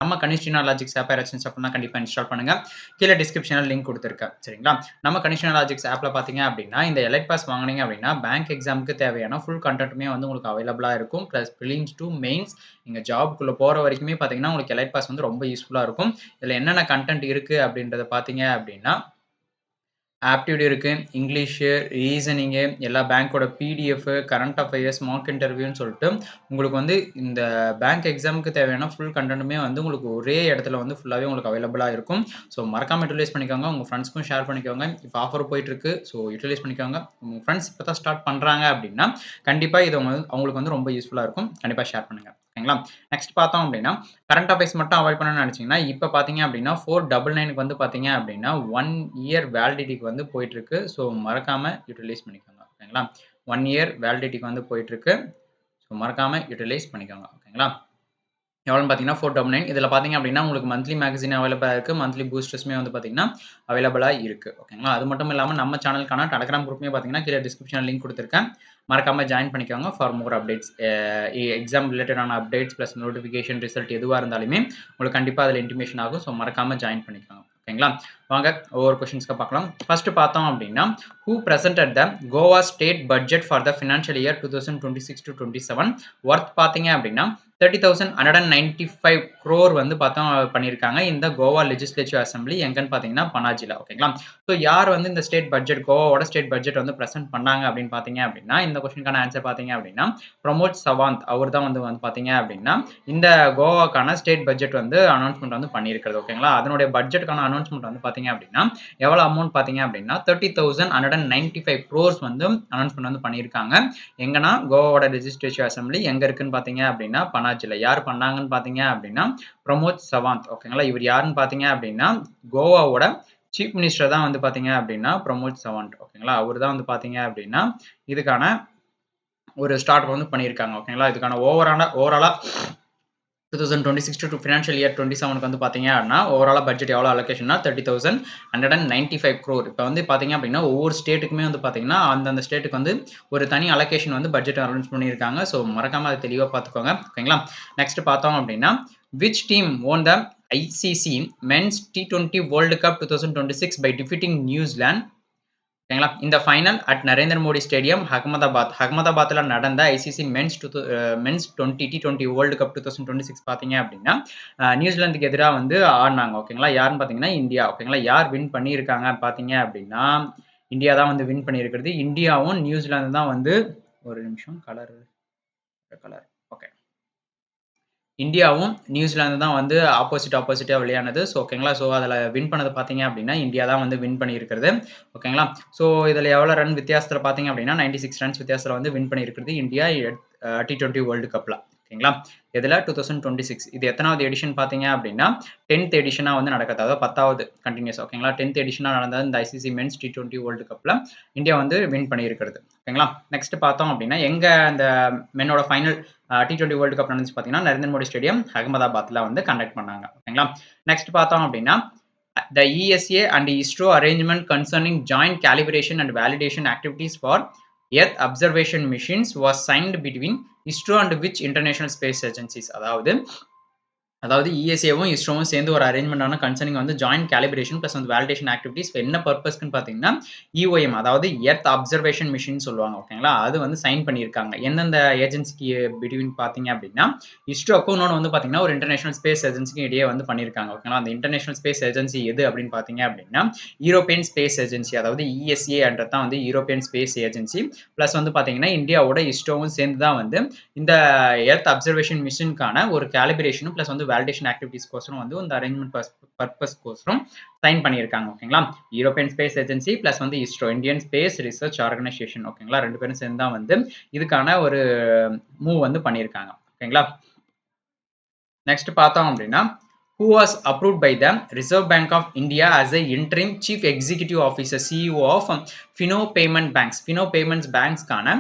நம்ம கனிஷ்டினா logics app யாராச்சும் அப்படின்னா கண்டிப்பா இன்ஸ்டால் பண்ணுங்க. கீழ டிஸ்கிரிப்ஷன்ல லிங்க் குடுத்துருக்கேன். சரிங்களா? நம்ம கனிஷ்டினா லாஜிக்ஸ் ஆப்ல பார்த்தீங்க அப்படின்னா, இந்த எலைட் பாஸ் வாங்குனீங்க அப்படின்னா, பேங்க் எக்ஸாம்க்கு தேவையான ஃபுல் கன்டென்ட்டுமே வந்து உங்களுக்கு அவைலபிளா இருக்கும். பிளஸ் பிலிம்ஸ் டூ மெயின்ஸ் நீங்க ஜாப்க்குள்ள போற வரைக்குமே பார்த்தீங்கன்னா, உங்களுக்கு எலைட் பாஸ் வந்து ரொம்ப யூஸ்ஃபுல்லா இருக்கும். இதுல என்னென்ன கன்டென்ட் இருக்கு அப்படின்றத பார்த்தீங்க அப்படின்னா ஆப்டிட்யூட் இருக்கு. இங்கிலீஷு, ரீசனிங்கு, எல்லா பேங்கோட பிடிஎஃப், கரண்ட் அஃபயர்ஸ், மார்க் இன்டர்வியூன்னு சொல்லிட்டு, உங்களுக்கு வந்து இந்த பேங்க் எக்ஸாமுக்கு தேவையான ஃபுல் கன்டென்ட்டுமே வந்து உங்களுக்கு ஒரே இடத்துல வந்து ஃபுல்லாவே உங்களுக்கு அவைலபிளா இருக்கும். ஸோ மறக்காம யுட்டிலைஸ் பண்ணிக்கோங்க. உங்க ஃப்ரெண்ட்ஸ்க்கும் ஷேர் பண்ணிக்கோங்க. இப்ப ஆஃபர் போயிட்டுருக்கு. ஸோ யுட்டிலைஸ் பண்ணிக்கோங்க. உங்க ஃப்ரெண்ட்ஸ் இப்ப தான் ஸ்டார்ட் பண்றாங்க அப்படின்னா, கண்டிப்பா இது அவங்களுக்கு வந்து ரொம்ப யூஸ்ஃபுல்லா இருக்கும். கண்டிப்பா ஷேர் பண்ணுங்க. ஓகேங்களா? நெக்ஸ்ட் பார்த்தோம் அப்படின்னா, கரண்ட் அஃபேர்ஸ் மட்டும் அவாய்ட் பண்ணணும்னு நினைச்சீங்கன்னா, இப்ப பார்த்தீங்க அப்படின்னா 499க்கு வந்து பார்த்தீங்க அப்படின்னா, 1 இயர் வேலிடிட்டிக்கு வந்து போயிட்டுருக்கு. ஸோ மறக்காம யுட்டிலைஸ் பண்ணிக்கோங்க. ஓகேங்களா? 1 இயர் வேலிடிட்டிக்கு வந்து போயிட்டுருக்கு. ஸோ மறக்காம யுட்டிலைஸ் பண்ணிக்கோங்க. ஓகேங்களா? எவ்வளோன்னு பார்த்தீங்கன்னா 499 இதில பார்த்தீங்க அப்படின்னா, உங்களுக்கு மந்த்லி மேகசின் அவைலபிளா இருக்கு. மந்த்லி பூஸ்டர்ஸுமே வந்து பார்த்தீங்கன்னா, அவைலபிளா இருக்கு. ஓகேங்களா? அது மட்டும் இல்லாம நம்ம சேனலுக்கான டெலகிராம் குரூப்மே பார்த்தீங்கன்னா, கீழ டிஸ்கிரிப்ஷன்ல லிங்க் குடுத்துருக்கேன். மறக்காம ஜாயின் பண்ணிக்கோங்க ஃபார் மோர் அப்டேட்ஸ். எக்ஸாம் ரிலேட்டடான அப்டேட்ஸ் பிளஸ் நோட்டிஃபிகேஷன் ரிசல்ட் எதுவா இருந்தாலுமே, உங்களுக்கு கண்டிப்பா அதில இன்டிமேஷன் ஆகும். ஸோ மறக்காம ஜாயின் பண்ணிக்கோங்க. ஓகேங்களா? வாங்க ஒவ்வொரு கொஸ்டின்ஸ்க்கா பார்க்கலாம். ஃபர்ஸ்ட் பார்த்தோம் அப்படின்னா, who presented the Goa state budget for the financial year 2026-27 worth பார்த்தீங்க அப்படின்னா 30,195 crore வந்து பார்த்தோம் பண்ணியிருக்காங்க. இந்த கோவா லெஜிஸ்லேட்டிவ் அசெம்பிளி எங்கன்னு பார்த்தீங்கன்னா, பனாஜில. ஓகேங்களா? ஸோ யார் வந்து இந்த ஸ்டேட் பட்ஜெட் கோவாவோட ஸ்டேட் பட்ஜெட் வந்து பிரசன்ட் பண்ணாங்க அப்படின்னு பார்த்தீங்க அப்படின்னா, இந்த கொஸ்டினுக்கான ஆன்சர் பார்த்தீங்க அப்படின்னா, பிரமோத் சவாந்த் அவர் தான் வந்து பார்த்தீங்க அப்படின்னா, இந்த கோவாக்கான ஸ்டேட் பட்ஜெட் வந்து அனௌன்ஸ்மென்ட் வந்து பண்ணியிருக்கிறது. ஓகேங்களா? அதனுடைய பட்ஜெட்டுக்கான அனௌன்ஸ்மென்ட் வந்து பார்த்தீங்க அப்படின்னா, எவ்வளோ அமௌண்ட் பார்த்தீங்க அப்படின்னா, 30,195 crores வந்து அனௌன்ஸ்மென்ட் வந்து பண்ணியிருக்காங்க. எங்கன்னா கோவாவோட லெஜிஸ்லேட்டிவ் அசெம்பிளி எங்க இருக்குன்னு பார்த்தீங்க அப்படின்னா, பனாஜில. யார் பண்ணாங்கன்னு பார்த்தீங்க அப்படின்னா, பிரமோத் சவாந்த். ஓகேங்களா? இவர் யாருன்னு பார்த்தீங்க அப்படின்னா, கோவாவோட சீஃப் மினிஸ்டர் தான் வந்து பார்த்தீங்க அப்படின்னா, பிரமோத் சவாந்த். ஓகேங்களா? அவரு தான் வந்து பார்த்தீங்க அப்படின்னா, இதுக்கான ஒரு ஸ்டார்ட் வந்து பண்ணியிருக்காங்க. ஓகேங்களா? இதுக்கான ஓவராலா 2026 to ஃபினான்ஷியல் இயர் 27க்கு வந்து பார்த்தீங்க அப்படின்னா, ஓவராலா பட்ஜெட் எவ்வளோ அலோகேஷன்னா 30,195 crore. இப்ப வந்து பார்த்தீங்க அப்படின்னா, ஒவ்வொரு ஸ்டேட்டுக்குமே வந்து பார்த்தீங்கன்னா, அந்தந்த ஸ்டேட்டுக்கு வந்து ஒரு தனி அலோகேஷன் வந்து பட்ஜெட் அனௌன்ஸ் பண்ணியிருக்காங்க. ஸோ மறக்காம அத தெளிவா பார்த்துக்கோங்க. ஓகேங்களா? நெக்ஸ்ட் பார்த்தோம் அப்படின்னா, which team won the ICC men's T20 world cup 2026 by defeating New Zealand ஓகேங்களா? இந்த final at Narendra Modi stadium Ahmedabad. அகமதாபாத்ல நடந்த ICC men's 20 T20 world cup 2026 பார்த்தீங்க அப்படின்னா, நியூசிலாந்துக்கு எதிரா வந்து ஆடுனாங்க. ஓகேங்களா? யாருன்னு பார்த்தீங்கன்னா, இந்தியா. ஓகேங்களா? யார் வின் பண்ணியிருக்காங்க பார்த்தீங்க அப்படின்னா, இந்தியா தான் வந்து வின் பண்ணியிருக்கிறது. இந்தியாவும் நியூசிலாந்து தான் வந்து ஒரு நிமிஷம் கலர் ஓகே. இந்தியாவும் நியூசிலாந்து தான் வந்து ஆப்போசிட்டா விளையாடுனது. ஸோ ஓகேங்களா? ஸோ அதில வின் பண்ணது பார்த்தீங்க அப்படின்னா, இந்தியா தான் வந்து வின் பண்ணியிருக்கிறது. ஓகேங்களா? ஸோ இதில எவ்வளோ ரன் வித்தியாசத்தில பார்த்தீங்க அப்படின்னா, 96 ரன்ஸ் வித்தியாசத்தில வந்து வின் பண்ணியிருக்கிறது இந்தியா T20 வேர்ல்ட் கப்ல. ஓகேங்களா? எதுல 2026 இது எத்தனாவது எடிஷன் பார்த்தீங்க அப்படின்னா, 10த் எடிஷனா வந்து நடக்குது. அதாவது 10வது கன்டினியூஸ் ஓகேங்களா? 10த் எடிஷனா நடந்தது இந்த ஐசிசி மென்ஸ் T20 வேர்ல்ட் கப்ல இந்தியா வந்து வின் பண்ணியிருக்கிறது. ஓகேங்களா? நெக்ஸ்ட் பார்த்தோம் அப்படின்னா, எங்க அந்த மென்னோட ஃபைனல் T20 வேர்ல்ட் கப் நடந்துச்சு பார்த்தீங்கன்னா, நரேந்திர மோடி ஸ்டேடியம் அகமதாபாத்ல வந்து கண்டக்ட் பண்ணாங்க. ஓகேங்களா? நெக்ஸ்ட் பார்த்தோம் அப்படின்னா, the ESA and ISRO arrangement concerning joint calibration and validation activities for Earth observation missions was signed between ISRO and which international space agencies? அதாவது இஎஸ்ஏவும் இஸ்ரோவும் சேர்ந்து ஒரு அரேஞ்ச்மெண்டான கன்சர்னிங் வந்து ஜாயிண்ட் கேலிபிரேஷன் பிளஸ் வந்து வேலிடேஷன் ஆக்டிவிட்டிஸ் என்ன பர்பஸ்க்குன்னு பார்த்தீங்கன்னா இஓஎம் அதாவது எர்த் அப்சர்வேஷன் மிஷின் சொல்லுவாங்க ஓகேங்களா அது வந்து சைன் பண்ணியிருக்காங்க எந்தெந்த ஏஜென்சிக்கு பிட்வீன் பார்த்தீங்க அப்படின்னா இஸ்ரோக்கும் இன்னொன்று வந்து பார்த்தீங்கன்னா ஒரு இன்டர்நேஷனல் ஸ்பேஸ் ஏஜென்சிக்கு இடையே வந்து பண்ணியிருக்காங்க ஓகேங்களா அந்த இன்டர்நேஷனல் ஸ்பேஸ் ஏஜென்சி எது அப்படின்னு பார்த்தீங்க அப்படின்னா யூரோப்பியன் ஸ்பேஸ் ஏஜென்சி அதாவது இஎஸ்ஏ என்றது தான் வந்து யூரோப்பியன் ஸ்பேஸ் ஏஜென்சி பிளஸ் வந்து பார்த்தீங்கன்னா இந்தியாவோட இஸ்ரோவும் சேர்ந்து தான் வந்து இந்த எர்த் அப்சர்வேஷன் மிஷினுக்கான ஒரு கேலிபிரேஷனும் பிளஸ் வந்து வேலிடேஷன் ஆக்டிவிட்டிஸ் கோசரம் வந்து இந்த அரேஞ்ச்மெண்ட் பர்பஸ் கோசரம் சைன் பண்ணியிருக்காங்க ஓகேங்களா யூரோப்பியன் ஸ்பேஸ் ஏஜென்சி பிளஸ் வந்து ISRO Indian space research organisation ஓகேங்களா ரெண்டு பேரும் சேர்ந்து தான் வந்து இதுக்கான ஒரு மூவ் வந்து பண்ணியிருக்காங்க ஓகேங்களா நெக்ஸ்ட் பார்த்தோம் அப்படின்னா who was approved by the Reserve Bank of India as a interim chief executive officer CEO of Fino Payment Banks Fino Payments Banks கான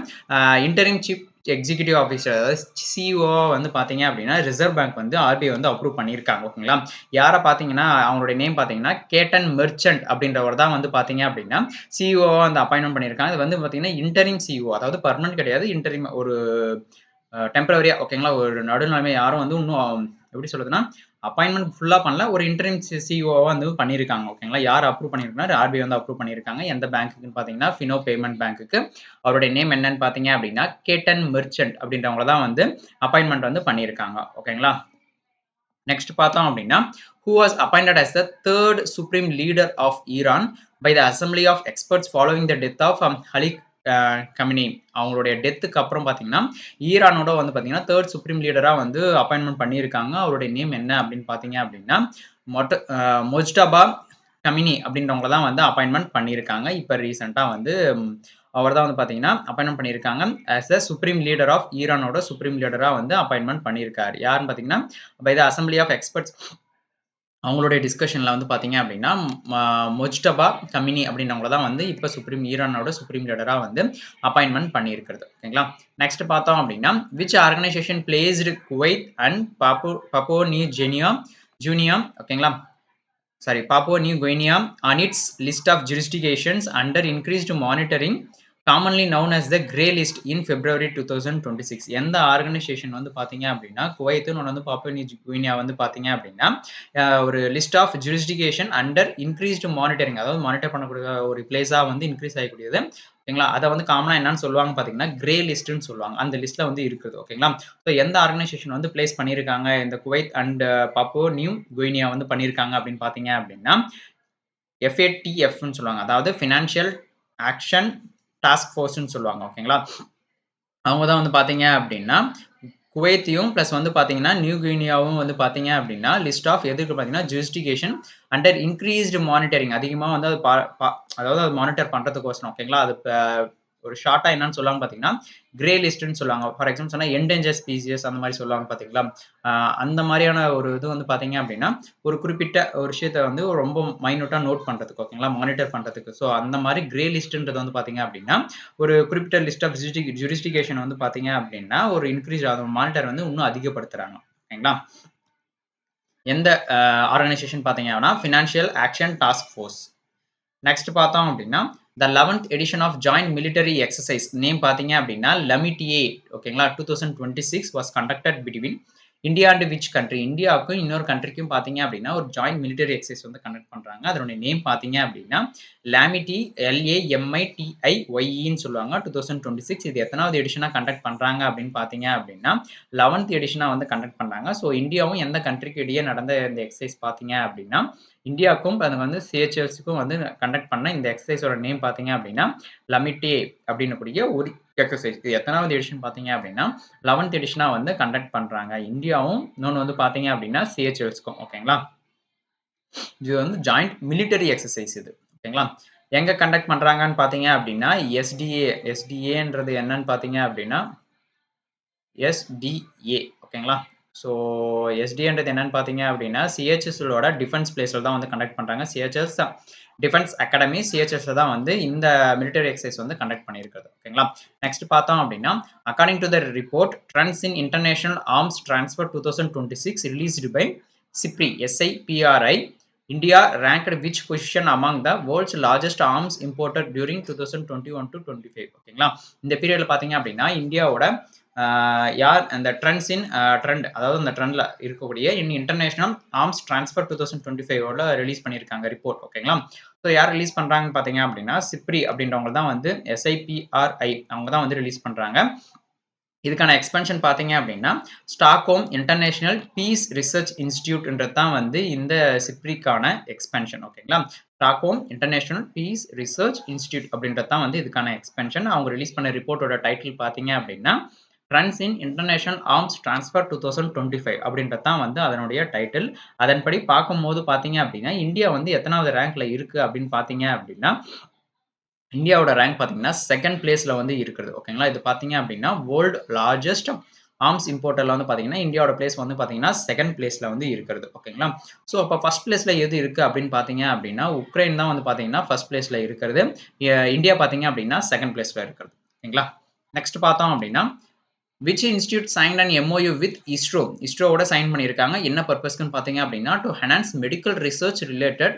interim chief எக்ஸிகியூட்டிவ் ஆஃபீஸர் அதாவது சிஓ வந்து பார்த்தீங்க அப்படின்னா ரிசர்வ் பேங்க் வந்து RBI வந்து approve பண்ணியிருக்காங்க ஓகேங்களா யாரை பார்த்தீங்கன்னா அவங்களுடைய நேம் பார்த்தீங்கன்னா கேட்டன் மெர்ச்சன்ட் அப்படின்றவர் தான் வந்து பார்த்தீங்க அப்படின்னா சிஓ வந்து அப்பாயின்மெண்ட் பண்ணியிருக்காங்க இது வந்து பார்த்தீங்கன்னா இன்டரிம் சிஓ அதாவது பர்மனன்ட் கிடையாது இன்டரிம் ஒரு டெம்பரவரியா ஓகேங்களா ஒரு நடுநிலைமை யாரும் வந்து இன்னும் எப்படி சொல்றதுன்னா அப்பாயின்ட்மென்ட் ஃபுல்லா பண்ணல. ஒரு இன்டரிம் சிஇஓவா வந்து பண்ணியிருக்காங்க. ஓகேங்களா. யார் அப்ரூவ் பண்ணியிருக்காங்கன்னா, ஆர்பிஐ வந்து அப்ரூவ் பண்ணியிருக்காங்க. எந்த பேங்க்குன்னு பார்த்தீங்கன்னா, ஃபினோ பேமெண்ட் பேங்க்குக்கு. அவருடைய நேம் என்னன்னு பார்த்தீங்க அப்படின்னா, கேட்டன் மெர்ச்சன்ட் அப்படின்றவங்கள தான் வந்து அப்பாயின்ட்மென்ட் வந்து பண்ணியிருக்காங்க. ஓகேங்களா. நெக்ஸ்ட் பார்த்தோம் அப்படின்னா, who was appointed as the third supreme leader of Iran by the Assembly of Experts following the death of Ali கமினி. அவங்களுடைய டெத்துக்கு அப்புறம் பார்த்தீங்கன்னா, ஈரானோட வந்து பார்த்தீங்கன்னா, தேர்ட் சுப்ரீம் லீடரா வந்து அப்பாயின்ட்மென்ட் பண்ணியிருக்காங்க. அவருடைய நேம் என்ன அப்படின்னு பார்த்தீங்க அப்படின்னா, மொஜ்டபா கமினி அப்படின்றவங்கள தான் வந்து அப்பாயின்ட்மென்ட் பண்ணியிருக்காங்க. இப்ப ரீசென்ட்டா வந்து அவர் தான் வந்து பார்த்தீங்கன்னா, அப்பாயின்ட்மென்ட் பண்ணியிருக்காங்க. As a supreme leader of ஈரானோட சுப்ரீம் லீடரா வந்து அப்பாயின்ட்மென்ட் பண்ணியிருக்காரு. யாருன்னு பார்த்தீங்கன்னா, by the assembly of experts அவங்களுடைய டிஸ்கஷன்ல வந்து பார்த்தீங்க அப்படின்னா, மொஜ்டபா கமினி அப்படின்றவங்கள தான் வந்து இப்ப ஈரானோட சுப்ரீம் லீடரா வந்து அப்பாயின்ட்மென்ட் பண்ணியிருக்கிறது. ஓகேங்களா. நெக்ஸ்ட் பார்த்தோம் அப்படின்னா, which organisation placed Kuwait and Papua New Guinea ஓகேங்களா. Papua New Guinea on its list of jurisdictions under increased monitoring, commonly known as the Grey List in February 2026. எந்த ஆர்கனைசேஷன் வந்து பார்த்தீங்க அப்படின்னா, குவைத்துன்னு ஒண்ணு வந்து பாப்புவா நியூ கினியா வந்து பார்த்தீங்க அப்படின்னா, ஒரு list of jurisdiction under increased monitoring, அதாவது மானிட்டர் பண்ணக்கூடிய ஒரு பிளேஸா வந்து இன்க்ரீஸ் ஆகக்கூடியது. ஓகேங்களா. அதை வந்து காமனா என்னன்னு சொல்லுவாங்க பார்த்தீங்கன்னா, கிரே லிஸ்ட்னு சொல்லுவாங்க. அந்த லிஸ்ட்ல வந்து இருக்குது. ஓகேங்களா. ஸோ எந்த ஆர்கனைசேஷன் வந்து பிளேஸ் பண்ணியிருக்காங்க இந்த Kuwait and Papua new Guinea வந்து பண்ணியிருக்காங்க அப்படின்னு பார்த்தீங்க அப்படின்னா, FATFன்னு சொல்லுவாங்க. அதாவது ஃபினான்ஷியல் ஆக்ஷன் டாஸ்க் ஃபோர்ஸ்ன்னு சொல்லுவாங்க. ஓகேங்களா. அவங்க தான் வந்து பார்த்தீங்க அப்படின்னா, குவைத்தையும் பிளஸ் வந்து பார்த்தீங்கன்னா, நியூ கினியாவும் வந்து பார்த்தீங்க அப்படின்னா, லிஸ்ட் ஆஃப் எதுக்கு பார்த்தீங்கன்னா, ஜூரிஸ்டிகேஷன் அண்டர் இன்க்ரீஸ்டு மானிட்டரிங் அதிகமா வந்து அது அதாவது அது மானிட்டர் பண்றதுக்கோசரம். ஓகேங்களா. அது ஒரு ஷார்ட்டா என்னன்னு சொல்லுவாங்க பார்த்தீங்கன்னா, கிரே லிஸ்ட்ன்னு சொல்லுவாங்க. ஃபார் எக்ஸாம்பிள் சொன்னா என்டேஞ்சர் ஸ்பீசிஸ் அந்த மாதிரி சொல்லுவாங்க பார்த்தீங்களா. அந்த மாதிரியான ஒரு இது வந்து பார்த்தீங்க அப்படின்னா, ஒரு குறிப்பிட்ட ஒரு விஷயத்த வந்து ரொம்ப மைன்யூட்டா நோட் பண்றதுக்கு. ஓகேங்களா. மானிட்டர் பண்றதுக்கு. ஸோ அந்த மாதிரி கிரே லிஸ்ட்ன்றது வந்து பார்த்தீங்க அப்படின்னா, ஒரு குறிப்பிட்ட லிஸ்ட் ஆஃப் ஜூரிஸ்டிகேஷன் வந்து பார்த்தீங்க அப்படின்னா, ஒரு இன்க்ரீஸ் மானிட்டர் வந்து இன்னும் அதிகப்படுத்துறாங்க. ஓகேங்களா. எந்த ஆர்கனைசேஷன் பார்த்தீங்க அப்படின்னா, financial action task force. Next பார்த்தோம் அப்படின்னா, the 11th edition of joint military exercise name பார்த்தீங்க அப்படின்னா, லமிட்டியே. ஓகேங்களா. 2026 was conducted between India and which country. இந்தியாவுக்கும் இன்னொரு கண்ட்ரிக்கும் பார்த்தீங்க அப்படின்னா, ஒரு ஜாயிண்ட் மிலிட்டரி எக்ஸசைஸ் வந்து கண்டக்ட் பண்றாங்க. அதனுடைய நேம் பார்த்தீங்க அப்படின்னா, லாமிட்டி LAMITIYEன்னு சொல்லுவாங்க. 2026 இது எத்தனாவது எடிஷனா கண்டக்ட் பண்றாங்க அப்படின்னு பார்த்தீங்க அப்படின்னா, 11th எடிஷனா வந்து கண்டக்ட் பண்றாங்க. ஸோ இந்தியாவும் எந்த கண்ட்ரிக்கு இடையே நடந்த இந்த எக்ஸசைஸ் பார்த்தீங்க அப்படின்னா, இந்தியாவுக்கும் அது வந்து சிஹெச்எல்ஸுக்கும் வந்து கண்டக்ட் பண்ண இந்த எக்ஸசைஸோட நேம் பார்த்தீங்க அப்படின்னா, லமிட்டே அப்படின்னக்கூடிய ஒரு எக்ஸசைஸ். இது எத்தனாவது எடிஷன் பார்த்தீங்க அப்படின்னா, 11th எடிஷனா வந்து கண்டக்ட் பண்றாங்க. இந்தியாவும் இன்னொன்னு வந்து பார்த்தீங்க அப்படின்னா, சிஹெச்எல்ஸ்க்கும். ஓகேங்களா. இது வந்து ஜாயிண்ட் மிலிட்டரி எக்ஸசைஸ் இது. ஓகேங்களா. எங்க கண்டக்ட் பண்றாங்கன்னு பார்த்தீங்க அப்படின்னா, எஸ்டிஏன்றது என்னன்னு பார்த்தீங்க அப்படின்னா, SDA. ஓகேங்களா. ஸோ எஸ்டிஏன்றது என்னன்னு பார்த்தீங்க அப்படின்னா, சிஹெச்எஸ்ஸோட டிஃபென்ஸ் பிளேஸ்ல தான் வந்து கண்டக்ட் பண்றாங்க. சிஹெச்எஸ் டிஃபென்ஸ் அகாடமி சிஹெச்எஸ்ல தான் வந்து இந்த மிலிட்டரி எக்ஸசைஸ் வந்து கண்டக்ட் பண்ணியிருக்கிறது. ஓகேங்களா. நெக்ஸ்ட் பார்த்தோம் அப்படின்னா, according to the report trends in international arms transfer 2026 released by SIPRI, India ranked which position among the world's largest arms imported during 2021 to 25. ஓகேங்களா. இந்த பீரியட்ல பார்த்தீங்க அப்படின்னா, இந்தியாவோட யார் அந்த ட்ரெண்ட் அதாவது அந்த ட்ரெண்ட்ல இருக்கக்கூடிய இன்டர்நேஷனல் ஆர்ம்ஸ் டிரான்ஸ்ஃபர் 2025 ரிலீஸ் பண்ணியிருக்காங்க ரிப்போர்ட். ஓகேங்களா. ஸோ யார் ரிலீஸ் பண்றாங்கன்னு பார்த்தீங்க அப்படின்னா, சிப்ரி அப்படின்றவங்க தான் வந்து SIPRI அவங்க தான் வந்து ரிலீஸ் பண்றாங்க. இதுக்கான எக்ஸ்பென்ஷன் பார்த்தீங்க அப்படின்னா, ஸ்டாக்ஹோம் இன்டர்நேஷனல் பீஸ் ரிசர்ச் இன்ஸ்டிடியூட்ன்றது தான் வந்து இந்த சிப்ரிக்கான எக்ஸ்பென்ஷன். ஓகேங்களா. Stockholm international peace research institute அப்படின்றது தான் வந்து இதுக்கான எக்ஸ்பென்ஷன். அவங்க ரிலீஸ் பண்ண ரிப்போர்ட்டோட டைட்டில் பார்த்தீங்க அப்படின்னா, trends in international arms transfer 2025 அப்படின்றது தான் வந்து அதனுடைய டைட்டில். அதன்படி பார்க்கும்போது பார்த்தீங்க அப்படின்னா, இந்தியா வந்து எத்தனாவது ரேங்க்ல இருக்கு அப்படின்னு பார்த்தீங்க அப்படின்னா, இந்தியாவோட ரேங்க் பார்த்தீங்கன்னா, 2nd பிளேஸ்ல வந்து இருக்குது. ஓகேங்களா. இது பார்த்தீங்க அப்படின்னா, வேர்ல்ட் லார்ஜஸ்ட் ஆர்ம்ஸ் இம்போர்ட்டர்ல வந்து பார்த்தீங்கன்னா, இந்தியாவோட பிளேஸ் வந்து பார்த்தீங்கன்னா, 2nd பிளேஸ்ல வந்து இருக்கிறது. ஓகேங்களா. ஸோ அப்ப 1st பிளேஸ்ல எது இருக்கு அப்படின்னு பார்த்தீங்க அப்படின்னா, உக்ரைன் தான் வந்து பார்த்தீங்கன்னா 1st பிளேஸ்ல இருக்கிறது. இந்தியா பார்த்தீங்க அப்படின்னா 2nd பிளேஸ்ல இருக்கிறது. ஓகேங்களா. நெக்ஸ்ட் பார்த்தோம் அப்படின்னா, which institute signed and MOU with ISRO. ISROவோட சைன் பண்ணியிருக்காங்க. என்ன பர்பஸ்க்குன்னு பார்த்தீங்க அப்படின்னா, to enhance medical research related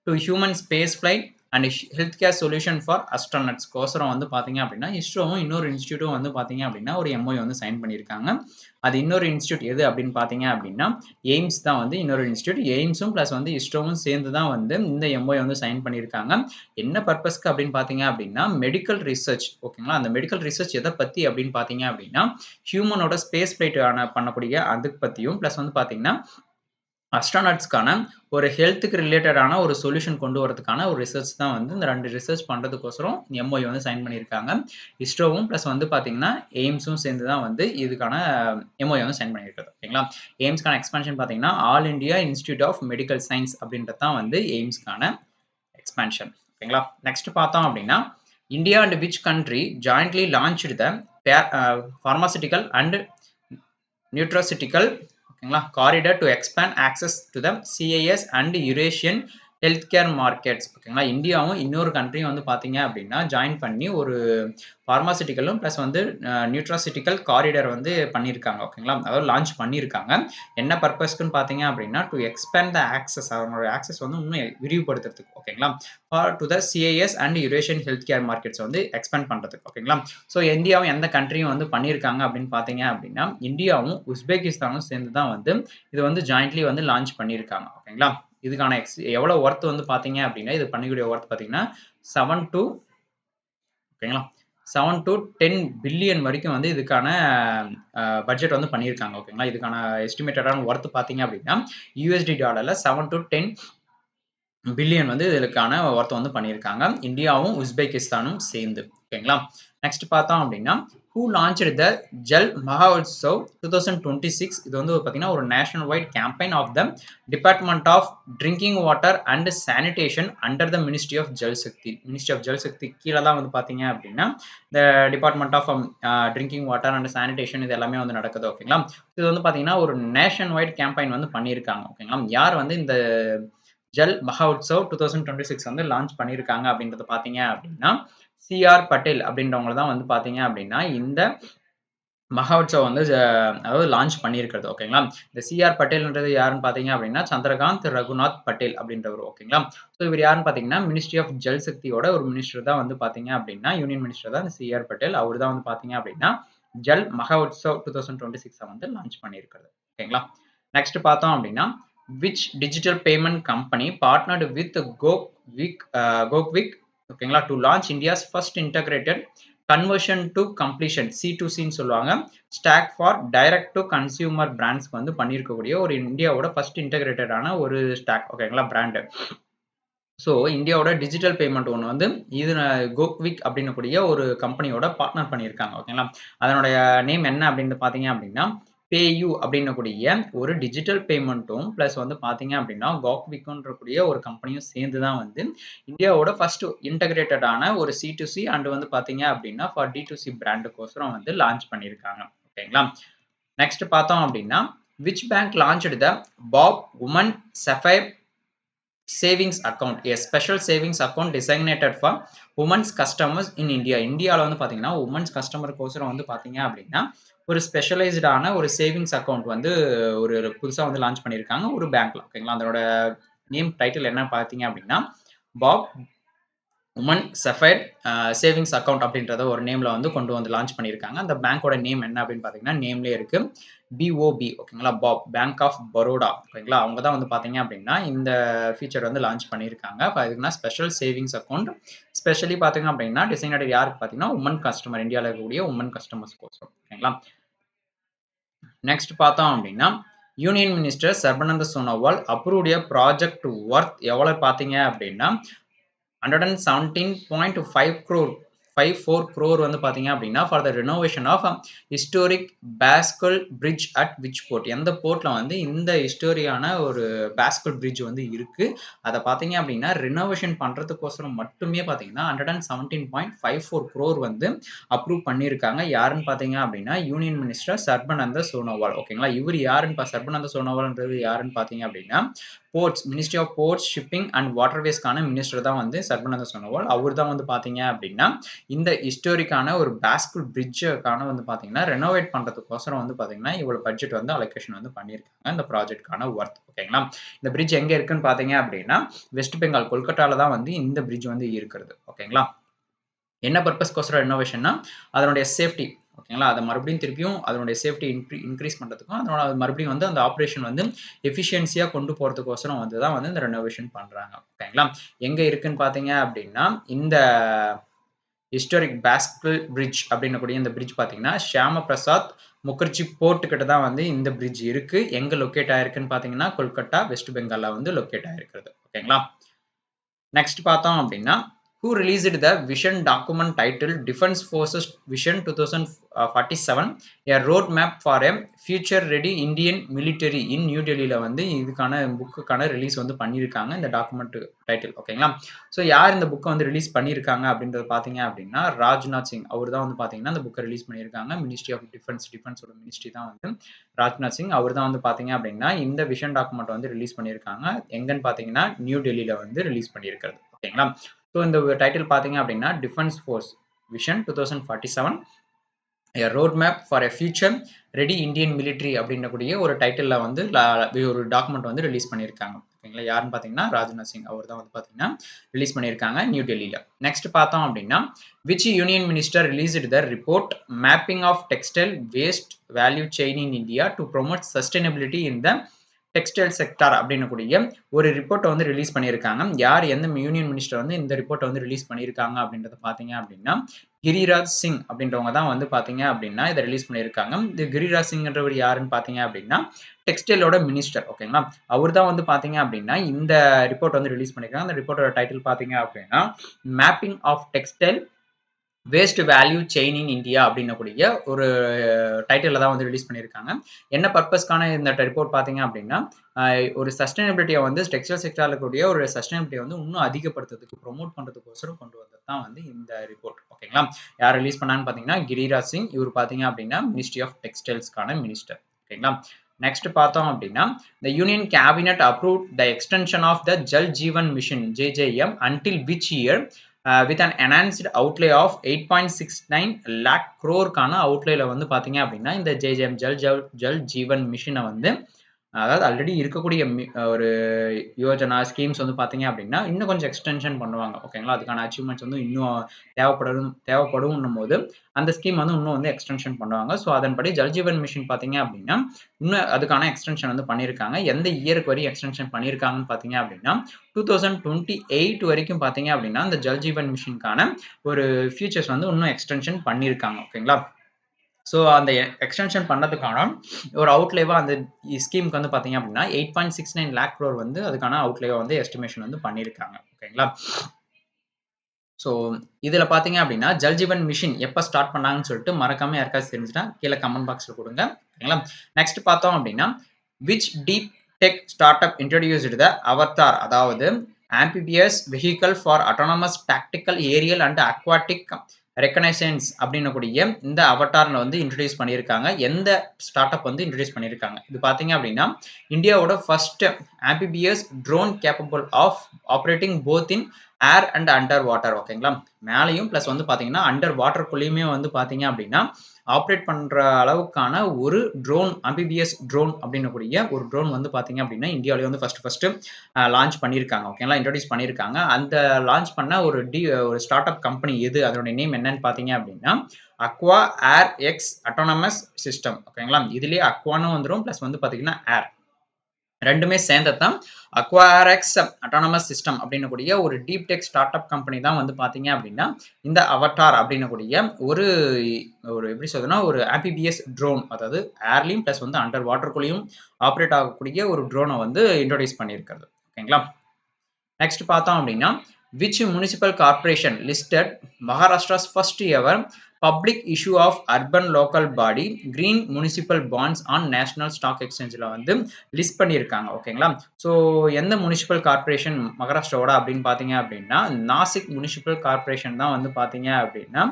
to human space flight and health care solution for astronauts கோசரம் வந்து பார்த்தீங்க அப்படின்னா இஸ்ரோவும் இன்னொரு இன்ஸ்டியூட்டும் வந்து பார்த்தீங்க அப்படின்னா ஒரு எம்ஓயு வந்து சைன் பண்ணியிருக்காங்க. அது இன்னொரு இன்ஸ்டியூட் எது அப்படின்னு பார்த்தீங்க அப்படின்னா எய்ம்ஸ் தான் வந்து இன்னொரு இன்ஸ்டியூட். எய்ம்ஸும் ப்ளஸ் வந்து இஸ்ரோவும் சேர்ந்து தான் வந்து இந்த எம்ஓயு வந்து சைன் பண்ணியிருக்காங்க. என்ன பர்பஸ்க்கு அப்படின்னு பார்த்தீங்க அப்படின்னா மெடிக்கல் ரிசர்ச் ஓகேங்களா. அந்த மெடிக்கல் ரிசர்ச் எதை பற்றி அப்படின்னு பார்த்தீங்க அப்படின்னா ஹியூமனோட ஸ்பேஸ் ஃபிளைட் பண்ணக்கூடிய அதுக்கு பற்றியும் ப்ளஸ் வந்து பார்த்தீங்கன்னா அஸ்ட்ரானட்ஸ்க்கான ஒரு ஹெல்த்துக்கு ரிலேட்டடான ஒரு சொல்யூஷன் கொண்டு வரதுக்கான ஒரு ரிசர்ச் தான் வந்து இந்த 2 ரிசர்ச் பண்ணுறதுக்கோசரம் எம்ஓயு வந்து சைன் பண்ணியிருக்காங்க. இஸ்ரோவும் ப்ளஸ் வந்து பார்த்தீங்கன்னா எய்ம்ஸும் சேர்ந்து தான் வந்து இதுக்கான எம்ஓயு வந்து சைன் பண்ணியிருக்காங்க ஓகேங்களா. எய்ம்ஸ்க்கான எக்ஸ்பான்ஷன் பார்த்தீங்கன்னா All India Institute of Medical Science அப்படின்றது தான் வந்து எய்ம்ஸ்க்கான எக்ஸ்பான்ஷன் ஓகேங்களா. நெக்ஸ்ட் பார்த்தோம் அப்படின்னா India and which country jointly launched the pharmaceutical and nutraceutical ஓகேங்களா corridor to expand access to the CIS and Eurasian health care markets ஓகேங்களா. இந்தியாவும் இன்னொரு கண்ட்ரியும் வந்து பார்த்தீங்க அப்படின்னா ஜாயின் பண்ணி ஒரு ஃபார்மாசிட்டிக்கலும் ப்ளஸ் வந்து நியூட்ராசிட்டிக்கல் காரிடர் வந்து பண்ணியிருக்காங்க ஓகேங்களா. அதாவது லான்ச் பண்ணியிருக்காங்க. என்ன பர்பஸ்க்குன்னு பார்த்தீங்க அப்படின்னா டு எக்ஸ்பேண்ட் த ஆக்சஸ் அவங்களோட ஆக்சஸ் வந்து இன்னும் விரிவுபடுத்துறதுக்கு ஓகேங்களா. To the CIS and Eurasian health care markets வந்து எக்ஸ்பேண்ட் பண்ணுறதுக்கு ஓகேங்களா. ஸோ இந்தியாவும் எந்த கண்ட்ரியும் வந்து பண்ணியிருக்காங்க அப்படின்னு பார்த்தீங்க அப்படின்னா இந்தியாவும் உஸ்பெகிஸ்தானும் சேர்ந்து தான் வந்து இது வந்து ஜாயின்ட்லி வந்து லான்ச் பண்ணியிருக்காங்க ஓகேங்களா. இதுக்கான எவ்வளோ ஒர்த் வந்து பார்த்தீங்க அப்படின்னா இது பண்ணக்கூடிய ஒர்த் பார்த்தீங்கன்னா 7 to ஓகேங்களா 7 to 10 பில்லியன் வரைக்கும் வந்து இதுக்கான பட்ஜெட் வந்து பண்ணியிருக்காங்க ஓகேங்களா. இதுக்கான எஸ்டிமேட்டடான ஒர்த் பார்த்தீங்க அப்படின்னா யூஎஸ்டி டாலரில் 7 to 10 பில்லியன் வந்து இதுக்கான ஒர்த் வந்து பண்ணியிருக்காங்க இந்தியாவும் உஸ்பெகிஸ்தானும் சேர்ந்து ஓகேங்களா. நெக்ஸ்ட் பார்த்தோம் அப்படின்னா who launched the Jal Mahotsav 2026 இது வந்து பார்த்தீங்கன்னா ஒரு national wide campaign of the department of drinking water and sanitation under the ministry of Jal Shakti. Ministry of Jal Shakti கீழே தான் வந்து பார்த்தீங்க அப்படின்னா இந்த department of drinking water and sanitation இது எல்லாமே வந்து நடக்குது ஓகேங்களா. இது வந்து பார்த்தீங்கன்னா ஒரு நேஷன் வைட் கேம்பெயின் வந்து பண்ணியிருக்காங்க ஓகேங்களா. யார் வந்து இந்த ஜல் மஹோத்சவ் 2026 வந்து லான்ச் பண்ணியிருக்காங்க அப்படின்றத பார்த்தீங்க அப்படின்னா சிஆர் பட்டேல் அப்படின்றவங்க தான் வந்து பார்த்தீங்க அப்படின்னா இந்த மஹோத்சவ் வந்து அதாவது லான்ச் பண்ணியிருக்கிறது ஓகேங்களா. இந்த சிஆர் பட்டேல்ன்றது யாருன்னு பார்த்தீங்க அப்படின்னா சந்திரகாந்த் ரகுநாத் பட்டேல் அப்படின்றவர் ஓகேங்களா. ஸோ இவர் யாருன்னு பார்த்தீங்கன்னா மினிஸ்ட்ரி ஆஃப் ஜல் சக்தியோட ஒரு மினிஸ்டர் தான் வந்து பார்த்தீங்க அப்படின்னா யூனியன் மினிஸ்டர் தான் இந்த சிஆர் பட்டேல். அவர் தான் வந்து பார்த்தீங்க அப்படின்னா ஜல் மஹோத்சவ் 2026 வந்து லான்ச் பண்ணியிருக்கிறது ஓகேங்களா. நெக்ஸ்ட் பார்த்தோம் அப்படின்னா which digital payment company partnered with Gokvik ஓகேங்களா to launch India's first integrated conversion to completion C2C ன்னு சொல்லுவாங்க stack for direct to consumer பிராண்ட்ஸ்க்கு வந்து பண்ணியிருக்கக்கூடிய ஒரு இந்தியாவோட ஃபர்ஸ்ட் இன்டகிரேட்டடான ஒரு ஸ்டாக் ஓகேங்களா பிராண்டு. ஸோ இந்தியாவோட டிஜிட்டல் பேமெண்ட் ஒன்று வந்து இது கோக்விக் அப்படின்னக்கூடிய ஒரு கம்பெனியோட பார்ட்னர் பண்ணியிருக்காங்க ஓகேங்களா. அதனுடைய நேம் என்ன அப்படின்னு பார்த்தீங்க அப்படின்னா பேயூ அப்படின்னக்கூடிய ஒரு டிஜிட்டல் பேமெண்ட்டும் ப்ளஸ் வந்து பார்த்தீங்க அப்படின்னா கோக்விக்ன்ற ஒரு கம்பெனியும் சேர்ந்து தான் வந்து இந்தியாவோட ஃபர்ஸ்ட் இன்டகிரேட்டடான ஒரு C2C அண்ட் வந்து பார்த்தீங்க அப்படின்னா ஃபார் D2C பிராண்டுக்கோசரம் வந்து லான்ச் பண்ணியிருக்காங்க ஓகேங்களா. நெக்ஸ்ட் பார்த்தோம் அப்படின்னா which bank launched the bob women sapphire savings account a special savings account designated for women's customers in India. இந்தியாவில் வந்து பார்த்தீங்கன்னா உமன்ஸ் கஸ்டமருக்கோசரம் வந்து பார்த்தீங்க அப்படின்னா ஒரு ஸ்பெஷலைஸ்டான ஒரு சேவிங்ஸ் அக்கௌண்ட் வந்து ஒரு புதுசாக வந்து லான்ச் பண்ணியிருக்காங்க ஒரு பேங்க்ல ஓகேங்களா. அதோட நேம் டைட்டில் என்ன பார்த்தீங்க அப்படின்னா bob women sapphire savings account அப்படின்றத ஒரு நேம்ல வந்து கொண்டு வந்து லான்ச் பண்ணியிருக்காங்க. அந்த பேங்கோட நேம் என்ன அப்படின்னு பார்த்தீங்கன்னா நேம்லேயே இருக்கு பிஓபி ஓகேங்களா பாப் பேங்க் ஆஃப் பரோடா ஓகேங்களா. அவங்க தான் வந்து பார்த்தீங்க அப்படின்னா இந்த ஃபீச்சர் வந்து லான்ச் பண்ணியிருக்காங்க. அதுக்குன்னா ஸ்பெஷல் சேவிங்ஸ் அக்கௌண்ட் ஸ்பெஷலி பார்த்தீங்க அப்படின்னா டிசைனட் யாருக்கு பார்த்தீங்கன்னா உமன் கஸ்டமர் இந்தியாவில் இருக்கக்கூடிய உமன் கஸ்டமர்ஸ் கோசம் ஓகேங்களா. நெக்ஸ்ட் பார்த்தோம் அப்படின்னா union minister Sarbananda Sonowal approved project worth எவ்வளவு பார்த்தீங்க அப்படின்னா 117.54 crore வந்து பார்த்தீங்க அப்படின்னா for the renovation of historic bascule bridge at which port. எந்த போர்ட்ல வந்து இந்த ஹிஸ்டோரியான ஒரு பாஸ்கல் பிரிட்ஜ் வந்து இருக்கு அதை பார்த்தீங்க அப்படின்னா ரெனோவேஷன் பண்றதுக்கோசரம் மட்டுமே பார்த்தீங்கன்னா 117.54 crore வந்து அப்ரூவ் பண்ணியிருக்காங்க. யாருன்னு பார்த்தீங்க அப்படின்னா யூனியன் மினிஸ்டர் சர்பானந்த சோனோவால் ஓகேங்களா. இவர் யாருன்னு சர்பானந்த சோனோவால்ன்றது யாருன்னு பார்த்தீங்க அப்படின்னா ports ministry of ports shipping and வாட்டர்வேஸ்க்கான மினிஸ்டர் தான் வந்து சர்பானந்த சோனோவால். அவர் தான் வந்து பார்த்தீங்க அப்படின்னா இந்த ஹிஸ்டாரிக்கான ஒரு பேஸ்கல் பிரிட்ஜுக்கான வந்து பார்த்தீங்கன்னா, ரெனோவேட் பண்றதுக்கோசரம் வந்து பார்த்தீங்கன்னா, இவ்வளோ பட்ஜெட் வந்து அலோகேஷன் வந்து பண்ணியிருக்காங்க. இந்த ப்ராஜெக்ட்க்கான ஒர்த் ஓகேங்களா? இந்த பிரிட்ஜ் எங்க இருக்குன்னு பார்த்தீங்க அப்படின்னா, வெஸ்ட் பெங்கால் கொல்கட்டால தான் வந்து இந்த பிரிட்ஜ் வந்து இருக்கிறது. ஓகேங்களா? என்ன பர்ப்பஸ்க்கோசரம் ரெனோவேஷன்னா, அதனுடைய சேஃப்டி ஓகேங்களா? அத மறுபடியும் திருப்பியும் அதனுடைய சேஃப்டி இன்கிரீஸ் பண்றதுக்கும், அதனோட மறுபடியும் வந்து அந்த ஆப்பரேஷன் வந்து எஃபிஷியன்சியா கொண்டு போறதுக்கோசரம் வந்து தான் வந்து இந்த ரெனோவேஷன் பண்றாங்க. ஓகேங்களா? எங்க இருக்குன்னு பார்த்தீங்க அப்படின்னா, இந்த ஹிஸ்டாரிக் பாஸ்கல் பிரிட்ஜ் அப்படின்னக்கூடிய இந்த பிரிட்ஜ் பார்த்தீங்கன்னா, ஷியாம பிரசாத் முகர்ஜி போர்ட் கிட்ட தான் வந்து இந்த பிரிட்ஜ் இருக்கு. எங்க லொக்கேட் ஆயிருக்குன்னு பார்த்தீங்கன்னா, கொல்கட்டா, வெஸ்ட் பெங்கால்ல வந்து லொக்கேட் ஆயிருக்கிறது. ஓகேங்களா? நெக்ஸ்ட் பார்த்தோம் அப்படின்னா, who released the vision document titled Defense Forces Vision 2047 a roadmap for a future ready Indian military in new டெல்லியில வந்து இதுக்கான புக்குக்கான ரிலீஸ் வந்து பண்ணியிருக்காங்க. இந்த டாக்குமெண்ட் டைட்டில் ஓகேங்களா? ஸோ யார் இந்த புக்க வந்து ரிலீஸ் பண்ணியிருக்காங்க அப்படின்றத பார்த்தீங்க அப்படின்னா, ராஜ்நாத் சிங் அவர் தான் வந்து பார்த்தீங்கன்னா, இந்த புக்க ரிலீஸ் பண்ணியிருக்காங்க. மினிஸ்ட்ரி ஆஃப் டிஃபென்ஸோட மினிஸ்ட்ரி தான் வந்து ராஜ்நாத் சிங். அவர் தான் வந்து பார்த்தீங்க அப்படின்னா, இந்த விஷன் டாக்குமெண்ட் வந்து ரிலீஸ் பண்ணியிருக்காங்க. எங்கன்னு பார்த்தீங்கன்னா, நியூ டெல்லியில வந்து ரிலீஸ் பண்ணியிருக்கிறது. ஓகேங்களா? ஸோ இந்த டைட்டில் பார்த்தீங்க அப்படின்னா, defence force vision 2047 a road map for a future ready Indian military அப்படின்னக்கூடிய ஒரு டைட்டிலில் வந்து ஒரு டாக்குமெண்ட் வந்து ரிலீஸ் பண்ணியிருக்காங்க. ஓகேங்களா? யாருன்னு பார்த்தீங்கன்னா, ராஜ்நாத் சிங் அவர் தான் வந்து பார்த்தீங்கன்னா ரிலீஸ் பண்ணியிருக்காங்க நியூ டெல்லியில். நெக்ஸ்ட் பார்த்தோம் அப்படின்னா, which union minister released the report mapping of textile waste value chain in India to promote sustainability in the textile sector அப்படின்னக்கூடிய ஒரு ரிப்போர்ட்டை வந்து ரிலீஸ் பண்ணியிருக்காங்க. யார் எந்த யூனியன் மினிஸ்டர் வந்து இந்த ரிப்போர்ட்டை வந்து ரிலீஸ் பண்ணியிருக்காங்க அப்படின்றத பார்த்தீங்க அப்படின்னா, கிரிராஜ் சிங் அப்படின்றவங்க தான் வந்து பார்த்தீங்க அப்படின்னா இதை ரிலீஸ் பண்ணியிருக்காங்க. இந்த கிரிராஜ் சிங்ன்றவர் யாருன்னு பார்த்தீங்க அப்படின்னா, டெக்ஸ்டைலோட மினிஸ்டர் ஓகேங்களா? அவர் தான் வந்து பார்த்தீங்க அப்படின்னா இந்த ரிப்போர்ட் வந்து ரிலீஸ் பண்ணியிருக்காங்க. அந்த ரிப்போர்ட்டோட டைட்டில் பார்த்தீங்க அப்படின்னா, mapping of textile waste value chain in India அப்படின்னக்கூடிய ஒரு டைட்டிலில் தான் வந்து ரிலீஸ் பண்ணியிருக்காங்க. என்ன பர்பஸ்க்கான இந்த ரிப்போர்ட் பார்த்தீங்க அப்படின்னா, ஒரு சஸ்டைனபிலிட்டியை வந்து டெக்ஸ்டைல் செக்டாரில் இருக்கக்கூடிய ஒரு சஸ்டைனபிலிட்டியை வந்து இன்னும் அதிகப்படுத்துறதுக்கு ப்ரொமோட் பண்ணுறதுக்கோசரம் கொண்டு வந்தது தான் வந்து இந்த ரிப்போர்ட் ஓகேங்களா? யார் ரிலீஸ் பண்ணான்னு பார்த்தீங்கன்னா, கிரிராஜ் சிங். இவர் பார்த்தீங்க அப்படின்னா மினிஸ்ட்ரி ஆஃப் டெக்ஸ்டைல்ஸ்க்கான மினிஸ்டர் ஓகேங்களா? நெக்ஸ்ட் பார்த்தோம் அப்படின்னா, the union cabinet approved the extension of the Jal Jeevan Mission JJM until which year with an enhanced outlay of 8.69 lakh crore-க்கான அவுட்லேல வந்து பார்த்தீங்க அப்படின்னா, இந்த ஜேஜேஎம் ஜல் ஜீவன் மிஷனை வந்து அதாவது ஆல்ரெடி இருக்கக்கூடிய ஒரு யோஜனா ஸ்கீம்ஸ் வந்து பார்த்தீங்க அப்படின்னா, இன்னும் கொஞ்சம் எக்ஸ்டென்ஷன் பண்ணுவாங்க. ஓகேங்களா? அதுக்கான அச்சீவ்மெண்ட்ஸ் வந்து இன்னும் தேவைப்படும்ன்னும் போது, அந்த ஸ்கீம் வந்து இன்னும் வந்து எக்ஸ்டென்ஷன் பண்ணுவாங்க. ஸோ அதன்படி ஜல்ஜீவன் மிஷன் பார்த்தீங்க அப்படின்னா, இன்னும் அதுக்கான எக்ஸ்டென்ஷன் வந்து பண்ணியிருக்காங்க. எந்த இயருக்கு வரையும் எக்ஸ்டென்ஷன் பண்ணியிருக்காங்கன்னு பார்த்தீங்க அப்படின்னா, 2028 வரைக்கும் பார்த்தீங்க அப்படின்னா, இந்த ஜல்ஜீவன் மிஷனுக்கான ஒரு ஃபீச்சர்ஸ் வந்து இன்னும் எக்ஸ்டென்ஷன் பண்ணியிருக்காங்க. ஓகேங்களா? ஸோ அந்த எக்ஸ்டென்ஷன் பண்ணதுக்கான ஒரு அவுட்லேவா அந்த ஸ்கீமுக்கு வந்து பார்த்தீங்க அப்படின்னா, 8.69 லேக் க்ரோர் வந்து அதுக்கான அவுட்லேவா வந்து எஸ்டிமேஷன் வந்து பண்ணியிருக்காங்க. ஓகேங்களா? ஸோ இதில பார்த்தீங்க அப்படின்னா, ஜல்ஜீவன் மிஷன் எப்ப ஸ்டார்ட் பண்ணாங்கன்னு சொல்லிட்டு மறக்காம யாருக்காச்சும் தெரிஞ்சுட்டா கீழ கமெண்ட் பாக்ஸ்ல குடுங்க. ஓகேங்களா? நெக்ஸ்ட் பார்த்தோம் அப்படின்னா, which deep tech startup introduced the avatar அதாவது amphibious vehicle for autonomous tactical aerial and aquatic reconnaissance அப்படின்னக்கூடிய இந்த அவட்டார்ல வந்து இன்ட்ரோடியூஸ் பண்ணியிருக்காங்க. எந்த ஸ்டார்ட் அப் வந்து இன்ட்ரோடியூஸ் பண்ணியிருக்காங்க? இது பார்த்தீங்க அப்படின்னா, இந்தியாவோட first amphibious drone capable of operating both in air and under water ஓகேங்களா? மேலேயும் பிளஸ் வந்து பார்த்தீங்கன்னா, அண்டர் வாட்டருக்குள்ளேயுமே வந்து பார்த்தீங்க அப்படின்னா, ஆப்ரேட் பண்ற அளவுக்கான ஒரு ட்ரோன் ஆம்பிபியஸ் ட்ரோன் அப்படின்னக்கூடிய ஒரு ட்ரோன் வந்து பார்த்தீங்க அப்படின்னா, இந்தியாவிலேயே வந்து ஃபர்ஸ்ட் லான்ச் பண்ணியிருக்காங்க. ஓகேங்களா? இன்ட்ரோடியூஸ் பண்ணியிருக்காங்க. அந்த லான்ச் பண்ண ஒரு ஸ்டார்ட் அப் கம்பெனி எது? அதனுடைய நேம் என்னன்னு பார்த்தீங்க அப்படின்னா, அக்வா ஏர் எக்ஸ் ஆட்டோனமஸ் சிஸ்டம் ஓகேங்களா? இதுலயே அக்வான்னு வந்துரும். பிளஸ் வந்து பார்த்தீங்கன்னா ஏர். 2மே சேர்ந்தது தான் அக்வாரெக்ஸ் ஆட்டோனமஸ் சிஸ்டம் அப்படின்னக்கூடிய ஒரு deep tech start up company தான் வந்து பார்த்தீங்க அப்படின்னா, இந்த அவட்டார் அப்படின்னக்கூடிய ஒரு ஒரு எப்படி சொல்றதுன்னா, ஒரு ஆம்பிபியஸ் ட்ரோன் அதாவது ஏர்லயும் பிளஸ் வந்து அண்டர் வாட்டருக்குள்ளேயும் ஆப்பரேட் ஆகக்கூடிய ஒரு ட்ரோனை வந்து இன்ட்ரோடியூஸ் பண்ணியிருக்கிறது. ஓகேங்களா? நெக்ஸ்ட் பார்த்தோம் அப்படின்னா, which municipal corporation listed Maharashtra's first ever public issue of urban local body green municipal bonds on national stock exchangeல வந்து லிஸ்ட் பண்ணியிருக்காங்க. ஓகேங்களா? ஸோ எந்த முனிசிபல் கார்பரேஷன் மகாராஷ்டிராவோட அப்படின்னு பார்த்தீங்க அப்படின்னா, நாசிக் முனிசிபல் கார்பரேஷன் தான் வந்து பார்த்தீங்க அப்படின்னா,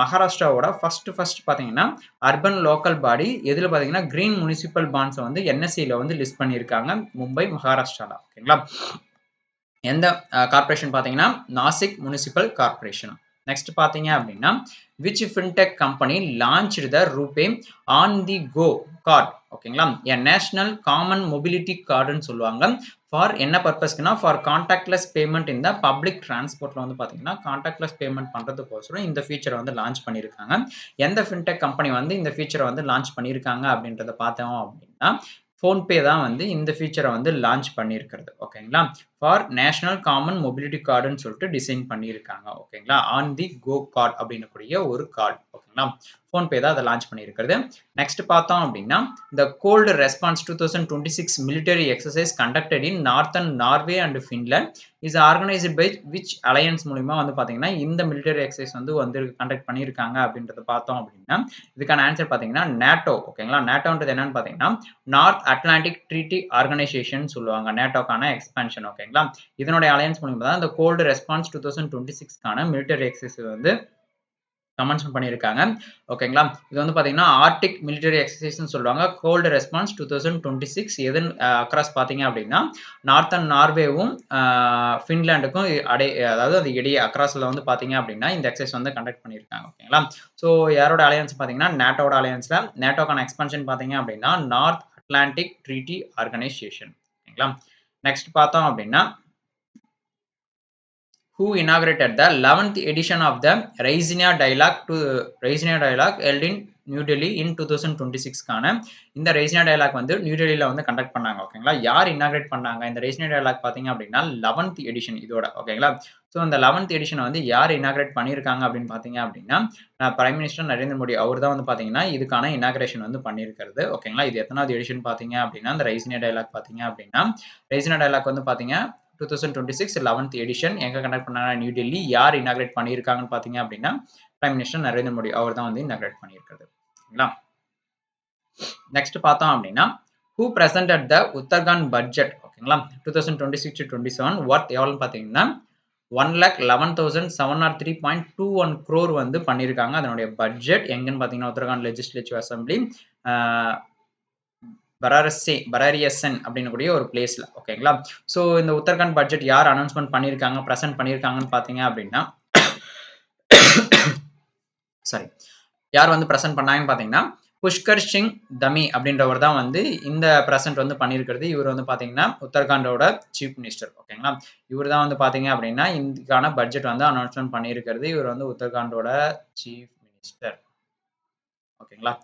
மகாராஷ்டிராவோட ஃபர்ஸ்ட் பார்த்தீங்கன்னா, அர்பன் லோக்கல் பாடி எதில பார்த்தீங்கன்னா, கிரீன் முனிசிபல் பாண்ட்ஸை வந்து என்எஸ்சில வந்து லிஸ்ட் பண்ணியிருக்காங்க. மும்பை, மகாராஷ்டிரால. ஓகேங்களா? எந்த கார்ப்பரேஷன் பார்த்தீங்கன்னா, நாசிக் முனிசிபல் கார்ப்பரேஷன். நெக்ஸ்ட் பார்த்தீங்க அப்படின்னா which fintech company launched the RuPay on the go card ஓகேங்களா a national common mobility cardன்னு சொல்லுவாங்க ஃபார் என்ன பர்பஸ்க்குனா ஃபார் கான்டாக்ட்லெஸ் பேமெண்ட் இந்த பப்ளிக் டிரான்ஸ்போர்ட்ல வந்து பார்த்தீங்கன்னா கான்டாக்ட்லெஸ் பேமெண்ட் பண்ணுறதுக்கோசரம் இந்த ஃபீச்சரை வந்து லான்ச் பண்ணியிருக்காங்க எந்த ஃபின்டெக் கம்பெனி வந்து இந்த ஃபீச்சரை வந்து லான்ச் பண்ணியிருக்காங்க அப்படின்றத பார்த்தோம் அப்படின்னா ஃபோன்பே தான் வந்து இந்த ஃபீச்சரை வந்து லான்ச் பண்ணியிருக்கிறது ஓகேங்களா ஃபார் நேஷனல் காமன் மொபிலிட்டி கார்டுன்னு சொல்லிட்டு டிசைன் பண்ணியிருக்காங்க ஓகேங்களா ஆன் தி கோ கார்டு அப்படின்னக்கூடிய ஒரு கார்டு ஓகேங்களா ஃபோன்பே தான் அதை லான்ச் பண்ணியிருக்கிறது நெக்ஸ்ட் பார்த்தோம் அப்படின்னா இந்த cold response 2026 military exercise conducted in northern Norway and Finland is organised by which alliance மூலிமா வந்து பார்த்தீங்கன்னா இந்த மிலிட்டரி எக்ஸசைஸ் வந்து கண்டக்ட் பண்ணியிருக்காங்க அப்படின்றத பார்த்தோம் அப்படின்னா இதுக்கான ஆன்சர் பார்த்தீங்கன்னா நேட்டோ ஓகேங்களா நேட்டோன்றது என்னன்னு பார்த்தீங்கன்னா நார்த் அட்லாண்டிக் ட்ரீட்டி ஆர்கனைசேஷன் சொல்லுவாங்க நேட்டோக்கான எக்ஸ்பான்ஷன் ஓகேங்களா இதனுடைய அலையன்ஸ் மூலிமா தான் இந்த கோல்டு ரெஸ்பான்ஸ் 2026க்கான மிலிட்டரி எக்ஸசைஸ் வந்து கமென்ஷன் பண்ணியிருக்காங்க ஓகேங்களா இது வந்து பார்த்தீங்கன்னா ஆர்டிக் மிலிட்டரி எக்ஸசைஸ்னு சொல்லுவாங்க கோல்டு ரெஸ்பான்ஸ் 2026 எதன் அக்ராஸ் பார்த்தீங்க அப்படின்னா நார்த்தன் நார்வேவும் ஃபின்லாண்டுக்கும் அதாவது அது இடையே அக்ராஸில் வந்து பார்த்தீங்க அப்படின்னா இந்த எக்ஸசைஸ் வந்து கண்டக்ட் பண்ணியிருக்காங்க ஓகேங்களா ஸோ யாரோட அலையன்ஸ் பார்த்தீங்கன்னா நேட்டோட அலையன்ஸில் நேட்டோக்கான எக்ஸ்பென்ஷன் பார்த்தீங்க அப்படின்னா நார்த் அட்லாண்டிக் ட்ரீட்டி ஆர்கனைசேஷன் ஓகேங்களா நெக்ஸ்ட் பார்த்தோம் அப்படின்னா who inaugurated the 11th edition of the Raisina Dialogue held in New Delhi in 2026க்கான இந்த ரெய்சினா டயலாக் வந்து நியூ டெல்லியில் வந்து கண்டக்ட் பண்ணாங்க ஓகேங்களா யார் இனாகிரேட் பண்ணாங்க இந்த ரெய்சினா டயலாக் பார்த்தீங்க அப்படின்னா 11th எடிஷன் இதோட ஓகேங்களா ஸோ இந்த 11th எடிஷன் வந்து யார் இனாகிரேட் பண்ணியிருக்காங்க அப்படின்னு பார்த்தீங்க அப்படின்னா பிரைம் மினிஸ்டர் நரேந்திர மோடி அவர் தான் வந்து பார்த்தீங்கன்னா இதுக்கான இனாகிரேஷன் வந்து பண்ணியிருக்கிறது ஓகேங்களா இது எத்தனாவது எடிஷன் பார்த்தீங்க அப்படின்னா இந்த ரெய்சினா டயலாக் பார்த்தீங்க அப்படின்னா ரெய்சினா டயலாக் வந்து பார்த்தீங்க 2026 11th எடிஷன் எங்க கண்டக்ட் பண்ணாங்க நியூ டெல்லி யார் இனாகிரேட் பண்ணியிருக்காங்கன்னு பார்த்தீங்க அப்படின்னா பிரைம் மினிஸ்டர் நரேந்திர மோடி அவர் தான் வந்து இனாகிரேட் பண்ணியிருக்கிறது ஓகேங்களா நெக்ஸ்ட் பார்த்தோம் அப்படின்னா who presented the Uttarakhand budget ஓகேங்களா 2026 to 27 ஒர்த் எவ்வளோன்னு பார்த்தீங்கன்னா 1,11,703.21 crore வந்து பண்ணியிருக்காங்க அதனுடைய பட்ஜெட் எங்கன்னு பார்த்தீங்கன்னா உத்தரகாண்ட் லெஜிஸ்லேட்டிவ் அசம்பிளி பராரியசன் அப்படின்னு கூடிய ஒரு பிளேஸ்ல ஓகேங்களா ஸோ இந்த உத்தரகாண்ட் பட்ஜெட் யார் அனௌன்ஸ்மெண்ட் பண்ணியிருக்காங்க ப்ரெசென்ட் பண்ணியிருக்காங்கன்னு பார்த்தீங்க அப்படின்னா சாரி யார் வந்து ப்ரெசென்ட் பண்ணாங்கன்னு பார்த்தீங்கன்னா புஷ்கர் சிங் தமி அப்படின்றவர் தான் வந்து இந்த ப்ரெசென்ட் வந்து பண்ணியிருக்கிறது இவர் வந்து பார்த்தீங்கன்னா உத்தரகாண்டோட சீஃப் மினிஸ்டர் ஓகேங்களா இவர் தான் வந்து பார்த்தீங்க அப்படின்னா இதுக்கான பட்ஜெட் வந்து அனௌன்ஸ்மெண்ட் பண்ணியிருக்கிறது இவர் வந்து உத்தரகாண்டோட சீஃப் மினிஸ்டர் ஓகேங்களா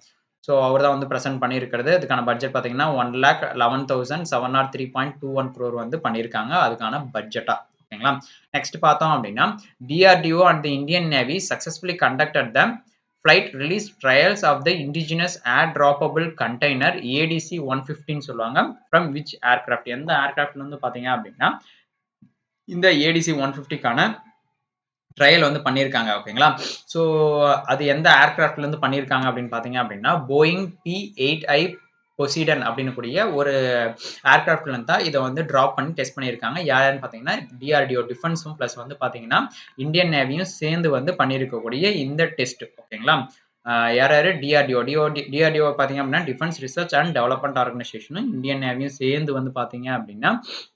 ஸோ அவர் தான் வந்து ப்ரெசென்ட் பண்ணியிருக்கிறது இதுக்கான பட்ஜெட் பார்த்தீங்கன்னா 1,11,703.21 crore வந்து பண்ணியிருக்காங்க அதுக்கான பட்ஜெட்டா ஓகேங்களா நெக்ஸ்ட் பார்த்தோம் அப்படின்னா DRDO and the Indian navy successfully conducted the flight release trials of the indigenous air droppable container ADC 150 சொல்லுவாங்க ஃப்ரம் விச் ஏர்கிராஃப்ட் எந்த ஏர்கிராஃப்ட்ல வந்து பார்த்தீங்க அப்படின்னா இந்த ஏடிசி 150க்கான ட்ரையல் வந்து பண்ணியிருக்காங்க ஓகேங்களா ஸோ அது எந்த ஏர்கிராஃப்ட்லேருந்து பண்ணியிருக்காங்க அப்படின்னு பார்த்தீங்க அப்படின்னா போயிங் P-8I பொசிடன் அப்படின்னு கூடிய ஒரு ஏர்கிராஃப்ட்லேருந்து தான் இதை வந்து ட்ராப் பண்ணி டெஸ்ட் பண்ணியிருக்காங்க யாருன்னு பார்த்தீங்கன்னா டிஆர்டிஓ டிஃபென்ஸும் ப்ளஸ் வந்து பார்த்தீங்கன்னா இந்தியன் நேவியும் சேர்ந்து வந்து பண்ணியிருக்கக்கூடிய இந்த டெஸ்ட் ஓகேங்களா யார் யார் டிஆர்டிஓ பார்த்தீங்க அப்படின்னா டிஃபென்ஸ் ரிசர்ச் அண்ட் டெவலப்மெண்ட் ஆர்கனைசேஷனும் இந்தியன் நேவியும் சேர்ந்து வந்து பார்த்தீங்க அப்படின்னா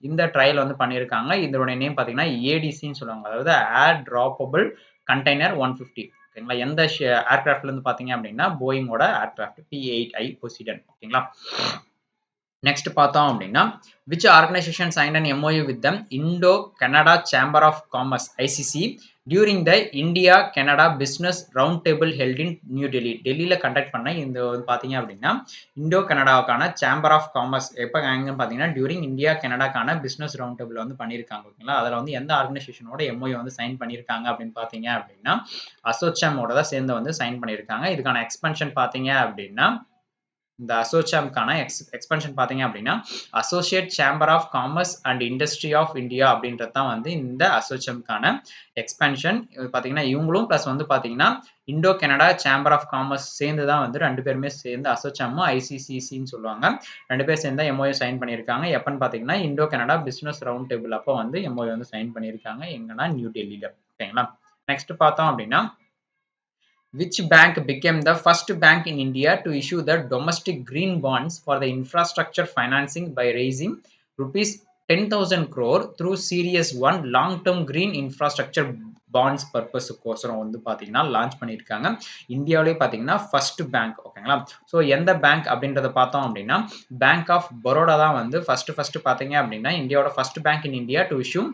இந்த ட்ரையல் வந்து பண்ணியிருக்காங்க இதோடைய நேம் பார்த்தீங்கன்னா ஏடிசின்னு சொல்லுவாங்க அதாவது ஏர் ட்ராப்பபிள் கண்டெய்னர் 150 ஓகேங்களா எந்த ஏர்கிராஃப்ட்லேருந்து பார்த்தீங்க அப்படின்னா போயிங்கோட ஏர்கிராஃப்ட் P-8I பொசிடன் ஓகேங்களா நெக்ஸ்ட் பார்த்தோம் அப்படின்னா which organisation signed an MOU with the Indo Canada chamber of commerce ICC during the India Canada business round table held in New Delhi டெல்லியில் கண்டக்ட் பண்ண இந்த பார்த்தீங்க அப்படின்னா இண்டோ கனடாவுக்கான சேம்பர் ஆஃப் காமர்ஸ் எப்போ எங்கன்னு பார்த்தீங்கன்னா டியூரிங் இந்தியா கனடாக்கான பிஸ்னஸ் ரவுண்ட் டேபிள் வந்து பண்ணியிருக்காங்க ஓகேங்களா அதில் வந்து எந்த ஆர்கனைசேஷனோட MOU வந்து சைன் பண்ணியிருக்காங்க அப்படின்னு பார்த்தீங்க அப்படின்னா அசோச்சாமோட தான் சேர்ந்து வந்து சைன் பண்ணியிருக்காங்க இதுக்கான எக்ஸ்பென்ஷன் பார்த்தீங்க அப்படின்னா இந்த அசோசாம்கான எக்ஸ்பென்ஷன் பார்த்தீங்க அப்படின்னா associate chamber of commerce and industry of India அப்படின்றது தான் வந்து இந்த அசோசாம்கான எக்ஸ்பென்ஷன் பார்த்தீங்கன்னா இவங்களும் ப்ளஸ் வந்து பார்த்தீங்கன்னா Indo Canada chamber of commerce சேர்ந்து தான் வந்து ரெண்டு பேருமே சேர்ந்து அசோசாமும் ICCCன்னு சொல்லுவாங்க ரெண்டு பேர் சேர்ந்து MOU சைன் பண்ணியிருக்காங்க எப்பன்னு பார்த்தீங்கன்னா Indo Canada business round table அப்போ வந்து MOU வந்து சைன் பண்ணியிருக்காங்க எங்கன்னா நியூ டெல்லியில் ஓகேங்களா நெக்ஸ்ட் பார்த்தோம் அப்படின்னா which bank became the first bank in India to issue the domestic green bonds for the infrastructure financing by raising rupees 10,000 crore through Series 1 long-term green infrastructure bonds பர்பஸ்க்கோசரம் வந்து பார்த்தீங்கன்னா launch பண்ணியிருக்காங்க. இந்தியாவிலேயே பார்த்தீங்கன்னா first bank ஓகேங்களா. So எந்த bank அப்படின்றத பார்த்தோம் அப்படின்னா பேங்க் ஆஃப் பரோடா தான் வந்து ஃபர்ஸ்ட் பார்த்தீங்க அப்படின்னா இந்தியாவோட first bank in India to issue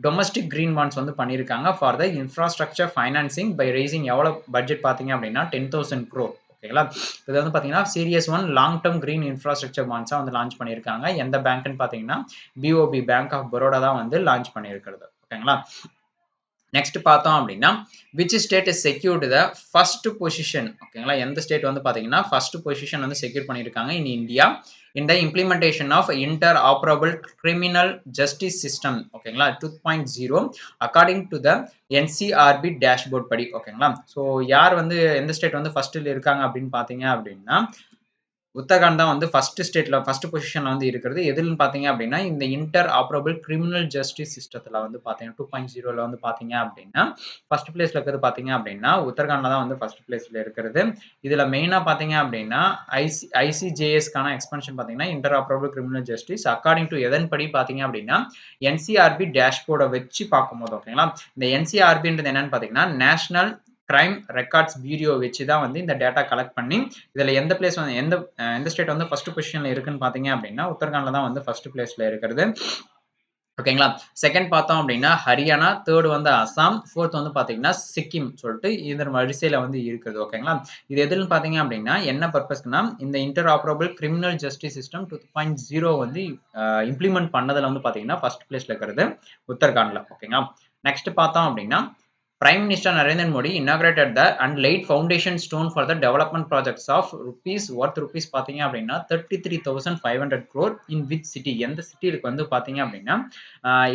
domestic green bonds வந்து பண்ணியிருக்காங்க for the infrastructure financing by raising எவ்வளோ பட்ஜெட் பார்த்தீங்க அப்படின்னா 10,000 crore ஓகேங்களா. இது வந்து பார்த்தீங்கன்னா series one long term green infrastructure பாண்ட்ஸாக வந்து லான்ச் பண்ணியிருக்காங்க. எந்த பேங்க்னு பார்த்தீங்கன்னா பிஓபி பேங்க் ஆஃப் பரோடா தான் வந்து லான்ச் பண்ணியிருக்கிறது ஓகேங்களா. நெக்ஸ்ட் பார்த்தோம் அப்படின்னா which state is secured the first position ஓகேங்களா. எந்த ஸ்டேட் வந்து பார்த்தீங்கன்னா ஃபர்ஸ்ட் பொசிஷன் வந்து செக்யூர் பண்ணியிருக்காங்க in India in the implementation of interoperable criminal justice system ஓகேங்களா 2.0 according to the NCRB dashboard படி ஓகேங்களா. ஸோ யார் வந்து எந்த ஸ்டேட் வந்து ஃபர்ஸ்ட்ல இருக்காங்க அப்படின்னு பார்த்தீங்க அப்படின்னா உத்தரகாண்ட் தான் வந்து ஃபர்ஸ்ட் பொசிஷன்ல வந்து இருக்கிறது. எதுன்னு பார்த்தீங்க அப்படின்னா இந்த இன்டர் ஆப்பரபிள் கிரிமினல் ஜஸ்டிஸ் சிஸ்டத்துல வந்து பார்த்தீங்கன்னா 2.0ல வந்து பார்த்தீங்க அப்படின்னா ஃபர்ஸ்ட் பிளேஸ்ல இருக்கிறது பார்த்தீங்க அப்படின்னா உத்தரகாண்ட்ல தான் வந்து ஃபர்ஸ்ட் பிளேஸ்ல இருக்கிறது. இதுல மெயினா பார்த்தீங்க அப்படின்னா ஐசிஜேஎஸ்க்கான எக்ஸ்பென்ஷன் பார்த்தீங்கன்னா interoperable criminal justice according to எதன்படி பார்த்தீங்க அப்படின்னா என்சிஆர்பி டேஷ்போர்டை வச்சு பார்க்கும்போது ஓகேங்களா. இந்த என்சிஆர்பின்றது என்னன்னு பார்த்தீங்கன்னா நேஷனல் கிரைம் ரெக்கார்ட்ஸ் பியூரோ வச்சு தான் வந்து இந்த டேட்டா கலெக்ட் பண்ணி இதுல எந்த பிளேஸ் வந்து எந்த ஸ்டேட் வந்து ஃபர்ஸ்ட் பொசிஷன்ல இருக்குன்னு பாத்தீங்க அப்படின்னா உத்தரகாண்ட்ல தான் வந்து ஃபர்ஸ்ட் பிளேஸ்ல இருக்கிறது ஓகேங்களா. செகண்ட் பார்த்தோம் அப்படின்னா ஹரியானா, தேர்ட் வந்து அசாம், ஃபோர்த் வந்து பாத்தீங்கன்னா சிக்கிம் சொல்லிட்டு இந்த வரிசையில வந்து இருக்குது ஓகேங்களா. இது எதுன்னு பாத்தீங்க அப்படின்னா என்ன பர்பஸ்க்குன்னா இந்த inter operable criminal justice system 2.0 வந்து இம்ப்ளிமெண்ட் பண்ணதுல வந்து பாத்தீங்கன்னா ஃபர்ஸ்ட் பிளேஸ்ல இருக்கிறது உத்தரகாண்ட்ல ஓகேங்களா. நெக்ஸ்ட் பார்த்தோம் அப்படின்னா Prime Minister Narendra Modi inaugurated the and laid foundation stone for the development projects of worth rupees பார்த்தீங்க அப்படின்னா 33,500 crore in which city எந்த சிட்டிக்கு வந்து பார்த்தீங்க அப்படின்னா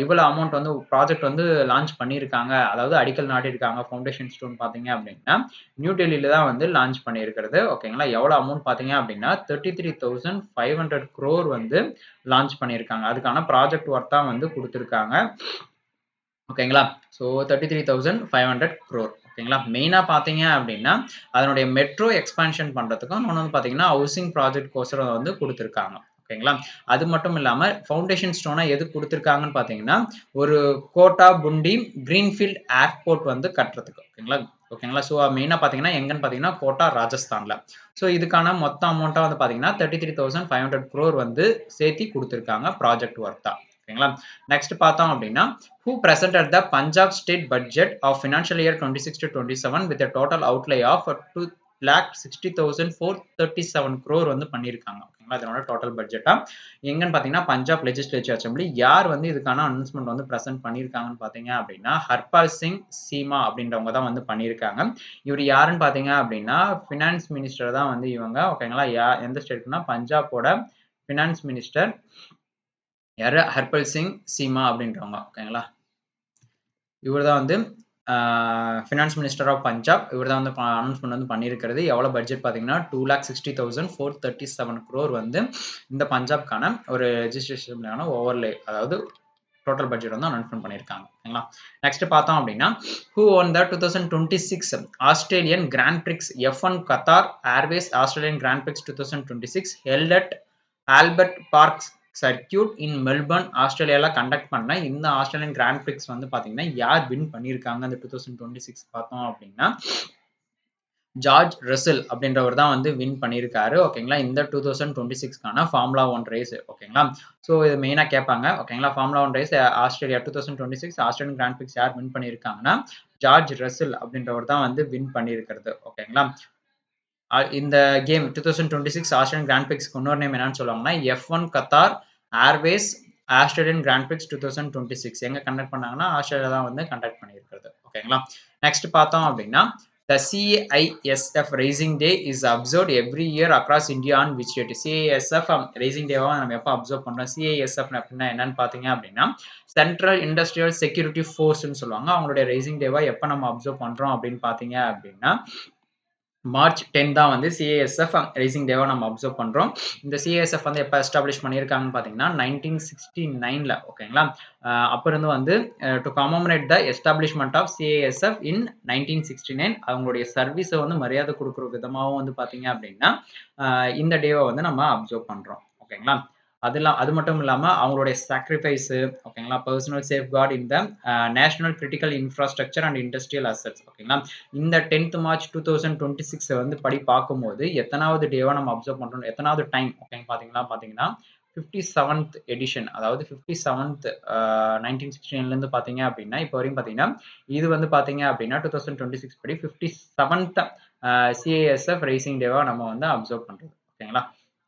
இவ்வளவு அமௌண்ட் வந்து ப்ராஜெக்ட் வந்து லான்ச் பண்ணியிருக்காங்க அதாவது அடிக்கல் நாட்டியிருக்காங்க ஃபவுண்டேஷன் ஸ்டோன் பார்த்தீங்க அப்படின்னா நியூ டெல்லியில தான் வந்து லான்ச் பண்ணியிருக்கிறது ஓகேங்களா. எவ்வளவு அமௌண்ட் பார்த்தீங்க அப்படின்னா 33,500 crore வந்து லான்ச் பண்ணியிருக்காங்க. அதுக்கான ப்ராஜெக்ட் ஒர்த்தா வந்து கொடுத்துருக்காங்க ஓகேங்களா. ஸோ 33,500 crore ஓகேங்களா. மெயினா பார்த்தீங்க அப்படின்னா அதனுடைய மெட்ரோ எக்ஸ்பான்ஷன் பண்றதுக்கும் இன்னொன்று வந்து பார்த்தீங்கன்னா ஹவுசிங் ப்ராஜெக்ட் கோசரம் வந்து கொடுத்துருக்காங்க ஓகேங்களா. அது மட்டும் இல்லாம ஃபவுண்டேஷன் ஸ்டோனா எது கொடுத்துருக்காங்கன்னு பார்த்தீங்கன்னா ஒரு கோட்டா புண்டி கிரீன்ஃபீல்ட் ஏர்போர்ட் வந்து கட்டுறதுக்கு ஓகேங்களா. ஸோ மெயினா பார்த்தீங்கன்னா எங்கன்னு பார்த்தீங்கன்னா கோட்டா ராஜஸ்தான்ல. ஸோ இதுக்கான மொத்த அமௌண்ட்டா வந்து பார்த்தீங்கன்னா 33,500 crore வந்து சேர்த்தி கொடுத்துருக்காங்க ப்ராஜெக்ட் ஒர்த்தா ஓகேங்களா. நெக்ஸ்ட் பார்த்தோம் அப்படின்னா who presented the Punjab state budget of financial year 26 to 27 with a total outlay of 2,60,437 crore வந்து பண்ணியிருக்காங்க ஓகேங்களா. இதனோட டோட்டல் பட்ஜெட்டா எங்கன்னு பார்த்தீங்கன்னா பஞ்சாப் லெஜிஸ்லேச்சர் அசம்பிளி யார் வந்து இதுக்கான அனௌன்ஸ்மெண்ட் வந்து பிரசன்ட் பண்ணியிருக்காங்கன்னு பார்த்தீங்க அப்படின்னா ஹர்பால் சிங் சீமா அப்படின்றவங்க தான் வந்து பண்ணியிருக்காங்க. இவர் யாருன்னு பார்த்தீங்க அப்படின்னா ஃபினான்ஸ் மினிஸ்டர் தான் வந்து இவங்க ஓகேங்களா. எந்த ஸ்டேட்னா பஞ்சாபோட ஃபினான்ஸ் மினிஸ்டர் யாரு ஹர்பல் சிங் சீமா அப்படின்றவங்க ஓகேங்களா. இவர் தான் வந்து ஃபினான்ஸ் மினிஸ்டர் ஆஃப் பஞ்சாப். இவர் தான் வந்து அனௌன்ஸ்மெண்ட் வந்து பண்ணியிருக்கிறது. எவ்வளோ பட்ஜெட் பார்த்தீங்கன்னா 2,60,437 crore வந்து இந்த பஞ்சாப்கான ஒரு ரெஜிஸ்ட்ரேஷனுக்கான ஓவர்லே அதாவது டோட்டல் பட்ஜெட் வந்து அனௌன்ஸ்மெண்ட் பண்ணியிருக்காங்க ஓகேங்களா. நெக்ஸ்ட் பார்த்தோம் அப்படின்னா who won the 2026 Australian grand Prix F1 Qatar Airways Australian grand prix 2026 held at Albert Park circuit in Melbourne ஆஸ்திரேலியால கண்டக்ட் பண்ண இந்த ஆஸ்திரேலியன் கிராண்ட் பிரிக்ஸ் வந்து பாத்தீங்கன்னா யார் வின் பண்ணியிருக்காங்க அந்த 2026 பார்த்தோம் அப்படின்னா ஜார்ஜ் ரசல் அப்படின்றவர் தான் வந்து வின் பண்ணியிருக்காரு ஓகேங்களா. இந்த 2026க்கான ஃபார்முலா 1 ரேஸ் ஓகேங்களா. ஸோ இது மெயினாக கேட்பாங்க ஓகேங்களா. Formula 1 race Australia 2026 Australian grand prix யார் வின் பண்ணியிருக்காங்கன்னா ஜார்ஜ் ரசல் அப்படின்றவர் தான் வந்து வின் பண்ணியிருக்கிறது ஓகேங்களா. இந்த கேம் 2026 ஆஸ்திரேலியன் கிராண்ட் பிரிக்ஸ்க்கு இன்னொரு நேம் என்னன்னு சொல்லுவாங்கன்னா F1 Qatar Airways Australian grand prix 2026 எங்க கண்டக்ட் பண்ணாங்கன்னா ஆஸ்திரேலியா தான் வந்து கண்டக்ட் பண்ணியிருக்கிறது ஓகேங்களா. நெக்ஸ்ட் பார்த்தோம் அப்படின்னா The CISF Raising Day is observed every year across India on which date? CISF Raising Day நம்ம எப்போ அப்சர்வ் பண்றோம்? CISF அப்படின்னா என்னன்னு பாத்தீங்க அப்படின்னா சென்ட்ரல் இண்டஸ்ட்ரியல் செக்யூரிட்டி ஃபோர்ஸ்ன்னு சொல்லுவாங்க. அவங்களுடைய ரைசிங் டேவா எப்போ நம்ம அப்சர்வ் பண்றோம் அப்படின்னு பாத்தீங்க அப்படின்னா மார்ச் 10 தான் வந்து CISF ரைசிங் டேவா நம்ம அப்சர்வ் பண்றோம். இந்த CISF வந்து எப்போ எஸ்டாப்ளிஷ் பண்ணியிருக்காங்கன்னு பார்த்தீங்கன்னா 1969ல ஓகேங்களா. அப்போ இருந்து வந்து to commemorate the establishment of CISF in 1969 அவங்களுடைய சர்வீஸை வந்து மரியாதை கொடுக்குற விதமாகவும் வந்து பார்த்தீங்க அப்படின்னா இந்த டேவை வந்து நம்ம அப்சர்வ் பண்றோம் ஓகேங்களா. அது மட்டும் இல்லாம அவங்களுடைய சாக்ரிஃபைஸ் ஓகேங்களா, பர்சனல் சேஃப்கார்ட் இந்த national critical infrastructure and industrial assets ஓகேங்களா. இந்த 10th March 2026 வந்து படி பார்க்கும்போது எத்தனாவது டேவா நம்ம அப்சர்வ் பண்றோம், எத்தனாவது டைம் ஓகேங்க பாத்தீங்கன்னா 57th எடிஷன், அதாவது 57th 1969 பாத்தீங்க அப்படின்னா இப்போ வரையும் பாத்தீங்கன்னா இது வந்து பாத்தீங்க அப்படின்னா 2026 படி 57th CISF ரைசிங் டேவா நம்ம வந்து அப்சர்வ் பண்றோம் ஓகேங்களா.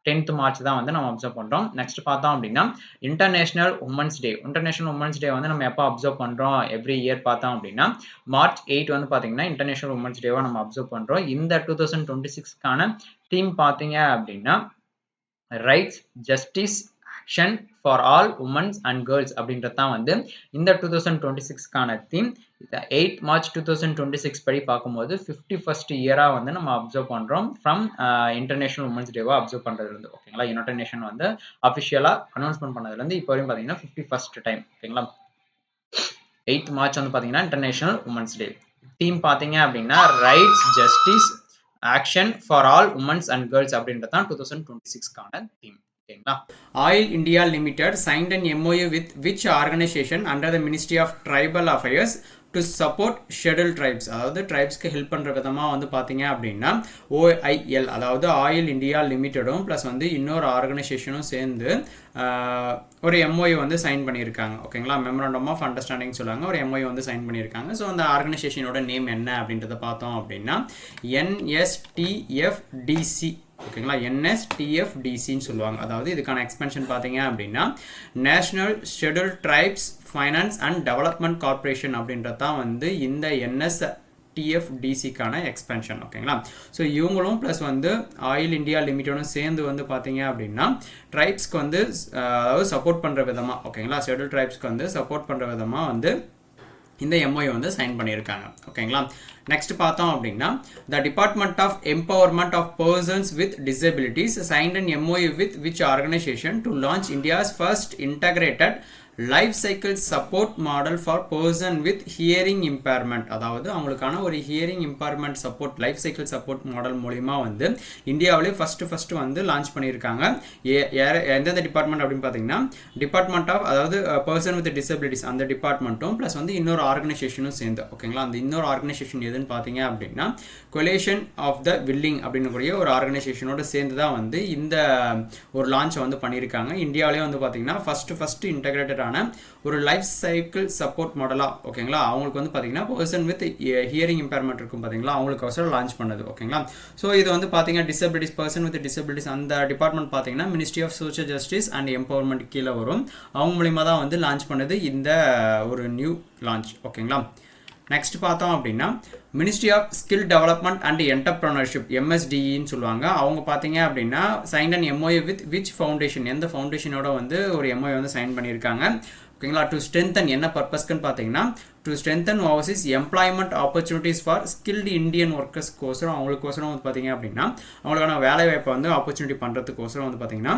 10th March தான் வந்து நம்ம அப்சர்வ் பண்றோம். நெக்ஸ்ட் பார்த்தோம் அப்படின்னா international women's day. International women's day வந்து நம்ம எப்போ அப்சர்வ் பண்றோம், எவ்ரி இயர் பார்த்தோம் அப்படின்னா March 8 வந்து பாத்தீங்கன்னா இன்டர்நேஷனல் உமன்ஸ் டேவா நம்ம அப்சர்வ் பண்றோம். இந்த 2026க்கான தீம் பாத்தீங்க அப்படின்னா rights, justice, action for all women's and girls அப்படின்றது தான் வந்து இந்த 2026க்கான தீம். 8 March 2026 படி பார்க்கும்போது 51st இயரா வந்து நம்ம அப்சர்வ் பண்றோம் ஃப்ரம் இன்டர்நேஷனல் உமன்ஸ் டேவா அப்சர்வ் பண்றதுல இருந்து ஓகேங்களா. யுனைடெட் நேஷன் வந்து அபிஷியலா அனௌன்ஸ்மெண்ட் பண்ணதுல இருந்து இப்போ வரையும் பாத்தீங்கன்னா 51st டைம் ஓகேங்களா. 8th March வந்து பாத்தீங்கன்னா இன்டர்நேஷனல் உமன்ஸ் டே. தீம் பாத்தீங்க அப்படின்னா rights, justice, action for all women's and girls அப்படின்றது தான் 2026க்கான தீம் ஓகேங்களா. Oil India Limited signed an MOU with which organization under the Ministry of Tribal Affairs to support schedule tribes, அதாவது ட்ரைப்ஸ்க்கு help பண்ணுற விதமாக வந்து பார்த்தீங்க அப்படின்னா OIL, அதாவது ஆயில் இந்தியா லிமிட்டடும் ப்ளஸ் வந்து இன்னொரு ஆர்கனைசேஷனும் சேர்ந்து ஒரு MOU வந்து சைன் பண்ணியிருக்காங்க ஓகேங்களா. மெமரண்டம் ஆஃப் அண்டர்ஸ்டாண்டிங் சொல்லுவாங்க, ஒரு MOU வந்து சைன் பண்ணியிருக்காங்க. ஸோ அந்த ஆர்கனைசேஷனோட நேம் என்ன அப்படின்றத பார்த்தோம் அப்படின்னா NSTFDC ஓகேங்களா. NSTFDCன்னு சொல்லுவாங்க. அதாவது இதுக்கான எக்ஸ்பென்ஷன் பார்த்தீங்க அப்படின்னா national schedule tribes finance and development corporation அப்படின்றது தான் வந்து இந்த NSTFDCக்கான எக்ஸ்பென்ஷன் ஓகேங்களா. ஸோ இவங்களும் ப்ளஸ் வந்து ஆயில் இந்தியா லிமிட்டடும் சேர்ந்து வந்து பார்த்தீங்க அப்படின்னா ட்ரைப்ஸ்க்கு வந்து அதாவது சப்போர்ட் பண்ணுற விதமாக ஓகேங்களா, ஷெட்யூல் ட்ரைப்ஸ்க்கு வந்து சப்போர்ட் பண்ணுற விதமாக வந்து இந்த MOU வந்து சைன் பண்ணியிருக்காங்க ஓகேங்களா. நெக்ஸ்ட் பார்த்தோம் அப்படின்னா the department of empowerment of persons with disabilities signed an MOU with which organisation to launch இந்தியாஸ் first integrated life cycle support model for person with hearing impairment, அதாவது அவங்களுக்கான ஒரு hearing impairment support life cycle support model மூலிமா வந்து இந்தியாவிலே first வந்து launch பண்ணியிருக்காங்க. எந்தெந்த டிபார்ட்மெண்ட் அப்படின்னு பார்த்தீங்கன்னா டிபார்ட்மெண்ட் ஆஃப், அதாவது பர்சன் வித் டிசபிலிட்டிஸ் அந்த டிபார்ட்மெண்ட்டும் ப்ளஸ் வந்து இன்னொரு ஆர்கனைசேஷனும் சேர்ந்து ஓகேங்களா. அந்த இன்னொரு ஆர்கனைசேஷன் எதுன்னு பார்த்தீங்க அப்படின்னா கொலேஷன் ஆஃப் த வில்லிங் அப்படின்னு கூடிய ஒரு ஆர்கனைசேஷனோட சேர்ந்து தான் வந்து இந்த ஒரு லான்ச்சை வந்து பண்ணியிருக்காங்க. இந்தியாவிலே வந்து பார்த்தீங்கன்னா ஃபர்ஸ்ட் இன்டகிரேட்டட் ஒரு லைஃப் சைக்கிள் சப்போர்ட் மாடலா ஓகேங்களா. அவங்களுக்கு வந்து பாத்தீங்கன்னா பர்சன் வித் ஹியரிங் இம்பேர்மெண்ட் இருக்கும் பாத்தீங்களா, அவங்களுக்கு அவசரம் லான்ச் பண்ணது ஓகேங்களா. ஸோ இது வந்து பாத்தீங்கன்னா டிசபிலிட்டிஸ், பர்சன் வித் டிசபிலிட்டிஸ் அந்த டிபார்ட்மெண்ட் பாத்தீங்கன்னா ministry of social justice and empowerment கீழே வரும். அவங்க மூலியமா தான் வந்து லான்ச் பண்ணது இந்த ஒரு நியூ லான்ச் ஓகேங்களா. நெக்ஸ்ட் பார்த்தோம் அப்படின்னா ministry of skill development and entrepreneurship MSDEன்னு சொல்லுவாங்க. அவங்க பார்த்தீங்க அப்படின்னா sign and MOU with which foundation, எந்த ஃபவுண்டேஷனோட வந்து ஒரு MOU வந்து சைன் பண்ணியிருக்காங்க ஓகேங்களா. டு ஸ்ட்ரென்தன், என்ன பர்பஸ்க்குன்னு பார்த்தீங்கன்னா to strengthen overseas employment opportunities for skilled Indian ஒர்க்கர்ஸ்க்கோசரம், அவங்களுக்கோசரம் வந்து பார்த்தீங்க அப்படின்னா அவங்களுக்கான வேலை வாய்ப்பை வந்து ஆப்பர்ச்சுனிட்டி பண்ணுறதுக்கோசரம் வந்து பார்த்தீங்கன்னா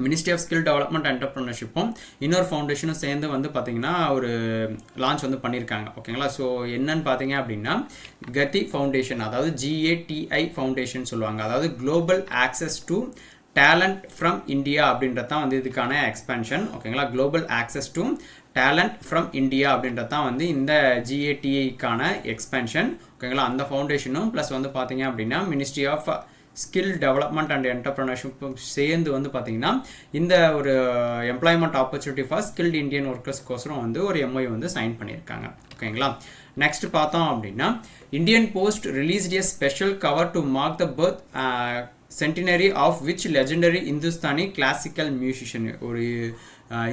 மினிஸ்ட்ரி ஆஃப் ஸ்கில் டெவலப்மெண்ட் என்டர்பிரனர்ஷிப்பும் இன்னொரு ஃபவுண்டேஷனும் சேர்ந்து வந்து பார்த்தீங்கன்னா ஒரு லான்ச் வந்து பண்ணியிருக்காங்க ஓகேங்களா. ஸோ என்னன்னு பார்த்தீங்க அப்படின்னா கதி ஃபவுண்டேஷன், அதாவது GATI ஃபவுண்டேஷன் சொல்லுவாங்க, அதாவது global access to talent from India அப்படின்றது தான் வந்து இதுக்கான எக்ஸ்பென்ஷன் ஓகேங்களா. Global access to talent from India அப்படின்றது தான் வந்து இந்த GATIக்கான எக்ஸ்பென்ஷன் ஓகேங்களா. அந்த ஃபவுண்டேஷனும் ப்ளஸ் வந்து பார்த்தீங்க அப்படின்னா ministry of skill development and என்டர்பிரனர்ஷிப்பும் சேர்ந்து வந்து பார்த்தீங்கன்னா இந்த ஒரு employment opportunity for skilled Indian ஒர்க்கர்ஸ்க்கோசரம் வந்து ஒரு MOU வந்து சைன் பண்ணியிருக்காங்க ஓகேங்களா. நெக்ஸ்ட் பார்த்தோம் அப்படின்னா Indian post released a special cover to mark the birth centenary of which legendary Hindustani classical musician, ஒரு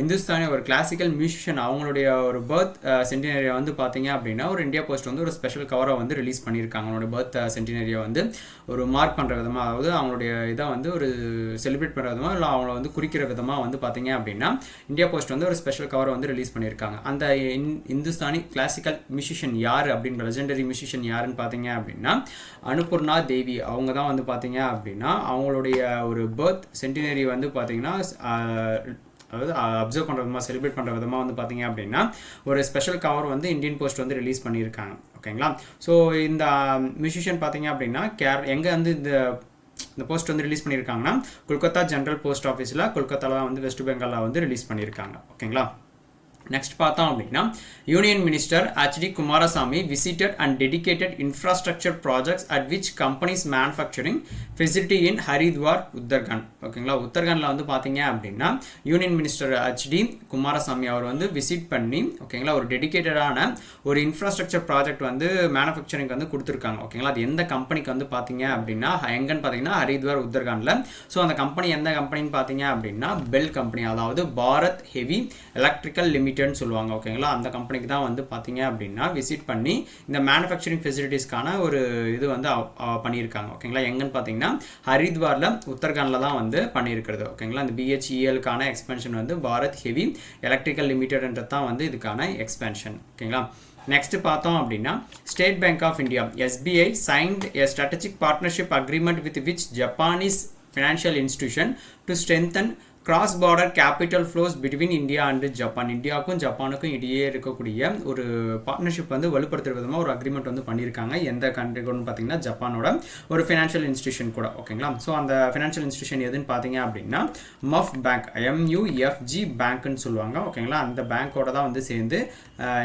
இந்துஸ்தானி ஒரு கிளாசிக்கல் மியூசிஷியன் அவங்களுடைய ஒரு பர்த் சென்டினரியை வந்து பார்த்தீங்க அப்படின்னா ஒரு இந்தியா போஸ்ட் வந்து ஒரு ஸ்பெஷல் கவரை வந்து ரிலீஸ் பண்ணியிருக்காங்க. அவங்களோட பர்த் சென்டினரியை வந்து ஒரு மார்க் பண்ணுற விதமாக, அதாவது அவங்களுடைய இதை வந்து ஒரு செலிப்ரேட் பண்ணுற விதமாக இல்லை அவங்கள வந்து குறிக்கிற விதமாக வந்து பார்த்தீங்க அப்படின்னா இந்தியா போஸ்ட் வந்து ஒரு ஸ்பெஷல் கவரை வந்து ரிலீஸ் பண்ணியிருக்காங்க. அந்த இந்துஸ்தானி கிளாசிக்கல் மியூசிஷியன் யார் அப்படின்ற லெஜெண்டரி மியூசிஷியன் யாருன்னு பார்த்தீங்க அப்படின்னா அனுபூர்ணா தேவி, அவங்க தான் வந்து பார்த்தீங்க அப்படின்னா அவங்களுடைய ஒரு பர்த் சென்டினரி வந்து பார்த்தீங்கன்னா அதாவது அப்சர்வ் பண்ணுற விதமாக செலிப்ரேட் பண்ணுற விதமாக வந்து பார்த்தீங்க அப்படின்னா ஒரு ஸ்பெஷல் கவர் வந்து இந்தியன் போஸ்ட் வந்து ரிலீஸ் பண்ணியிருக்காங்க ஓகேங்களா. ஸோ இந்த மியூசிஷியன் பார்த்தீங்க அப்படின்னா எங்கே வந்து இந்த இந்த போஸ்ட் வந்து ரிலீஸ் பண்ணியிருக்காங்கன்னா கொல்கத்தா ஜென்ரல் போஸ்ட் ஆஃபீஸில் கொல்கத்தாவில் வந்து வெஸ்ட் பெங்காலில் வந்து ரிலீஸ் பண்ணியிருக்காங்க. ஓகேங்களா. நெக்ஸ்ட் பார்த்தோம் அப்படின்னா union minister HD Kumaraswamy visited and dedicated infrastructure projects at which companies manufacturing facility in Haridwar Uttarakhand. ஓகேங்களா. உத்தரகாண்டில் வந்து பார்த்தீங்க அப்படின்னா யூனியன் மினிஸ்டர் ஹெச்டி குமாரசாமி அவர் வந்து விசிட் பண்ணி ஓகேங்களா ஒரு டெடிகேட்டடான ஒரு இன்ஃப்ராஸ்ட்ரக்சர் ப்ராஜெக்ட் வந்து மேனுஃபேக்சரிங் வந்து கொடுத்துருக்காங்க. ஓகேங்களா. அது எந்த கம்பெனிக்கு வந்து பார்த்தீங்க அப்படின்னா எங்கன்னு பார்த்தீங்கன்னா ஹரித்வார் உத்தரகாண்டில். ஸோ அந்த கம்பெனி எந்த கம்பெனின்னு பார்த்தீங்க அப்படின்னா பெல் கம்பெனி, அதாவது பாரத் ஹெவி எலக்ட்ரிக்கல் லிமிடெட் சொல்லுவாங்க. ஓகேங்களா. அந்த கம்பெனிக்கு தான் வந்து பார்த்தீங்க அப்படின்னா விசிட் பண்ணி இந்த மேனுஃபேக்சரிங் ஃபெசிலிட்டிஸ்க்கான ஒரு இது வந்து பண்ணியிருக்காங்க. ஓகேங்களா. எங்கன்னு பார்த்தீங்கன்னா ஹரித்வாரில் உத்தரகாண்டில் தான் வந்து பண்ணியிருக்கிறது. ஓகேங்களா. இந்த BHELக்கான எக்ஸ்பென்ஷன் வந்து பாரத் ஹெவி எலக்ட்ரிக்கல் லிமிடெட்ன்றது தான் வந்து இதுக்கான எக்ஸ்பென்ஷன். ஓகேங்களா. நெக்ஸ்ட் பார்த்தோம் அப்படின்னா state bank of India SBI signed a strategic partnership agreement with which Japanese financial institution to strengthen cross border capital flows between India and Japan. இந்தியாவுக்கும் ஜப்பானுக்கும் இடையே இருக்கக்கூடிய ஒரு பார்ட்னர்ஷிப் வந்து வலுப்படுத்துற விதமாக ஒரு அக்ரிமெண்ட் வந்து பண்ணியிருக்காங்க. எந்த கண்ட்ரின்னு பார்த்தீங்கன்னா ஜப்பானோட ஒரு ஃபினான்ஷியல் இன்ஸ்டியூஷன் கூட. ஓகேங்களா. ஸோ அந்த ஃபினான்ஷியல் இன்ஸ்டியூஷன் எதுன்னு பார்த்தீங்க அப்படின்னா MUF பேங்க், MUFG பேங்க்னு சொல்லுவாங்க. ஓகேங்களா. அந்த பேங்க்கோட தான் வந்து சேர்ந்து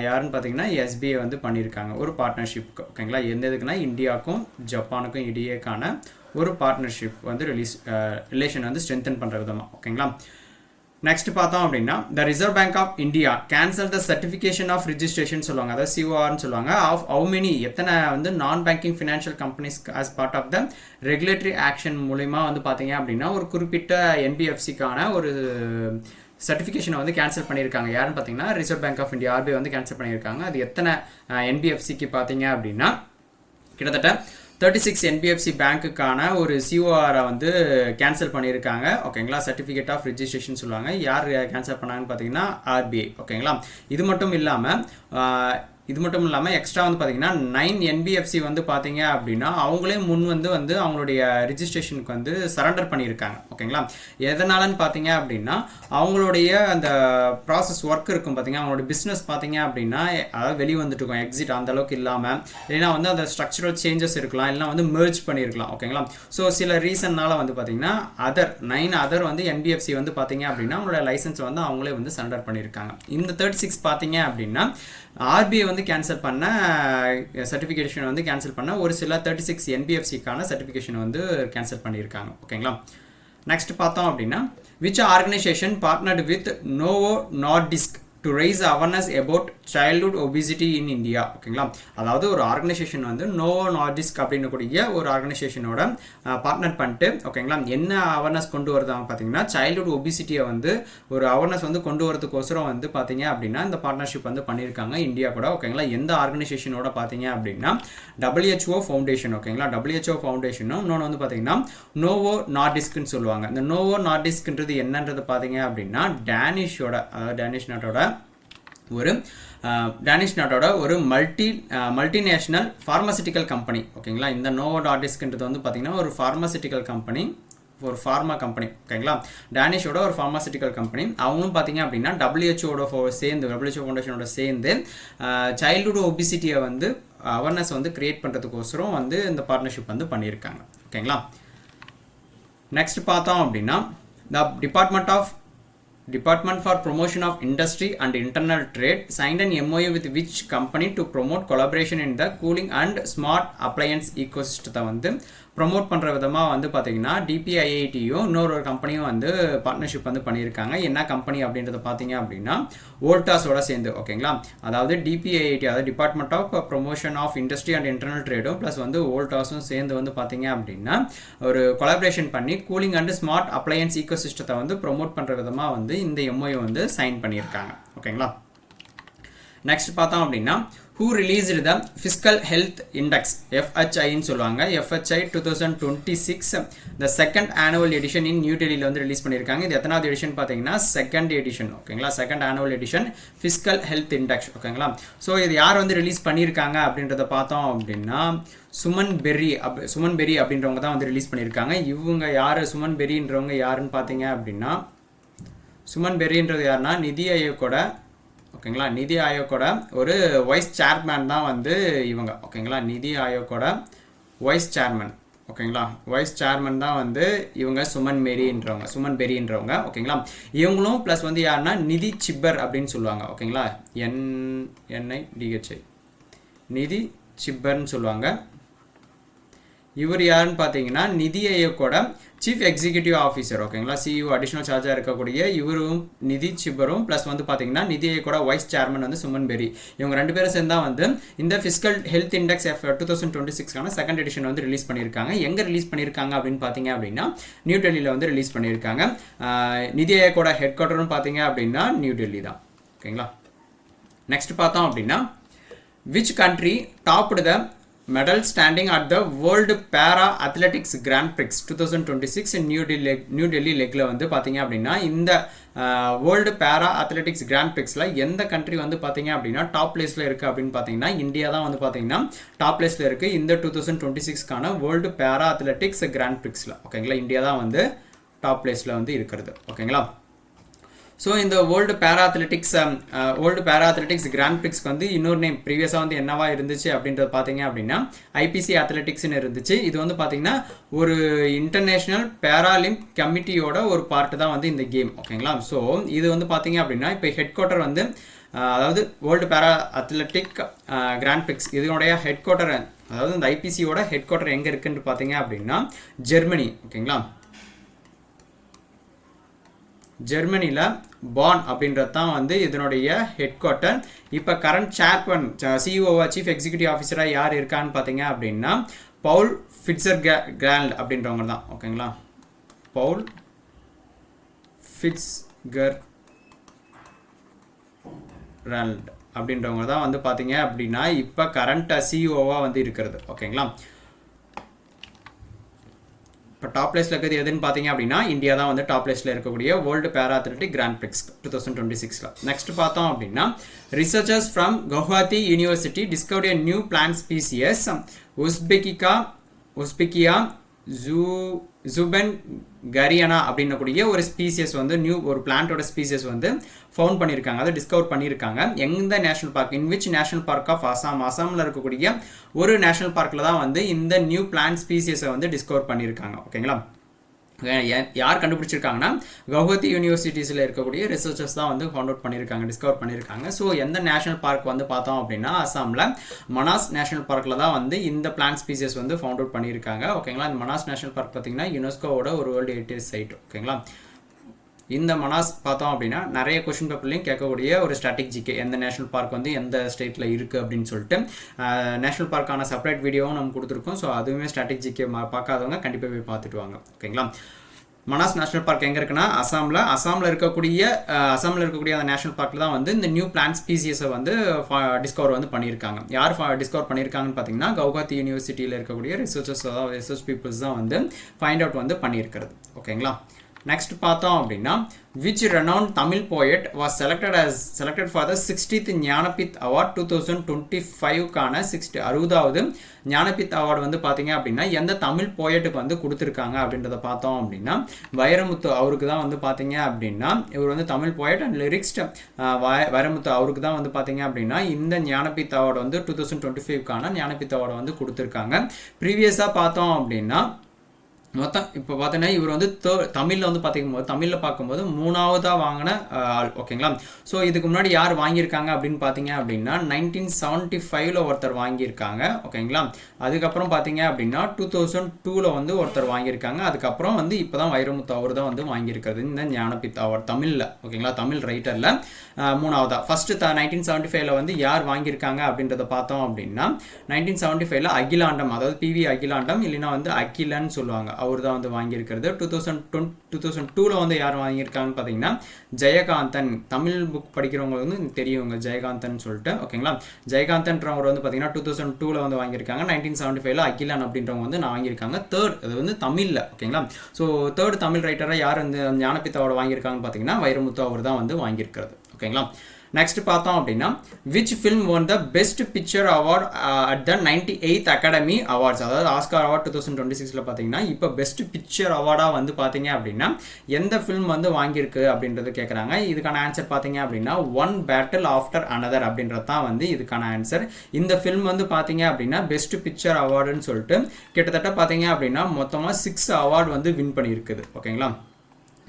யாருன்னு பார்த்தீங்கன்னா SBI வந்து பண்ணியிருக்காங்க ஒரு பார்ட்னர்ஷிப்க்கு. ஓகேங்களா. எந்த இதுக்குன்னா இந்தியாவுக்கும் ஜப்பானுக்கும் இடையேக்கான ஒரு பார்ட்னர்ஷிப் வந்து ரிலேஷன் வந்து ஸ்ட்ரென்தன் பண்ணுற விதமாக. ஓகேங்களா. நெக்ஸ்ட் பார்த்தோம் அப்படின்னா the Reserve bank of India cancel the certification of registration சொல்லுவாங்க, அதாவது CORன்னு சொல்லுவாங்க, ஆஃப் ஹவு மெனி எத்தனை வந்து நான் banking financial companies as part of the regulatory action மூலிமா வந்து பார்த்தீங்க அப்படின்னா ஒரு குறிப்பிட்ட NBFCக்கான ஒரு சர்டிஃபிகேஷனை வந்து கேன்சல் பண்ணியிருக்காங்க. யாருன்னு பார்த்தீங்கன்னா reserve bank of India RBI வந்து கேன்சல் பண்ணியிருக்காங்க. அது எத்தனை NBFCக்கு பார்த்தீங்க அப்படின்னா கிட்டத்தட்ட 36 NBFC பேங்க்குக்கான ஒரு COR வந்து கேன்சல் பண்ணியிருக்காங்க. ஓகேங்களா. சர்டிஃபிகேட் ஆஃப் ரிஜிஸ்ட்ரேஷன் சொல்லுவாங்க. யார் கேன்சல் பண்ணாங்கன்னு பார்த்தீங்கன்னா RBI. ஓகேங்களா. இது மட்டும் இல்லாமல் எக்ஸ்ட்ரா வந்து பார்த்தீங்கன்னா 9 NBFC வந்து பார்த்தீங்க அப்படின்னா அவங்களே முன் வந்து அவங்களுடைய ரிஜிஸ்ட்ரேஷனுக்கு வந்து சரண்டர் பண்ணியிருக்காங்க. ஓகேங்களா. எதனாலன்னு பார்த்தீங்க அப்படின்னா அவங்களுடைய அந்த ப்ராசஸ் ஒர்க் இருக்கும் பார்த்தீங்கன்னா அவங்களோட பிஸ்னஸ் பார்த்தீங்க அப்படின்னா அதாவது வெளியே வந்துட்டு இருக்கும் எக்ஸிட் அந்த அளவுக்கு இல்லாமல், இல்லைனா வந்து அந்த ஸ்ட்ரக்சரல் சேஞ்சஸ் இருக்கலாம், இல்லைனா வந்து மெர்ஜ் பண்ணியிருக்கலாம். ஓகேங்களா. ஸோ சில ரீசன்னால வந்து பார்த்தீங்கன்னா 9 வந்து NBFC வந்து பார்த்தீங்க அப்படின்னா அவங்களோட லைசன்ஸ் வந்து அவங்களே வந்து சரண்டர் பண்ணியிருக்காங்க. இந்த 36 பார்த்தீங்க அப்படின்னா RBI வந்து கேன்சல் பண்ண சர்டிஃபிகேஷன் வந்து கேன்சல் பண்ண ஒரு சில 36 NBFCக்கான சர்டிஃபிகேஷன் வந்து கேன்சல் பண்ணியிருக்காங்க. ஓகேங்களா. நெக்ஸ்ட் பார்த்தோம் அப்படின்னா which organisation partnered with Novo Nordisk to raise awareness about childhood obesity in India. ஓகேங்களா. அதாவது ஒரு ஆர்கனைசேஷன் வந்து நோவோ நார்டிஸ்க் அப்படின்னு கூடிய ஒரு ஆர்கனைசேஷனோட பார்ட்னர் பண்ணிட்டு ஓகேங்களா என்ன அவேர்னஸ் கொண்டு வருதாங்க பார்த்தீங்கன்னா சைல்ட்ஹுட் ஒபிசிட்டியை வந்து ஒரு அவேர்னஸ் வந்து கொண்டு வரதுக்கோசரம் வந்து பார்த்தீங்க அப்படின்னா இந்த பார்ட்னர்ஷிப் வந்து பண்ணியிருக்காங்க இந்தியா கூட. ஓகேங்களா. எந்த ஆர்கனைசேஷனோட பார்த்தீங்க அப்படின்னா WHO ஃபவுண்டேஷன். ஓகேங்களா. WHO ஃபவுண்டேஷனும் இன்னொன்று வந்து பார்த்தீங்கன்னா நோவோ நார்டிஸ்க்னு சொல்லுவாங்க. இந்த நோவோ நார்டிஸ்க்ன்றது என்னன்றது பார்த்தீங்க அப்படின்னா டேனிஷோட அதாவது டேனிஷ் நாட்டோட ஒரு மல்டிநேஷனல் ஃபார்மசிட்டிக்கல் கம்பெனி. ஓகேங்களா. இந்த நோவோ நார்டிஸ்க்ன்றது வந்து பார்த்தீங்கன்னா ஒரு ஃபார்மசிட்டிக்கல் கம்பெனி, ஒரு ஃபார்மா கம்பெனி. ஓகேங்களா. டேனிஷோட ஒரு ஃபார்மாசிட்டிக்கல் கம்பெனி. அவங்களும் பார்த்தீங்க அப்படின்னா WHO ஃபவுண்டேஷனோட சேர்ந்து சைல்ட்ஹுட் ஒபிசிட்டியை வந்து அவேர்னஸ் வந்து கிரியேட் பண்ணுறதுக்கோசரம் வந்து இந்த பார்ட்னர்ஷிப் வந்து பண்ணியிருக்காங்க. ஓகேங்களா. நெக்ஸ்ட் பார்த்தோம் அப்படின்னா த Department for Promotion of Industry and Internal Trade signed an MOU with which company to promote collaboration in the cooling and smart appliance ecosystem வந்து ப்ரொமோட் பண்ணுற விதமாக வந்து பார்த்தீங்கன்னா DPIITயும் இன்னொரு கம்பெனியும் வந்து பார்ட்னர்ஷிப் வந்து பண்ணியிருக்காங்க. என்ன கம்பெனி அப்படின்றத பார்த்தீங்க அப்படின்னா வோல்டாஸோட சேர்ந்து. ஓகேங்களா. அதாவது DPIIT அதாவது department of promotion of industry and internal ட்ரேடும் ப்ளஸ் வந்து வோல்டாஸும் சேர்ந்து வந்து பார்த்தீங்க அப்படின்னா ஒரு கொலாபரேஷன் பண்ணி கூலிங் அண்ட் ஸ்மார்ட் அப்ளையன்ஸ் ஈக்கோசிஸ்டத்தை வந்து ப்ரொமோட் பண்ணுற விதமாக வந்து இந்த MOU வந்து சைன் பண்ணியிருக்காங்க. ஓகேங்களா. நெக்ஸ்ட் பார்த்தோம் அப்படின்னா who released the Fiscal Health Index FHIன்னு சொல்லுவாங்க. FHI 2026 the second annual edition in new டெல்லியில் வந்து ரிலீஸ் பண்ணியிருக்காங்க. இது எத்தனாவது எடிஷன் பார்த்தீங்கன்னா செகண்ட் எடிஷன். ஓகேங்களா. Second annual edition Fiscal Health Index. ஓகேங்களா. ஸோ இது யார் வந்து ரிலீஸ் பண்ணியிருக்காங்க அப்படின்றத பார்த்தோம் அப்படின்னா சுமன் பெர்ரி அப்படின்றவங்க தான் வந்து ரிலீஸ் பண்ணியிருக்காங்க. இவங்க யார் சுமன் பெர்ரின்றவங்க யாருன்னு பார்த்தீங்க அப்படின்னா சுமன் பெர்ரின்றது யாருன்னா நிதி ஆயோக்கோட ஓகேங்களா நிதி ஆயோக்கோட ஒரு வைஸ் சேர்மேன் தான் வந்து இவங்க. ஓகேங்களா. நிதி ஆயோக்கோட வைஸ் சேர்மன். ஓகேங்களா. வைஸ் சேர்மன் தான் வந்து இவங்க சுமன் பெரின்றவங்க ஓகேங்களா. இவங்களும் ப்ளஸ் வந்து யாருன்னா நிதி சிப்பர் அப்படின்னு சொல்லுவாங்க ஓகேங்களா. NNIDHI நிதி சிப்பர்னு சொல்லுவாங்க. இவர் யாருன்னு பார்த்தீங்கன்னா நிதி ஆயோக்கோட சீஃப் எக்ஸிக்யூட்டிவ் ஆஃபீஸர் ஓகேங்களா. CEO அடிஷனல் சார்ஜாக இருக்கக்கூடிய இவரும் நிதி சிப்பரும் ப்ளஸ் வந்து பார்த்தீங்கன்னா நிதி ஆயோக்கோட வைஸ் சேர்மன் வந்து சுமன் பெரி. இவங்க 2 பேரும் சேர்ந்தா வந்து இந்த fiscal health index 2026 second edition வந்து ரிலீஸ் பண்ணியிருக்காங்க. எங்கே ரிலீஸ் பண்ணியிருக்காங்க அப்படின்னு பார்த்தீங்க அப்படின்னா நியூ டெல்லியில் வந்து ரிலீஸ் பண்ணியிருக்காங்க. நிதி ஆயோக்கோட ஹெட் குவார்ட்டர்னு பார்த்தீங்க அப்படின்னா நியூ டெல்லி தான் ஓகேங்களா. நெக்ஸ்ட் பார்த்தோம் அப்படின்னா which country topped the medal standing at the World Para Athletics Grand Prix 2026 in New Delhi லெக்ல வந்து பார்த்தீங்க அப்படின்னா இந்த வேர்ல்டு பேரா அத்லெட்டிக்ஸ் கிராண்ட் பிரிக்ஸில் எந்த கண்ட்ரி வந்து பார்த்தீங்க அப்படின்னா டாப் பிளேஸில் இருக்குது அப்படின்னு பார்த்தீங்கன்னா இந்தியா தான் வந்து பார்த்தீங்கன்னா டாப் பிளேஸில் இருக்குது இந்த 2026 வேர்ல்டு பேரா அத்லெட்டிக்ஸ் கிராண்ட் பிரிக்ஸில் ஓகேங்களா. இந்தியா தான் வந்து டாப் பிளேஸில் வந்து இருக்கிறது ஓகேங்களா. ஸோ இந்த வேர்ல்டு பேரா அத்லெட்டிக்ஸ் கிராண்ட் பிரிக்ஸ்க்கு வந்து இன்னொரு நேம் ப்ரீவியஸாக வந்து என்னவா இருந்துச்சு அப்படின்றது பார்த்தீங்க அப்படின்னா IPC அத்லெட்டிக்ஸ்னு இருந்துச்சு. இது வந்து பார்த்தீங்கன்னா ஒரு இன்டர்நேஷ்னல் பேராலிம்ப் கமிட்டியோட ஒரு பார்ட்டு தான் வந்து இந்த கேம் ஓகேங்களா. ஸோ இது வந்து பார்த்தீங்க அப்படின்னா இப்போ ஹெட் குவார்ட்டர் வந்து அதாவது world para athletic grand prix இதனுடைய ஹெட் குவார்ட்டர் அதாவது இந்த IPCயோட ஹெட் குவார்ட்டர் எங்கே இருக்குன்னு பார்த்தீங்க அப்படின்னா ஜெர்மனி ஓகேங்களா. ஜெர்மனியில் பான் அப்படின்றது தான் வந்து இதனுடைய ஹெட் குவார்ட்டர். இப்போ கரண்ட் சேர்மன் CEOவா சீஃப் எக்ஸிக்யூட்டிவ் ஆஃபீஸராக யார் இருக்கான்னு பார்த்தீங்க அப்படின்னா பவுல் ஃபிட்ஸர்கேரல்ட் அப்படின்றவங்க தான் ஓகேங்களா. பவுல் ஃபிட்ஸர்கேரல்ட் அப்படின்றவங்க தான் வந்து பார்த்தீங்க அப்படின்னா இப்போ கரண்ட் CEOவா வந்து இருக்கிறது ஓகேங்களா. இப்போ டாப் பிளேஸில் இருக்கிறது எதுன்னு பார்த்தீங்க அப்படின்னா இந்தியா தான் வந்து டாப் பிளேஸில் இருக்கக்கூடிய world para athletic grand BRICS 2026. Next பார்த்தோம் அப்படின்னா researchers from Guwahati university discovered a new plant species உஸ்பெக்கியா ஜூபென் கரியானா அப்படின்னக்கூடிய ஒரு ஸ்பீசியஸ் வந்து ஒரு பிளான்ட்டோட ஸ்பீசியஸ் வந்து ஃபவுண்ட் பண்ணியிருக்காங்க, அதை டிஸ்கவர் பண்ணியிருக்காங்க. எந்த national park in which national park of அசாமில் இருக்கக்கூடிய ஒரு நேஷனல் பார்க்கில் தான் வந்து இந்த நியூ பிளான்ட் ஸ்பீசியஸை வந்து டிஸ்கவர் பண்ணியிருக்காங்க ஓகேங்களா. யார் கண்டுபிடிச்சிருக்காங்கன்னா கவுஹாத்தி யூனிவர்சிட்டிஸில் இருக்கக்கூடிய ரிசர்ச்சர்ஸ் தான் வந்து ஃபவுண்ட் அவுட் பண்ணியிருக்காங்க, டிஸ்கவர் பண்ணியிருக்காங்க. ஸோ எந்த நேஷனல் பார்க் வந்து பார்த்தோம் அப்படின்னா அசாமில் மனாஸ் நேஷனல் பார்க்கில் தான் வந்து இந்த பிளான்ட் ஸ்பீசியஸ் வந்து ஃபவுண்ட் அவுட் பண்ணியிருக்காங்க ஓகேங்களா. இந்த மனாஸ் நேஷனல் பார்க் பார்த்தீங்கன்னா யுனெஸ்கோவோட ஒரு வேர்ல்டு ஹெரிட்டேஜ் சைட் ஓகேங்களா. இந்த மனாஸ் பார்த்தோம் அப்படின்னா நிறைய கொஸ்டின் பேப்பர்லையும் கேட்கக்கூடிய ஒரு ஸ்ட்ராட்டஜிக்கு எந்த நேஷனல் பார்க் வந்து எந்த ஸ்டேட்டில் இருக்குது அப்படின்னு சொல்லிட்டு நேஷனல் பார்க்கான செப்பரேட் வீடியோவும் நம்ம கொடுத்துருக்கோம். ஸோ அதுவுமே ஸ்ட்ராட்டஜிக்கு பார்க்காதவங்க கண்டிப்பாக போய் பார்த்துட்டு வாங்க ஓகேங்களா. மனாஸ் நேஷனல் பார்க் எங்கே இருக்குன்னா அசாமில் இருக்கக்கூடிய அந்த நேஷனல் பார்க்கில் தான் வந்து இந்த நியூ பிளான்ட் ஸ்பீசியஸை வந்து டிஸ்கவர் வந்து பண்ணியிருக்காங்க. யார் டிஸ்கவர் பண்ணியிருக்காங்கன்னு பார்த்தீங்கன்னா கவுஹாத்தி யூனிவர்சிட்டியில் இருக்கக்கூடிய ரிசர்ச் பீப்புள்ஸ் தான் வந்து ஃபைண்ட் அவுட் வந்து பண்ணியிருக்கிறது ஓகேங்களா. நெக்ஸ்ட் பார்த்தோம் அப்படின்னா which renowned Tamil poet was selected for the 60th Jnanpith award 2025க்கான 60வது ஞானபீத் அவார்டு வந்து பார்த்தீங்க அப்படின்னா எந்த தமிழ் போயட்டுக்கு வந்து கொடுத்துருக்காங்க அப்படின்றத பார்த்தோம் அப்படின்னா வைரமுத்து அவருக்கு தான் வந்து பார்த்தீங்க அப்படின்னா இவர் வந்து தமிழ் போயட் அண்ட் லிரிக்ஸ்ட் வைரமுத்து அவருக்கு தான் வந்து பார்த்தீங்க அப்படின்னா இந்த ஞானபீத் அவார்டு வந்து 2025க்கான ஞானபீத் அவார்டு வந்து கொடுத்துருக்காங்க. ப்ரீவியஸாக பார்த்தோம் அப்படின்னா மொத்தம் இப்போ பார்த்தீங்கன்னா இவர் வந்து தமிழில் வந்து தமிழில் பார்க்கும்போது 3ஆவதாக வாங்கின ஆள் ஓகேங்களா. ஸோ இதுக்கு முன்னாடி யார் வாங்கியிருக்காங்க அப்படின்னு பார்த்தீங்க அப்படின்னா 1975 ஒருத்தர் வாங்கியிருக்காங்க ஓகேங்களா. அதுக்கப்புறம் பார்த்தீங்க அப்படின்னா 2002 வந்து ஒருத்தர் வாங்கியிருக்காங்க. அதுக்கப்புறம் வந்து இப்போ தான் வைரமுத்து அவர் தான் வந்து வாங்கியிருக்கிறது இந்த ஞானபீத் அவார்டு தமிழில் ஓகேங்களா. தமிழ் ரைட்டரில் 3ஆவதா. ஃபஸ்ட்டு 1975 வந்து யார் வாங்கியிருக்காங்க அப்படின்றத பார்த்தோம் அப்படின்னா 1975 அகிலாண்டம், அதாவது PV அகிலாண்டம் இல்லைன்னா வந்து அகிலன்னு சொல்லுவாங்க, அவர் தான் வந்து வாங்கியிருக்கிறது. 2002 வந்து யார் வாங்கியிருக்காங்கன்னு பார்த்தீங்கன்னா ஜெயகாந்தன். தமிழ் புக் படிக்கிறவங்களுக்கு வந்து தெரியுங்க ஜெயகாந்தன் சொல்லிட்டு ஓகேங்களா. ஜெயகாந்தன்றவர் வந்து பார்த்தீங்கன்னா 2002 வந்து வாங்கியிருக்காங்க. 1975 அகிலான் அப்படின்றவங்க வந்து நான் வாங்கியிருக்காங்க. அது வந்து தமிழில் ஓகேங்களா. ஸோ தேர்ட் தமிழ் ரைட்டராக யார் வந்து ஞானபீத் அவார்டு வாங்கியிருக்காங்கன்னு பார்த்தீங்கன்னா வைரமுத்து அவர் தான் வந்து வாங்கியிருக்கிறது ஓகேங்களா. நெக்ஸ்ட் பார்த்தோம் அப்படின்னா which film won the best picture award at the 98th academy awards, அதாவது ஆஸ்கார் அவார்ட் 2026ல பார்த்தீங்கன்னா இப்போ பெஸ்ட் பிக்சர் அவார்டாக வந்து பார்த்தீங்க அப்படின்னா எந்த ஃபில்ம் வந்து வாங்கியிருக்கு அப்படின்றது கேட்குறாங்க. இதுக்கான ஆன்சர் பார்த்தீங்க அப்படின்னா ஒன் பேட்டில் ஆஃப்டர் அனதர் அப்படின்றது தான் வந்து இதுக்கான ஆன்சர். இந்த ஃபில்ம் வந்து பார்த்தீங்க அப்படின்னா பெஸ்ட் பிக்சர் அவார்டுன்னு சொல்லிட்டு கிட்டத்தட்ட பார்த்தீங்க அப்படின்னா மொத்தமாக 6 அவார்டு வந்து வின் பண்ணியிருக்குது. ஓகேங்களா,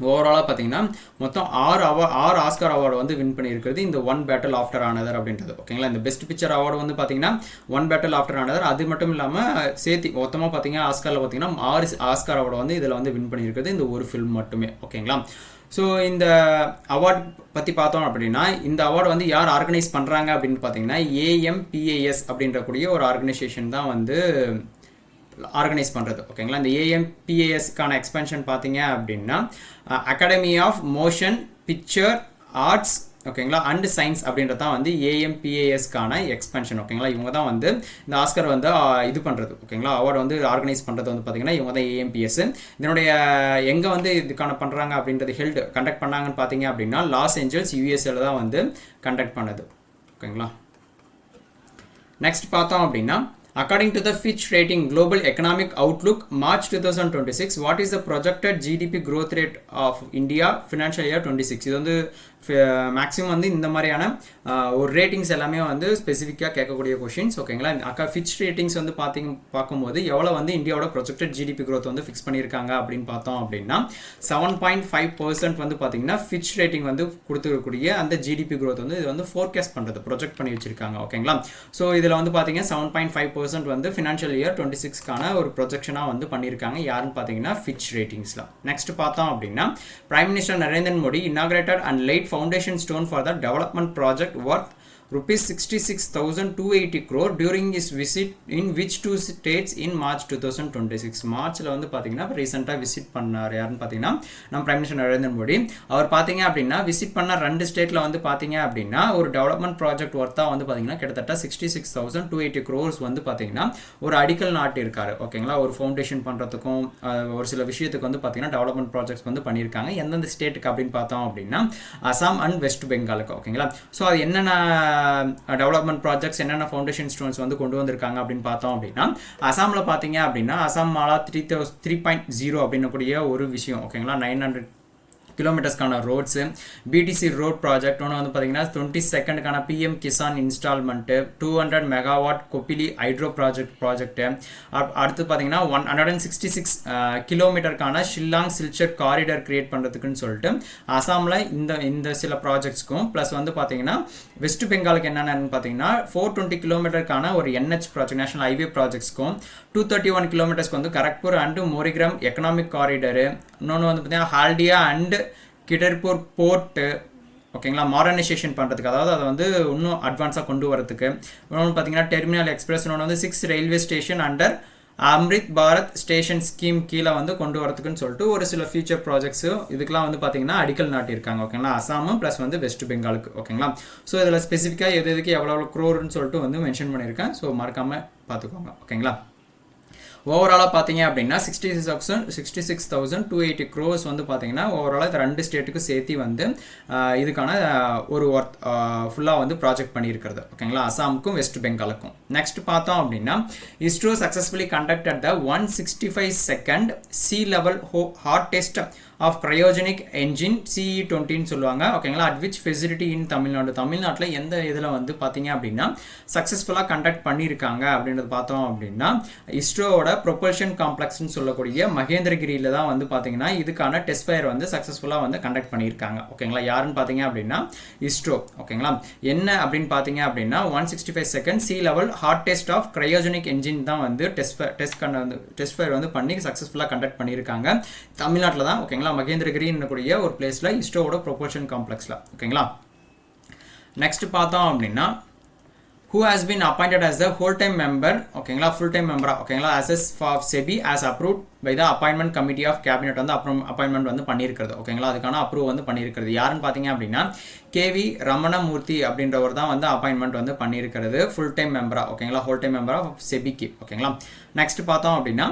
ஓவராலாக பார்த்தீங்கன்னா மொத்தம் 6 ஆஸ்கார் அவார்டு வந்து வின் பண்ணியிருக்கிறது இந்த ஒன் பேட்டில் ஆஃப்டர் அனதர் அப்படின்றது. ஓகேங்களா, இந்த பெஸ்ட் பிக்சர் அவார்டு வந்து பார்த்தீங்கன்னா ஒன் பேட்டில் ஆஃப்டர் அனதர், அது மட்டும் இல்லாமல் சேர்த்தி மொத்தமாக பார்த்தீங்கன்னா ஆஸ்காரில் பார்த்தீங்கன்னா 6 ஆஸ்கார் அவார்டு வந்து இதில் வந்து வின் பண்ணியிருக்கிறது இந்த ஒரு ஃபில்ம் மட்டுமே. ஓகேங்களா, ஸோ இந்த அவார்டு பற்றி பார்த்தோம் அப்படின்னா இந்த அவார்டு வந்து யார் ஆர்கனைஸ் பண்ணுறாங்க அப்படின்னு பார்த்தீங்கன்னா AMPAS அப்படின்ற கூடிய ஒரு ஆர்கனைசேஷன் தான் வந்து ஆர்கனைஸ் பண்ணுறது. ஓகேங்களா, இந்த AMPASக்கான எக்ஸ்பென்ஷன் பார்த்தீங்க அப்படின்னா academy of motion picture arts, ஓகேங்களா, அண்ட் சயின்ஸ் அப்படின்றது தான் வந்து AMPASக்கான எக்ஸ்பென்ஷன். ஓகேங்களா, இவங்க தான் வந்து இந்த ஆஸ்கர் வந்து இது பண்ணுறது. ஓகேங்களா, அவார்டு வந்து ஆர்கனைஸ் பண்ணுறது வந்து பார்த்தீங்கன்னா இவங்க தான் AMPAS. இதனுடைய எங்கே வந்து இதுக்கான பண்ணுறாங்க அப்படின்றது கண்டக்ட் பண்ணாங்கன்னு பார்த்தீங்க அப்படின்னா லாஸ் ஏஞ்சல்ஸ் USA தான் வந்து கண்டக்ட் பண்ணுது. ஓகேங்களா, நெக்ஸ்ட் பார்த்தோம் அப்படின்னா according to the Fitch Rating Global Economic Outlook March 2026, what is the projected GDP growth rate of India financial year 26? இது வந்து மேக்ஸிமம் வந்து இந்த மாதிரியான ஒரு ரேட்டிங்ஸ் எல்லாமே வந்து ஸ்பெசிஃபிக்காக கேட்கக்கூடிய கொஷின்ஸ். ஓகேங்களா, ஃபிட்ச் ரேட்டிங்ஸ் வந்து பார்க்கும்போது எவ்வளோ வந்து இந்தியாவோட ப்ரொஜெக்டட் ஜிடிபி growth வந்து ஃபிக்ஸ் பண்ணியிருக்காங்க அப்படின்னு பார்த்தோம் அப்படின்னா 7.5% வந்து பார்த்தீங்கன்னா ஃபிட்ச் ரேட்டிங் வந்து கொடுத்துருக்கக்கூடிய அந்த ஜிடிபி growth வந்து இது வந்து ஃபோர்காஸ்ட் பண்ணுறது ப்ரொஜெக்ட் பண்ணி வச்சிருக்காங்க. ஓகேங்களா, ஸோ இதில் வந்து பார்த்தீங்கன்னா 7.5% வந்து ஃபினான்ஷியல் இயர் 26க்கான ஒரு ப்ரொஜெக்ஷனாக வந்து பண்ணியிருக்காங்க. யாருன்னு பார்த்தீங்கன்னா ஃபிட்ச் ரேட்டிங்ஸில். நெக்ஸ்ட் பார்த்தோம் அப்படின்னா prime minister Narendra Modi inaugurated and light foundation stone for the development project worth rupees 66,280 crore during his visit in which two states in March 2026. மார்ச்ல வந்து பாத்தீங்கன்னா ரீசெண்டா விசிட் பண்ணார். யாருன்னு பாத்தீங்கன்னா நம்ம பிரைம் மினிஸ்டர் நரேந்திர மோடி. அவர் பாத்தீங்க அப்படின்னா விசிட் பண்ண 2 ஸ்டேட்ல வந்து பாத்தீங்க அப்படின்னா ஒரு டெவலப்மெண்ட் ப்ராஜெக்ட் ஒர்த்தா வந்து பாத்தீங்கன்னா கிட்டத்தட்ட 66,280 crores வந்து பாத்தீங்கன்னா ஒரு அடிக்கல் நாட்டி இருக்காரு. ஓகேங்களா, ஒரு ஃபவுண்டேஷன் பண்றதுக்கும் ஒரு சில விஷயத்துக்கு வந்து பாத்தீங்கன்னா டெவலப்மெண்ட் ப்ராஜெக்ட்ஸ் வந்து பண்ணியிருக்காங்க. எந்தெந்த ஸ்டேட்டுக்கு அப்படின்னு பார்த்தோம் அப்படின்னா அசாம் அண்ட் வெஸ்ட் பெங்காலுக்கு. ஓகேங்களா, ஸோ அது என்னென்ன டெவலப்மெண்ட் ப்ராஜெக்ட்ஸ் என்னென்ன ஃபவுண்டேஷன் ஸ்டோன்ஸ் வந்து கொண்டு வந்திருக்காங்க அப்படின்னு பார்த்தோம் அப்படின்னா அசாமில் பார்த்தீங்க அப்படின்னா அசாம் மாலா 3.0 அப்படின்னக்கூடிய ஒரு விஷயம். ஓகேங்களா, 900 கிலோமீட்டர்ஸ்க்கான ரோட்ஸு, பிடிசி ரோட் ப்ராஜெக்ட் ஒன்று வந்து பார்த்தீங்கன்னா 22க்கான PM Kisan instalment, 200 megawatt Kopili hydro project, அடுத்து பார்த்தீங்கன்னா 166 கிலோமீட்டருக்கான ஷில்லாங் சில்சர் காரிடர் கிரியேட் பண்ணுறதுக்குன்னு சொல்லிட்டு அசாமில் இந்த சில ப்ராஜெக்ட்ஸ்க்கும் ப்ளஸ் வந்து பார்த்தீங்கன்னா வெஸ்ட் பெங்காலுக்கு என்னென்னு பார்த்தீங்கன்னா 420 கிலோமீட்டருக்கான ஒரு NH ப்ராஜெக்ட் நேஷனல் ஹைவே ப்ராஜெக்ட்ஸ்க்கும் 231 கிலோமீட்டர்ஸ்க்கு வந்து கரக்பூர் அண்டு மோரிகிராம் எக்கனாமிக் காரிடரு, இன்னொன்று வந்து பார்த்தீங்கன்னா ஹால்டியா அண்டு கிடர்பூர் போர்ட்டு. ஓகேங்களா, மாடர்னைசேஷன் பண்ணுறதுக்கு, அதாவது அதை வந்து இன்னும் அட்வான்ஸாக கொண்டு வரதுக்கு. இன்னொன்று பார்த்தீங்கன்னா டெர்மினல் எக்ஸ்பிரஸ், இன்னொன்று வந்து 6 railway station under Amrit Bharat station scheme கீழே வந்து கொண்டு வரதுக்குன்னு சொல்லிட்டு ஒரு சில ஃபியூச்சர் ப்ராஜெக்ட்ஸு இதுக்கெல்லாம் வந்து பார்த்தீங்கன்னா அடிக்கல் நாட்டியிருக்காங்க. ஓகேங்களா, அசாமும் ப்ளஸ் வந்து வெஸ்ட் பெங்காலுக்கு. ஓகேங்களா, ஸோ இதில் ஸ்பெசிஃபிக்காக எதுக்கு எவ்வளோ க்ரோர்னு சொல்லிட்டு வந்து மென்ஷன் பண்ணியிருக்கேன். ஸோ மறக்காமல் பார்த்துக்கோங்க. ஓகேங்களா, ஓவராலாக பார்த்தீங்க அப்படின்னா 66,280 crores வந்து பார்த்தீங்கன்னா ஓவராலாக இந்த 2 ஸ்டேட்டுக்கு சேர்த்து வந்து இதுக்கான ஒரு ஒர்க் ஃபுல்லாக வந்து ப்ராஜெக்ட் பண்ணியிருக்கிறது. ஓகேங்களா, அசாமுக்கும் வெஸ்ட் பெங்காலுக்கும். நெக்ஸ்ட் பார்த்தோம் அப்படின்னா ISRO successfully conducted the 165nd sea level hot test of cryogenic engine CE-20 சொல்லுவாங்க. ஓகேங்களா, at which facility in தமிழ்நாட்டில் எந்த இதில் வந்து பார்த்தீங்க அப்படின்னா சக்ஸஸ்ஃபுல்லாக கண்டக்ட் பண்ணியிருக்காங்க அப்படின்றது பார்த்தோம் அப்படின்னா இஸ்ரோவோட ப்ரொபல்ஷன் காம்ப்ளெக்ஸ்னு சொல்லக்கூடிய மகேந்திரகிரியில் தான் வந்து பார்த்தீங்கன்னா இதுக்கான டெஸ்ட் ஃபயர் வந்து சக்ஸஸ்ஃபுல்லாக வந்து கண்டக்ட் பண்ணியிருக்காங்க. ஓகேங்களா, யாருன்னு பார்த்தீங்க அப்படின்னா இஸ்ரோ. ஓகேங்களா, என்ன அப்படின்னு பார்த்தீங்க அப்படின்னா 165nd sea level hot test of cryogenic engine தான் வந்து டெஸ்ட் ஃபயர் வந்து பண்ணி சக்ஸஸ்ஃபுல்லாக கண்டக்ட் பண்ணியிருக்காங்க. தமிழ்நாட்டில் தான். ஓகேங்களா, மகேந்திரகிரி என்னக்கூடிய ஒரு பிளேஸ்ல இஸ்ரோவோட ப்ரொபல்ஷன் காம்ப்ளெக்ஸ்ல. ஓகேங்களா, நெக்ஸ்ட் பார்த்தோம் அப்படின்னா who has been appointed as the whole-time member, ஓகேங்களா, full-time member, ஓகேங்களா, as for SEBI as approved by the appointment committee of cabinet வந்து அப்பாயின்மெண்ட் வந்து பண்ணியிருக்கிறது. ஓகேங்களா, அதுக்கான அப்ரூவ் வந்து பண்ணியிருக்கிறது. யாருன்னு பார்த்தீங்க அப்படின்னா KV ரமணமூர்த்தி அப்படின்றவர் தான் வந்து அப்பாயின்மெண்ட் வந்து பண்ணியிருக்கிறது ஃபுல் டைம் மெம்பரா. ஓகேங்களா, ஹோல் டைம் மெம்பரா செபிக்கு. ஓகேங்களா, நெக்ஸ்ட் பார்த்தோம் அப்படின்னா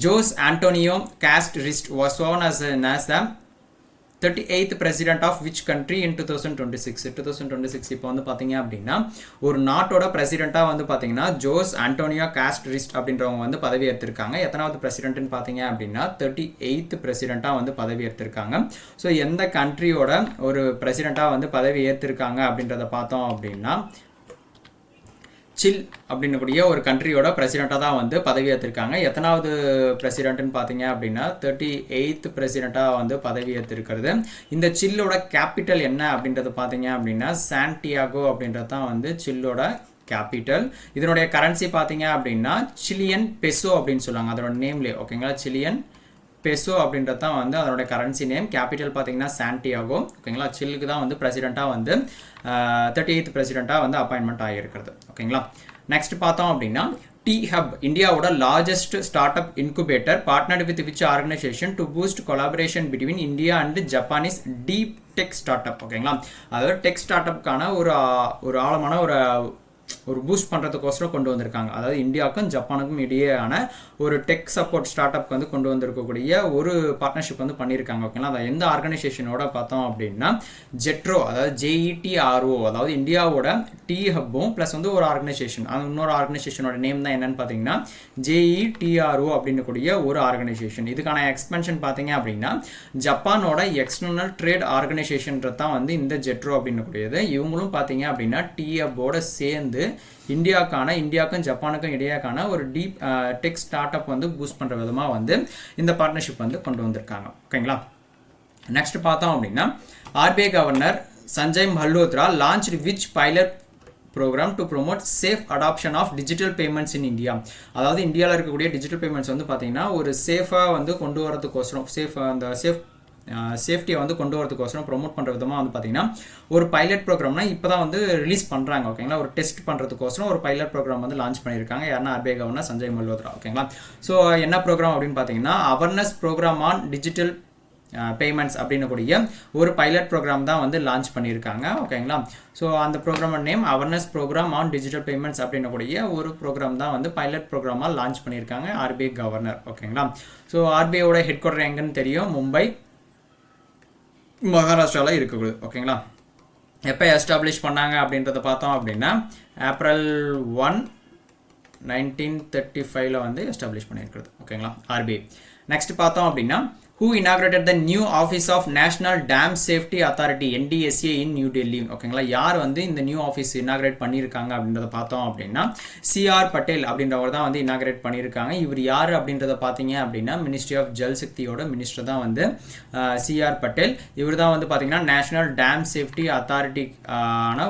Jose Antonio Kast Rist was known as the 38th president of which country in 2026 இப்போ வந்து பார்த்தீங்க அப்படின்னா ஒரு நாட்டோட பிரசிடெண்ட்டாக வந்து பார்த்தீங்கன்னா ஜோஸ் ஆண்டோனியோ காஸ்ட்ரிஸ்ட் அப்படின்றவங்க வந்து பதவி ஏற்றிருக்காங்க. எத்தனாவது பிரசிடென்ட்னு பார்த்தீங்க அப்படின்னா 38th பிரசிடெண்ட்டாக வந்து பதவி ஏற்றிருக்காங்க. ஸோ எந்த கண்ட்ரியோட ஒரு பிரசிடெண்ட்டாக வந்து பதவி ஏற்றிருக்காங்க அப்படின்றத பார்த்தோம் அப்படின்னா சில் அப்படின்னக்கூடிய ஒரு கண்ட்ரியோட பிரசிடெண்ட்டாக தான் வந்து பதவி ஏற்றிருக்காங்க. எத்தனாவது பிரசிடென்ட்னு பார்த்தீங்க அப்படின்னா 38th பிரசிடெண்ட்டாக வந்து பதவி ஏற்றிருக்கிறது. இந்த சில்லோட கேபிட்டல் என்ன அப்படின்றத பார்த்தீங்க அப்படின்னா சாண்டியாகோ அப்படின்றது தான் வந்து சில்லோட கேபிட்டல். இதனுடைய கரன்சி பார்த்தீங்க அப்படின்னா சிலியன் பெசோ அப்படின்னு சொல்லுவாங்க அதோட நேம்லேயே. ஓகேங்களா, சிலியன் பெசோ அப்படின்றது தான் வந்து அதோட கரன்சி நேம். கேபிட்டல் பார்த்தீங்கன்னா சாண்டியாகோ. ஓகேங்களா, சில்லுக்கு தான் வந்து பிரசிடெண்ட்டாக வந்து 38th பிரசிடெண்ட்டாக வந்து அப்பாயின்மெண்ட் ஆகியிருக்கிறது. ஓகேங்களா, நெக்ஸ்ட் பார்த்தோம் அப்படின்னா T-Hub இந்தியாவோட largest start up incubator partnered with which organisation to boost collaboration between India and Japanese deep tech start up. ஓகேங்களா, அதாவது டெக் ஸ்டார்ட் அப்கான ஒரு ஆழமான ஒரு பூஸ்ட் பண்ணுறதுக்கோசரம் கொண்டு வந்திருக்காங்க. அதாவது இந்தியாவுக்கும் ஜப்பானுக்கும் இடையேயான ஒரு டெக் சப்போர்ட் ஸ்டார்ட் அப் வந்து கொண்டு வந்திருக்கக்கூடிய ஒரு பார்ட்னர்ஷிப் வந்து பண்ணியிருக்காங்க. ஓகேங்களா, அதை எந்த ஆர்கனைசேஷனோட பார்த்தோம் அப்படின்னா ஜெட்ரோ, அதாவது JETRO, அதாவது இந்தியாவோட T-Hubம் ப்ளஸ் வந்து ஒரு ஆர்கனைசேஷன், அது இன்னொரு ஆர்கனைசேஷனோட நேம் தான் என்னன்னு பார்த்தீங்கன்னா JETRO அப்படின்னு கூடிய ஒரு ஆர்கனைசேஷன். இதுக்கான எக்ஸ்பென்ஷன் பார்த்தீங்க அப்படின்னா ஜப்பானோட எக்ஸ்டர்னல் ட்ரேட் ஆர்கனைசேஷன்றது தான் வந்து இந்த ஜெட்ரோ அப்படின்னு கூடியது. இவங்களும் பார்த்தீங்க அப்படின்னா T-Hubோட சேர்ந்து இந்தியாவுக்கும் ஜப்பானுக்கும் இடையேக்கான ஒரு டீப் டெக் ஸ்டார்ட் அப் வந்து பூஸ்ட் பண்ணுற விதமாக வந்து இந்த பார்ட்னர்ஷிப் வந்து கொண்டு வந்திருக்காங்க. ஓகேங்களா, நெக்ஸ்ட் பார்த்தோம் அப்படின்னா RBI governor Sanjay Malhotra launched which pilot programme to promote safe adoption of digital payments in India. அதாவது இந்தியாவில் இருக்கக்கூடிய டிஜிட்டல் பேமெண்ட்ஸ் வந்து பார்த்தீங்கன்னா ஒரு சேஃபாக வந்து கொண்டு வரதுக்கோசரம் சேஃப்டியை வந்து கொண்டு வரதுக்கோசரம் ப்ரொமோட் பண்ணுற விதமாக வந்து பார்த்தீங்கன்னா ஒரு பைலட் ப்ரோக்ராம்னா இப்போ தான் வந்து ரிலீஸ் பண்ணுறாங்க. ஓகேங்களா, ஒரு டெஸ்ட் பண்ணுறதுக்கோசரம் ஒரு பைலட் ப்ரோக்ராம் வந்து லான்ச் பண்ணியிருக்காங்க. யாருன்னா RBI கவர்னர் சஞ்சய் மல்ஹோத்ரா. ஓகேங்களா, ஸோ என்ன ப்ரோக்ராம் அப்படின்னு பார்த்தீங்கன்னா awareness programme on digital payments அப்படின்னு கூடிய ஒரு பைலட் ப்ரோக்ராம் தான் வந்து லான்ச் பண்ணியிருக்காங்க. ஓகேங்களா, ஸோ அந்த programme name awareness programme on digital payments அப்படின்னு கூடிய ஒரு ப்ரோக்ராம் தான் வந்து பைலட் ப்ரோக்ராமாக லான்ச் பண்ணியிருக்காங்க RBI கவர்னர். ஓகேங்களா, ஸோ RBIயோட ஹெட் குவார்டர் எங்கன்னு தெரியும், மும்பை, மகாராஷ்டிராவில் இருக்குது. ஓகேங்களா, எப்போ எஸ்டாப்ளிஷ் பண்ணாங்க அப்படின்றத பார்த்தோம் அப்படின்னா April 1, 1935 வந்து எஸ்டாப்ளிஷ் பண்ணியிருக்கிறது. ஓகேங்களா, RBI. நெக்ஸ்ட் பார்த்தோம் அப்படின்னா who inaugurated the new office of National Dam Safety Authority NDSA in New Delhi. ஓகேங்களா, யார் வந்து இந்த நியூ ஆஃபீஸ் இனாகிரேட் பண்ணியிருக்காங்க அப்படின்றத பார்த்தோம் அப்படின்னா CR பட்டேல் அப்படின்றவர் தான் வந்து இனாகிரேட் பண்ணியிருக்காங்க. இவர் யார் அப்படின்றத பார்த்தீங்க அப்படின்னா மினிஸ்ட்ரி ஆஃப் ஜல் சக்தியோட மினிஸ்டர் தான் வந்து CR பட்டேல். இவர் தான் வந்து பார்த்தீங்கன்னா நேஷனல் டேம் சேஃப்டி அத்தாரிட்டி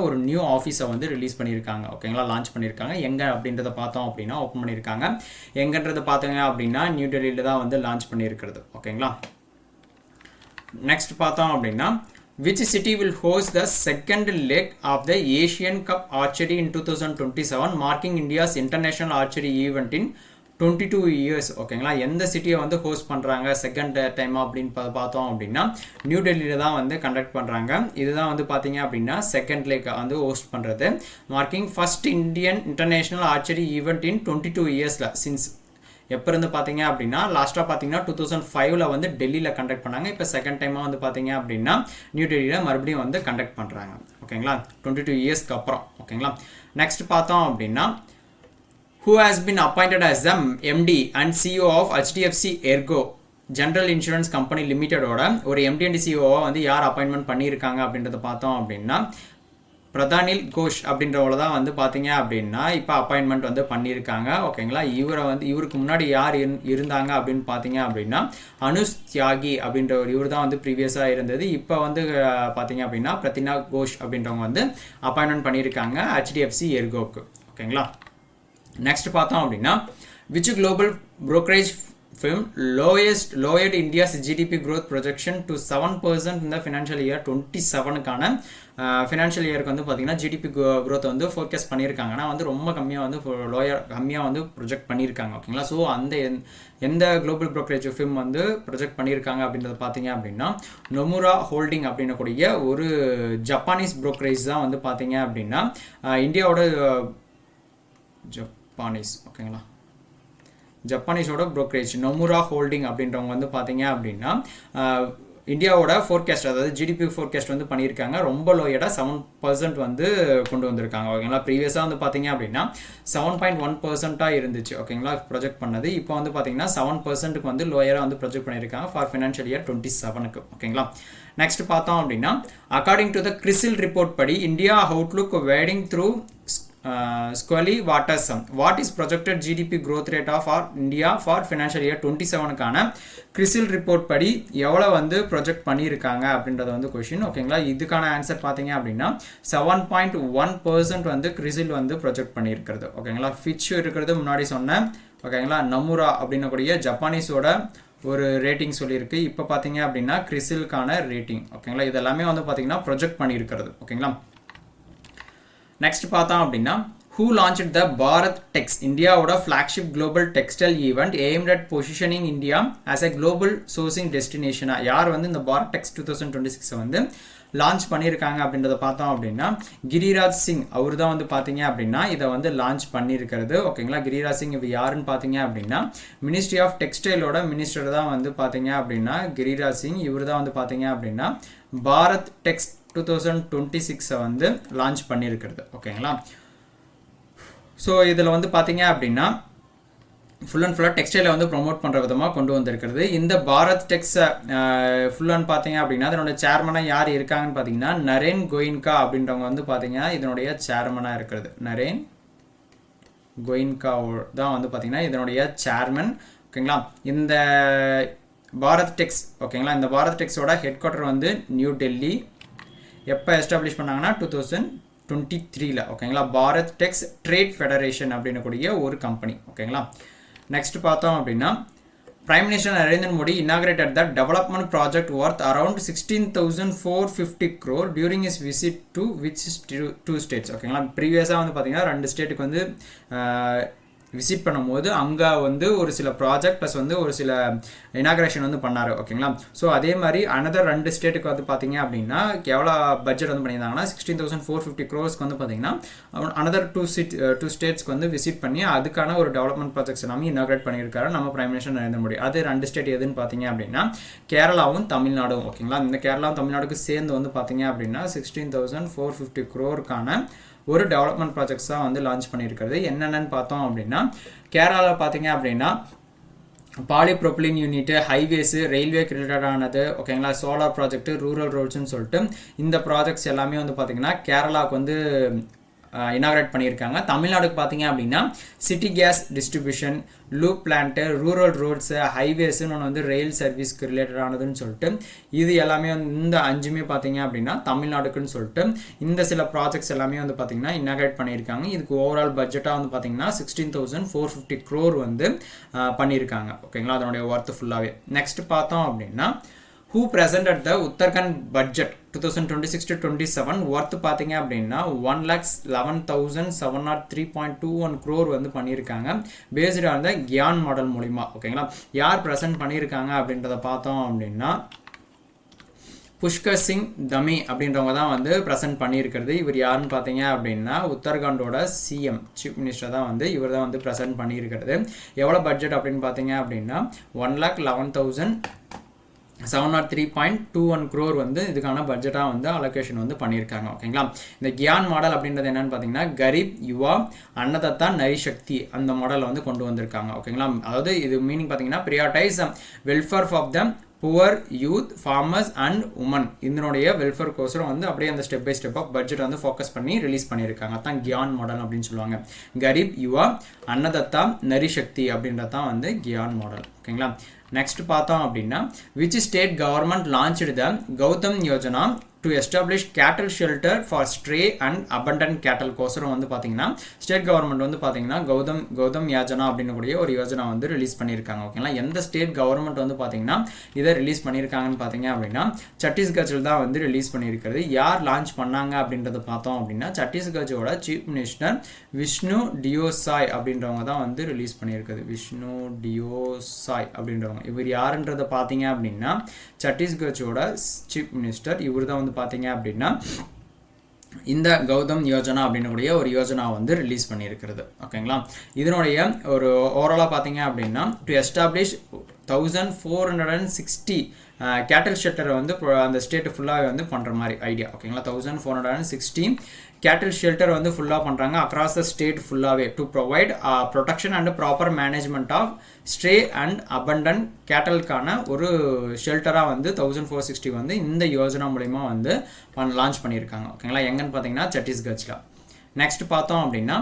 ஒரு நியூ ஆஃபீஸை வந்து ரிலீஸ் பண்ணியிருக்காங்க. ஓகேங்களா, லான்ச் பண்ணியிருக்காங்க. எங்கே அப்படின்றத பார்த்தோம் அப்படின்னா ஓப்பன் பண்ணியிருக்காங்க. எங்கன்றதை பார்த்தீங்க அப்படின்னா நியூ டெல்லியில் தான் வந்து லான்ச் பண்ணியிருக்கிறது. ஓகேங்களா, நெக்ஸ்ட் பார்த்தோம் அப்படின்னா which city will host the second leg of the Asian Cup Archery in 2027 marking India's international archery event in 22 years. ஓகேங்களா, எந்த சிட்டியை வந்து ஹோஸ்ட் பண்ணுறாங்க செகண்ட் டைம் அப்படின்னு பார்த்தோம் அப்படின்னா நியூ டெல்லியில் தான் வந்து கண்டக்ட் பண்ணுறாங்க. இதுதான் வந்து பார்த்தீங்க அப்படின்னா செகண்ட் லேக் வந்து ஹோஸ்ட் பண்ணுறது. Marking first Indian international archery event இன் 22 இயர்ஸில் சின்ஸ் எப்போ இருந்து பார்த்தீங்க அப்படின்னா லாஸ்ட்டாக பார்த்தீங்கன்னா 2005 வந்து டெல்லியில் கண்டக்ட் பண்ணாங்க. இப்போ செகண்ட் டைமாக வந்து பார்த்தீங்க அப்படின்னா நியூ டெல்லியில் மறுபடியும் வந்து கண்டக்ட் பண்ணுறாங்க. ஓகேங்களா, 22 இயர்ஸ்க்கு அப்புறம். ஓகேங்களா, நெக்ஸ்ட் பார்த்தோம் அப்படின்னா who has been appointed as the MD and CEO of HDFC Ergo general insurance company லிமிட்டடோட ஒரு MD and CEO வந்து யார் அப்பாயின்மெண்ட் பண்ணியிருக்காங்க அப்படின்றத பார்த்தோம் அப்படின்னா பிரதானில் கோஷ் அப்படின்றவங்கள தான் வந்து பார்த்தீங்க அப்படின்னா இப்போ அப்பாயின்மெண்ட் வந்து பண்ணியிருக்காங்க. ஓகேங்களா, இவருக்கு முன்னாடி யார் இருந்தாங்க அப்படின்னு பார்த்தீங்க அப்படின்னா அனுஷ் தியாகி அப்படின்றவர், இவர் தான் வந்து ப்ரீவியஸாக இருந்தது. இப்போ வந்து பார்த்தீங்க அப்படின்னா பிரதினா கோஷ் அப்படின்றவங்க வந்து அப்பாயின்மெண்ட் பண்ணியிருக்காங்க HDFC எர்கோக்கு. ஓகேங்களா, நெக்ஸ்ட் பார்த்தோம் அப்படின்னா which global brokerage firm lowered India's GDP growth projection to 7% in the financial year 27க்கான ஃபினான்ஷியல் இயருக்கு வந்து பார்த்தீங்கன்னா GDP growth வந்து ஃபோக்கஸ் பண்ணியிருக்காங்க. ஆனால் வந்து ரொம்ப கம்மியாக வந்து ப்ரொஜெக்ட் பண்ணியிருக்காங்க. ஓகேங்களா, ஸோ அந்த எந்த குளோபல் ப்ரோக்கரேஜ் ஃபிர்ம் வந்து ப்ரொஜெக்ட் பண்ணியிருக்காங்க அப்படின்றத பார்த்தீங்க அப்படின்னா நொமுரா ஹோல்டிங் அப்படின்னக்கூடிய ஒரு ஜப்பானீஸ் ப்ரோக்கரேஜ் தான் வந்து பார்த்தீங்க அப்படின்னா இந்தியாவோட ஓகேங்களா ஜப்பானீஸோட ப்ரோக்கரேஜ் நொமுரா ஹோல்டிங் அப்படின்றவங்க வந்து பார்த்தீங்க அப்படின்னா இந்தியாவோட ஃபோர்காஸ்ட் அதாவது ஜிடிபி ஃபோர்காஸ்ட் வந்து பண்ணியிருக்காங்க. ரொம்ப லோயடாக 7% வந்து கொண்டு வந்திருக்காங்க. ஓகேங்களா, ப்ரீவியஸாக வந்து பார்த்தீங்க அப்படின்னா 7.1% இருந்துச்சு. ஓகேங்களா, ப்ரொஜெக்ட் பண்ணது. இப்போ வந்து பார்த்தீங்கன்னா 7%க்கு வந்து லோயராக வந்து ப்ரொஜெக்ட் பண்ணியிருக்காங்க ஃபார் ஃபினான்ஷியல் இயர் 27க்கு. ஓகேங்களா, நெக்ஸ்ட் பார்த்தோம் அப்படின்னா according to the CRISIL report படி India outlook wading through squally water somewhat is projected GDP growth rate of India for financial year 27க்கான கிறிசில் ரிப்போர்ட் படி எவ்வளோ வந்து ப்ரொஜெக்ட் பண்ணியிருக்காங்க அப்படின்றது வந்து கொஷின். ஓகேங்களா, இதுக்கான ஆன்சர் பார்த்தீங்க அப்படின்னா 7.1% வந்து கிறிசில் வந்து ப்ரொஜெக்ட் பண்ணியிருக்கிறது. ஓகேங்களா, ஃபிட்ச் இருக்கிறது முன்னாடி சொன்னேன். ஓகேங்களா, நமுரா அப்படின்னக்கூடிய ஜப்பானீஸோட ஒரு ரேட்டிங் சொல்லியிருக்கு. இப்போ பார்த்தீங்க அப்படின்னா கிறிசிலுக்கான ரேட்டிங். ஓகேங்களா, இதெல்லாமே வந்து பார்த்தீங்கன்னா ப்ரொஜெக்ட் பண்ணியிருக்கிறது. ஓகேங்களா, நெக்ஸ்ட் பார்த்தோம் அப்படின்னா who launched the Bharat Tex இந்தியாவோட flagship global textile event aimed at positioning India as a global sourcing destination. யார் வந்து இந்த பாரத் டெக்ஸ் 2026 வந்து லான்ச் பண்ணியிருக்காங்க அப்படின்றத பார்த்தோம் அப்படின்னா கிரிராஜ் சிங் அவர் தான் வந்து பார்த்தீங்க அப்படின்னா இதை வந்து லான்ச் பண்ணியிருக்கிறது. ஓகேங்களா, கிரிராஜ் சிங் இவர் யாருன்னு பார்த்தீங்க அப்படின்னா மினிஸ்ட்ரி ஆஃப் டெக்ஸ்டைலோட மினிஸ்டர் தான் வந்து பார்த்தீங்க அப்படின்னா கிரிராஜ் சிங். இவர் தான் வந்து பார்த்தீங்க அப்படின்னா பாரத் டெக்ஸ் 2026 வந்து லான்ச் பண்ணியிருக்கிறது. ஓகேங்களா, ஸோ இதில் வந்து பார்த்தீங்க அப்படின்னா ஃபுல் அண்ட் ஃபுல்லாக டெக்ஸ்டைலை வந்து ப்ரொமோட் பண்ணுற விதமாக கொண்டு வந்திருக்கிறது. இந்த பாரத் டெக்ஸை ஃபுல் அண்ட் பார்த்தீங்க அப்படின்னா இதனுடைய சேர்மனாக யார் இருக்காங்கன்னு பார்த்தீங்கன்னா நரேன் கோயின்கா அப்படின்றவங்க வந்து பார்த்தீங்கன்னா இதனுடைய சேர்மனாக இருக்கிறது. நரேன் கோயின்கா தான் வந்து பார்த்தீங்கன்னா இதனுடைய சேர்மன். ஓகேங்களா, இந்த பாரத் டெக்ஸ் ஓகேங்களா இந்த பாரத் டெக்ஸோட ஹெட் குவார்ட்டர் வந்து நியூ டெல்லி. எப்போ எஸ்டாப்ளிஷ் பண்ணாங்கன்னா 2023ல். ஓகேங்களா, பாரத் டெக்ஸ் ட்ரேட் ஃபெடரேஷன் அப்படின்னு கூடிய ஒரு கம்பெனி. ஓகேங்களா, நெக்ஸ்ட் பார்த்தோம் அப்படின்னா prime minister Narendra Modi inaugurated the development project worth around 16,450 crore during his visit to which two states. ஓகேங்களா, ப்ரீவியஸாக வந்து பார்த்தீங்கன்னா 2 ஸ்டேட்டுக்கு வந்து விசிட் பண்ணும்போது அங்கே வந்து ஒரு சில ப்ராஜெக்ட் ப்ளஸ் வந்து ஒரு சில இனாக்ரேஷன் வந்து பண்ணார். ஓகேங்களா, ஸோ அதே மாதிரி அனதர் 2 ஸ்டேட்டுக்கு வந்து பார்த்தீங்க அப்படின்னா எவ்வளோ பட்ஜெட் வந்து பண்ணியிருந்தாங்கன்னா 16,450 crores வந்து பார்த்தீங்கன்னா அனதர் 2 ஸ்டேட்ஸ்க்கு வந்து விசிட் பண்ணி அதுக்கான ஒரு டெவலப்மெண்ட் ப்ராஜெக்ட்ஸ் எல்லாமே இனாக்ரேட் பண்ணியிருக்காரு நம்ம பிரைம் மினிஸ்டர் நரேந்திர மோடி. அது 2 ஸ்டேட் எதுன்னு பார்த்தீங்க அப்படின்னா கேரளாவும் தமிழ்நாடும். ஓகேங்களா, இந்த கேரளாவும் தமிழ்நாடுக்கு சேர்ந்து வந்து பார்த்தீங்க அப்படின்னா 16,450 crore ஒரு டெவலப்மெண்ட் ப்ராஜெக்ட்ஸ் தான் வந்து லான்ச் பண்ணியிருக்கிறது. என்னென்னு பார்த்தோம் அப்படின்னா கேரளாவில் பார்த்தீங்க அப்படின்னா பாலிப்ரோபிலின் யூனிட்டு, ஹைவேஸு, ரயில்வேக்கு ரிலேட்டடானது. ஓகேங்களா, சோலார் ப்ராஜெக்ட், ரூரல் ரோட்ஸ்ன்னு சொல்லிட்டு இந்த ப்ராஜெக்ட்ஸ் எல்லாமே வந்து பார்த்தீங்கன்னா கேரளாவுக்கு வந்து இனாக்ரேட் பண்ணியிருக்காங்க. தமிழ்நாடுக்கு பார்த்தீங்க அப்படின்னா city gas distribution, lube plant, rural roads, ஹைவேஸுன்னு ஒன்று வந்து ரயில் சர்வீஸ்க்கு ரிலேட்டடானதுன்னு சொல்லிட்டு இது எல்லாமே வந்து இந்த 5மே பார்த்தீங்க அப்படின்னா தமிழ்நாடுக்குன்னு சொல்லிட்டு இந்த சில ப்ராஜெக்ட்ஸ் எல்லாமே வந்து பார்த்தீங்கன்னா இனாக்ரேட் பண்ணியிருக்காங்க. இதுக்கு ஓவரால் பட்ஜெட்டாக வந்து பார்த்தீங்கன்னா 16,450 crore வந்து பண்ணியிருக்காங்க. ஓகேங்களா, அதனுடைய ஒர்த்து ஃபுல்லாகவே. நெக்ஸ்ட் பார்த்தோம் அப்படின்னா who presented the Uttarakhand budget 2026-27 worth பார்த்தீங்க அப்படின்னா 1,11,703.21 crore வந்து பண்ணியிருக்காங்க based on the GYAN model மூலிமா. ஓகேங்களா, யார் ப்ரெசென்ட் பண்ணியிருக்காங்க அப்படின்றத பார்த்தோம் அப்படின்னா புஷ்கர் சிங் தமி அப்படின்றவங்க தான் வந்து ப்ரெசென்ட் பண்ணியிருக்கிறது. இவர் யாருன்னு பார்த்தீங்க அப்படின்னா உத்தரகாண்டோட சிஎம் சீஃப் மினிஸ்டர் தான் வந்து இவர் தான் வந்து ப்ரெசென்ட் பண்ணியிருக்கிறது. எவ்வளோ பட்ஜெட் அப்படின்னு பார்த்தீங்க அப்படின்னா 1,11,703.21 crore வந்து இதுக்கான பட்ஜெட்டாக வந்து அலோகேஷன் வந்து பண்ணியிருக்காங்க. ஓகேங்களா, இந்த கியான் மாடல் அப்படின்றது என்னன்னு பார்த்தீங்கன்னா கரீப் யுவா அன்னதத்தா நரிசக்தி அந்த மாடலை வந்து கொண்டு வந்திருக்காங்க. ஓகேங்களா, அதாவது இது மீனிங் பார்த்தீங்கன்னா prioritise welfare of the poor youth farmers and women இதனுடைய வெல்ஃபேர் கோசரம் வந்து அப்படியே அந்த ஸ்டெப் பை ஸ்டெப்பாக பட்ஜெட் வந்து ஃபோக்கஸ் பண்ணி ரிலீஸ் பண்ணியிருக்காங்க. அதான் கியான் மாடல் அப்படின்னு சொல்லுவாங்க. கரீப் யுவா அன்னதத்தா நரிசக்தி அப்படின்றது தான் வந்து கியான் மாடல். ஓகேங்களா, நெக்ஸ்ட் பார்த்தோம் அப்படின்னா which state government launched the Gaudham Yojana to establish cattle shelter for stray and abandoned cattle கோசரம் வந்து பார்த்தீங்கன்னா ஸ்டேட் கவர்மெண்ட் வந்து பார்த்தீங்கன்னா கௌதம் யோஜனா அப்படின்னு கூடிய ஒரு யோஜனா வந்து ரிலீஸ் பண்ணியிருக்காங்க. ஓகேங்களா, எந்த ஸ்டேட் கவர்மெண்ட் வந்து பார்த்தீங்கன்னா இதை ரிலீஸ் பண்ணியிருக்காங்கன்னு பார்த்தீங்க அப்படின்னா சத்தீஸ்கரில் தான் வந்து ரிலீஸ் பண்ணியிருக்கிறது. யார் லான்ச் பண்ணாங்க அப்படின்றத பார்த்தோம் அப்படின்னா சத்தீஸ்கரோட சீஃப் மினிஸ்டர் விஷ்ணு டியோசாய் அப்படின்றவங்க தான் வந்து ரிலீஸ் பண்ணியிருக்கிறது. விஷ்ணு டியோசாய் அப்படின்றவங்க இவர் யாருன்றதை பார்த்தீங்க அப்படின்னா சத்தீஸ்கரோட சீஃப் மினிஸ்டர் இவர் தான் வந்து பார்த்தீங்க அப்படின்னா இந்த கௌதம் யோஜனா அப்படின்னுடைய ஒரு யோஜனா வந்து ரிலீஸ் பண்ணியிருக்கிறது. ஓகேங்களா, இதனுடைய ஒரு ஓவராலாக பார்த்தீங்க அப்படின்னா டு எஸ்டாப்ளிஷ் 1,460 கேட்டல் ஷெல்டரை வந்து அந்த ஸ்டேட்டு ஃபுல்லாகவே வந்து பண்ணுற மாதிரி ஐடியா. ஓகேங்களா, 1460 கேட்டில் ஷெல்டர் வந்து ஃபுல்லாக பண்ணுறாங்க அக்ராஸ் த ஸ்டேட் ஃபுல்லாகவே to provide protection and proper management of stray and abandoned கேட்டலுக்கான ஒரு ஷெல்டராக வந்து 1460 வந்து இந்த யோஜனா மூலிமா வந்து லான்ச் பண்ணியிருக்காங்க. ஓகேங்களா, எங்கன்னு பார்த்தீங்கன்னா சத்தீஸ்கட்சில். நெக்ஸ்ட் பார்த்தோம் அப்படின்னா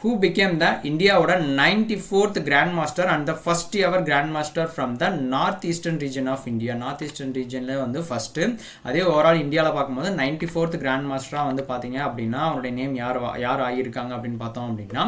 who became the இந்தியாவோட 94th grand master and the first ever grand master from the north eastern region of India. North eastern ரீஜனில் வந்து ஃபஸ்ட்டு. அதே ஓவரால் இந்தியாவில் பார்க்கும்போது 94th கிராண்ட் மாஸ்டராக வந்து பார்த்தீங்க அப்படின்னா அவருடைய நேம் யார் ஆகியிருக்காங்க அப்படின்னு பார்த்தோம் அப்படின்னா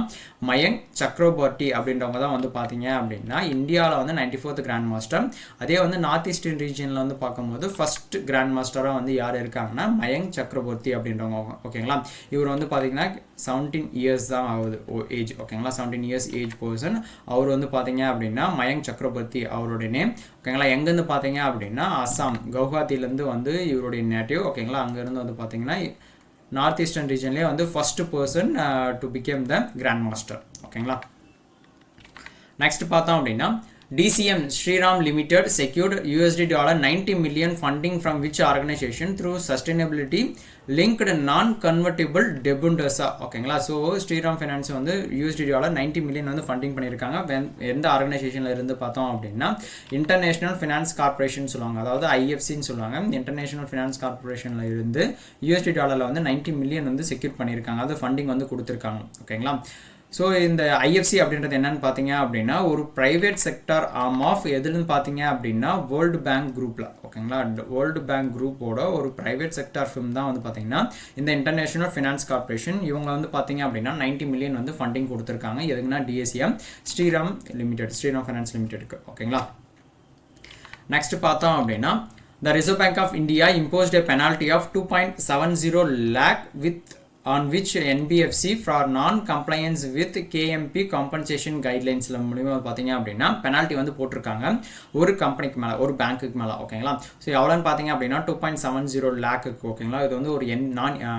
மயங்க் சக்ரவர்த்தி அப்படின்றவங்க தான் வந்து பார்த்தீங்க அப்படின்னா இந்தியாவில் வந்து 94th கிராண்ட் மாஸ்டர். அதே வந்து நார்த் ஈஸ்டர்ன் ரீஜனில் வந்து பார்க்கும்போது ஃபர்ஸ்ட் கிராண்ட் மாஸ்டராக வந்து யார் இருக்காங்கன்னா மயங்க் சக்ரவர்த்தி அப்படின்றவங்க. ஓகேங்களா, இவர் வந்து பார்த்தீங்கன்னா 17 இயர்ஸ் தான் ஆகுது ஏஜ். ஓகேங்களா, 17 இயர்ஸ் ஏஜ் பர்சன். அவர் வந்து பார்த்தீங்க அப்படின்னா மயங்க் சக்ரவர்த்தி அவருடைய நேம். ஓகேங்களா, எங்கேருந்து பார்த்தீங்க அப்படின்னா அஸ்ஸாம் கவுஹாத்திலேருந்து வந்து இவருடைய நேட்டிவ். ஓகேங்களா, அங்கேருந்து வந்து பார்த்தீங்கன்னா நார்த் ஈஸ்டர்ன் ரீஜன்லேயே வந்து first person to become the grand master. ஓகேங்களா, நெக்ஸ்ட் பார்த்தோம் அப்படின்னா DCM Shriram Limited secured $90 million funding from which organization through sustainability linked non-convertible debentures. ஓகேங்களா, ஸோ ஸ்ரீராம் ஃபைனான்ஸ் வந்து $90 million வந்து ஃபண்டிங் பண்ணியிருக்காங்க. எந்த ஆர்கனைசேஷனில் இருந்து பார்த்தோம் அப்படின்னா இன்டர்நேஷனல் ஃபினான்ஸ் கார்பரேஷன் சொல்லுவாங்க, அதாவது IFCன்னு சொல்லுவாங்க. இன்டர்நேஷனல் ஃபினான்ஸ் கார்பரேஷனில் இருந்து $90 வந்து 90 million வந்து செக்யூர் பண்ணியிருக்காங்க, அது ஃபண்டிங் வந்து கொடுத்துருக்காங்க. ஓகேங்களா, ஸோ இந்த IFC அப்படின்றது என்னன்னு பார்த்தீங்க அப்படின்னா ஒரு ப்ரைவேட் செக்டார் ஆர்ம் ஆஃப் எதுன்னு பார்த்தீங்க அப்படின்னா வேர்ல்டு பேங்க் குரூப்பில். ஓகேங்களா, வேர்ல்டு பேங்க் குரூப்போட ஒரு ப்ரைவேட் செக்டார் ஃபிர்ம் தான் வந்து பார்த்தீங்கன்னா இந்த இன்டர்நேஷனல் ஃபினான்ஸ் கார்பரேஷன். இவங்க வந்து பார்த்தீங்க அப்படின்னா 90 million வந்து ஃபண்டிங் கொடுத்துருக்காங்க. எதுக்குன்னா DSM ஸ்ரீராம் ஃபைனான்ஸ் லிமிடெடுக்கு. ஓகேங்களா, நெக்ஸ்ட் பார்த்தோம் அப்படின்னா the Reserve Bank of India imposed a penalty of 2.70 lakh on which NBFC for non-compliance with KMP compensation guidelines மூலிமா பார்த்தீங்க அப்படின்னா பெனால்ட்டி வந்து போட்டிருக்காங்க ஒரு கம்பெனிக்கு மேலே, ஒரு பேங்க்குக்கு மேலே. ஓகேங்களா, ஸோ எவ்வளோன்னு பார்த்தீங்க அப்படின்னா 2.70 லேக்குக்கு. ஓகேங்களா, இது வந்து ஒரு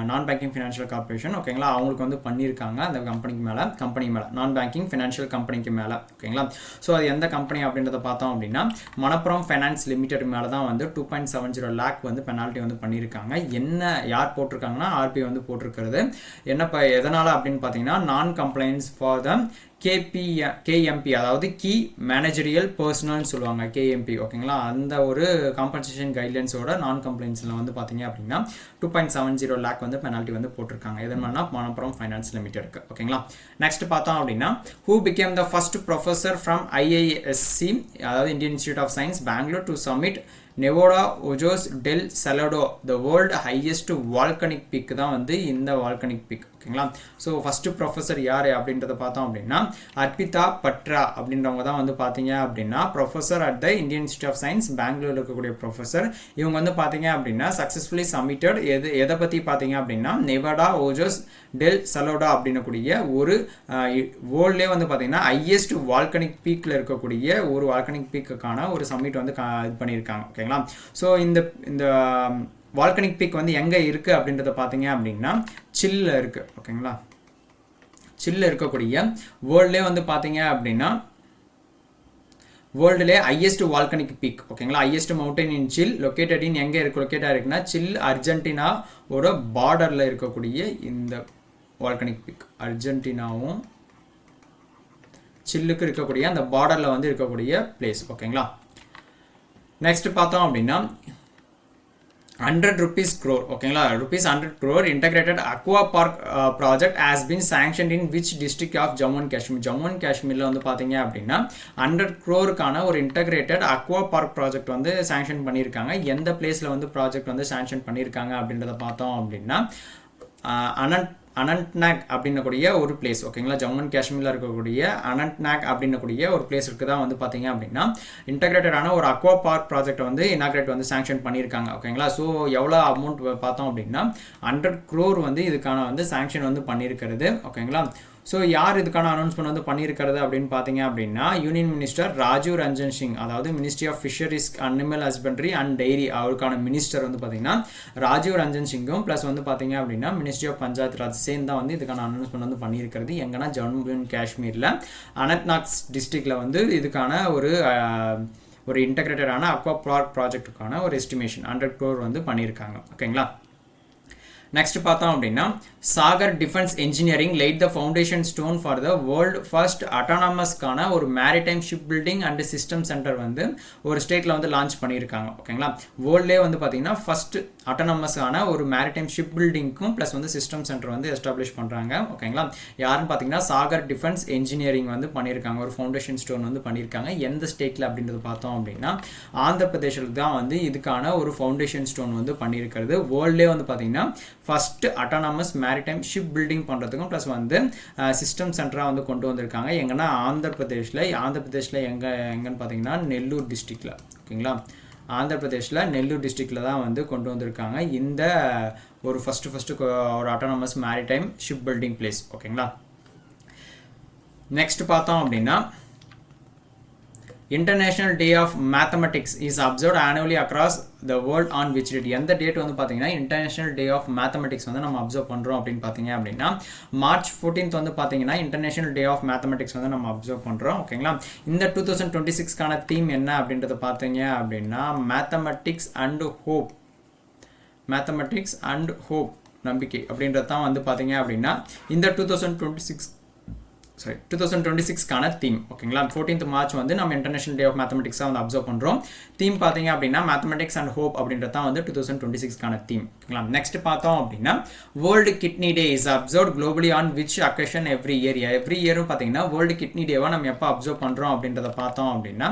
நான் பேங்கிங் ஃபினான்ஷியல் கார்பரேஷன். ஓகேங்களா, அவங்களுக்கு வந்து பண்ணியிருக்காங்க அந்த கம்பெனி மேலே நான் பேங்கிங் ஃபினான்ஷியல் கம்பெனிக்கு மேலே. ஓகேங்களா, ஸோ அது எந்த கம்பெனி அப்படின்றத பார்த்தோம் அப்படின்னா மணப்புரம் ஃபைனான்ஸ் லிமிடெட் மேலே தான் வந்து 2.70 லேக் வந்து பெனால்ட்டி வந்து பண்ணியிருக்காங்க. என்ன யார் போட்டிருக்காங்கன்னா RBI வந்து போட்டிருக்கிறது. என்னப்பா எதனால அப்படின்னு பார்த்தீங்கன்னா நான் கம்ப்ளைன்ஸ் ஃபார் த KMP அதாவது கீ மேனேஜரியல் பர்சனல்னு சொல்லுவாங்க KMP. ஓகேங்களா, அந்த ஒரு காம்பன்சேஷன் கைட்லைன்ஸோட நான் கம்ப்ளைண்ட்ஸில் வந்து பார்த்தீங்க அப்படின்னா 2.70 லேக் வந்து பெனால்ட்டி வந்து போட்டிருக்காங்க. எதனால மணப்புரம் ஃபைனான்ஸ் லிமிடெடுக்கு. ஓகேங்களா, நெக்ஸ்ட் பார்த்தோம் அப்படின்னா who became the first professor from IISc அதாவது Indian institute of science Bangalore to summit Nevado Ojos del Salado the world highest volcanic peak தான் வந்து இந்த வால்கனிக் பீக். ஓகேங்களா, ஸோ ஃபஸ்ட்டு ப்ரொஃபஸர் யார் அப்படின்றத பார்த்தோம் அப்படின்னா அர்பிதா பட்ரா அப்படின்றவங்க தான் வந்து பார்த்தீங்க அப்படின்னா professor at the Indian institute of science பெங்களூரில் இருக்கக்கூடிய ப்ரொஃபஸர். இவங்க வந்து பார்த்தீங்க அப்படின்னா சக்ஸஸ்ஃபுல்லி சப்மிட்டட் எதை பற்றி பார்த்தீங்க அப்படின்னா நெவாடா ஓஜோஸ் டெல் சலோடா அப்படின்னக்கூடிய ஒரு வேர்ல்ட்லேயே வந்து பார்த்தீங்கன்னா ஹையஸ்ட் வால்கனிக் பீக்கில் இருக்கக்கூடிய ஒரு வால்கனிக் பீக்குக்கான ஒரு சப்மிட் வந்து இது பண்ணியிருக்காங்க. ஓகேங்களா, ஸோ இந்த வால்கனிக் பீக் வந்து எங்கே இருக்குது அப்படின்றத பார்த்தீங்க அப்படின்னா சில்ல இருக்குது. ஓகேங்களா, சில்ல இருக்கக்கூடிய வேர்ல்ட்லேயே வந்து பார்த்தீங்க அப்படின்னா வேர்ல்டுலே ஹையஸ்ட் வால்கனிக் பீக். ஓகேங்களா, highest mountain in chill located in எங்கே லொக்கேட்டாக இருக்குன்னா சில் அர்ஜென்டினாவோட பார்டரில் இருக்கக்கூடிய இந்த வால்கனிக் பீக். அர்ஜென்டினாவும் சில்லுக்கு இருக்கக்கூடிய அந்த பார்டரில் வந்து இருக்கக்கூடிய பிளேஸ். ஓகேங்களா, நெக்ஸ்ட் பார்த்தோம் அப்படின்னா 100 rupees crore. ஓகேங்களா, ₹100 crore integrated aqua park project has been sanctioned in which district of Jammu and Kashmir. Jammu and காஷ்மீரில் வந்து பார்த்தீங்க அப்படின்னா 100 crore ஒரு இன்டகிரேட்டட் அக்வா பார்க் ப்ராஜெக்ட் வந்து சாங்ஷன் பண்ணியிருக்காங்க. எந்த பிளேஸில் வந்து ப்ராஜெக்ட் வந்து சாங்ஷன் பண்ணியிருக்காங்க அப்படின்றத பார்த்தோம் அப்படின்னா அனந்த்நாக் அப்படின்னக்கூடிய ஒரு பிளேஸ். ஓகேங்களா, ஜம்மு அண்ட் காஷ்மீரில் இருக்கக்கூடிய அனந்த்நாக் அப்படின்னக்கூடிய ஒரு பிளேஸ் இருக்குது தான் வந்து பார்த்தீங்க அப்படின்னா இன்டகிரேட்டடான ஒரு அக்வா பார்க் ப்ராஜெக்ட் வந்து இனாகிரேட் வந்து சாங்ஷன் பண்ணியிருக்காங்க. ஓகேங்களா, ஸோ எவ்வளோ அமௌண்ட் பார்த்தோம் அப்படின்னா 100 crore வந்து இதுக்கான வந்து சாங்ஷன் வந்து பண்ணியிருக்கிறது. ஓகேங்களா, ஸோ யார் இதுக்கான அனௌன்ஸ்மெண்ட் வந்து பண்ணியிருக்கிறது அப்படின்னு பார்த்தீங்க அப்படின்னா யூனியன் மினிஸ்டர் ராஜீவ் ரஞ்சன் சிங், அதாவது ministry of fisheries animal husbandry and dairy அவருக்கான மினிஸ்டர் வந்து பார்த்தீங்கன்னா ராஜீவ் ரஞ்சன் சிங்கும் ப்ளஸ் வந்து பார்த்தீங்க அப்படின்னா மினிஸ்ட்ரி ஆஃப் பஞ்சாயத் ராஜ் சேர்ந்து தான் வந்து இதுக்கான அனௌன்ஸ்மெண்ட் வந்து பண்ணியிருக்கிறது. எங்கன்னா ஜம்மு அண்ட் காஷ்மீரில் அனந்த்நாக் டிஸ்ட்ரிக்டில் வந்து இதுக்கான ஒரு ஒரு இன்டகிரேட்டடான அக்வா பார்க் ப்ராஜெக்ட்டுக்கான ஒரு எஸ்டிமேஷன் 100 crore வந்து பண்ணியிருக்காங்க. ஓகேங்களா. நெக்ஸ்ட் பார்த்தோம் அப்படின்னா Sagar defence engineering laid the foundation stone for the world first அட்டானமஸ்க்கான ஒரு maritime ship building and system centre வந்து ஒரு ஸ்டேட்டில் வந்து லான்ச் பண்ணியிருக்காங்க. ஓகேங்களா. வேர்ல்ட்லேயே வந்து பார்த்தீங்கன்னா ஃபர்ஸ்ட் அட்டானமஸான ஒரு மேரிடைம் ஷிப் பில்டிங்க்கும் ப்ளஸ் வந்து சிஸ்டம் சென்டர் வந்து எஸ்டாப்ளிஷ் பண்ணுறாங்க. ஓகேங்களா. யாருன்னு பார்த்தீங்கன்னா சாகர் டிஃபென்ஸ் இன்ஜினியரிங் வந்து பண்ணியிருக்காங்க. ஒரு ஃபவுண்டேஷன் ஸ்டோன் வந்து பண்ணியிருக்காங்க. எந்த ஸ்டேட்டில் அப்படின்றது பார்த்தோம் அப்படின்னா ஆந்திர பிரதேஷில் தான் வந்து இதுக்கான ஒரு ஃபவுண்டேஷன் ஸ்டோன் வந்து பண்ணியிருக்கிறது. வேர்ல்ட்லேயே வந்து பார்த்தீங்கன்னா first autonomous maritime ship building பண்ணுறதுக்கும் ப்ளஸ் வந்து சிஸ்டம் சென்டராக வந்து கொண்டு வந்திருக்காங்க. எங்கன்னா ஆந்திர பிரதேஷில் எங்கன்னு பார்த்தீங்கன்னா நெல்லூர் டிஸ்ட்ரிக்டில். ஓகேங்களா. ஆந்திர பிரதேஷில் நெல்லூர் டிஸ்ட்ரிக்டில் தான் வந்து கொண்டு வந்திருக்காங்க இந்த ஒரு ஃபஸ்ட்டு ஒரு autonomous maritime ship building place. ஓகேங்களா. நெக்ஸ்ட் பார்த்தோம் அப்படின்னா international day of mathematics is observed annually across the world on which date. எந்த டேட் வந்து பார்த்தீங்கன்னா இன்டர்நேஷனல் டே ஆஃப் மேத்தமெட்டிக்ஸ் வந்து நம்ம அப்சர்வ் பண்ணுறோம் அப்படின்னு பார்த்தீங்க அப்படின்னா மார்ச் 14th வந்து பார்த்தீங்கன்னா இன்டர்நேஷனல் டே ஆஃப் மேத்தமெட்டிக்ஸ் வந்து நம்ம அப்சர்வ் பண்ணுறோம். ஓகேங்களா. இந்த 2026க்கான தீம் என்ன அப்படின்றத பார்த்தீங்க அப்படின்னா மேத்தமெட்டிக்ஸ் அண்ட் ஹோப் நம்பிக்கை அப்படின்றது தான் வந்து பார்த்தீங்க அப்படின்னா இந்த 2026க்கான தீம். ஓகேங்களா. 14th மார்ச் வந்து நம்ம இன்டர்நேஷனல் டே ஆஃப் மேத்தமெட்டிக்ஸாக வந்து அப்சர்வ் பண்ணுறோம். தீம் பார்த்தீங்க அப்படின்னா மேத்தமெட்டிக்ஸ் அண்ட் ஹோப் அப்படின்றது தான் வந்து 2026க்கான தீம். ஓகேங்களா. நெக்ஸ்ட் பார்த்தோம் அப்படின்னா world kidney day is observed globally on which occasion every இயரும் பார்த்தீங்கன்னா வேர்ல்டு கிட்னி டேவா நம்ம எப்போ அப்சர்வ் பண்ணுறோம் அப்படின்றத பார்த்தோம் அப்படின்னா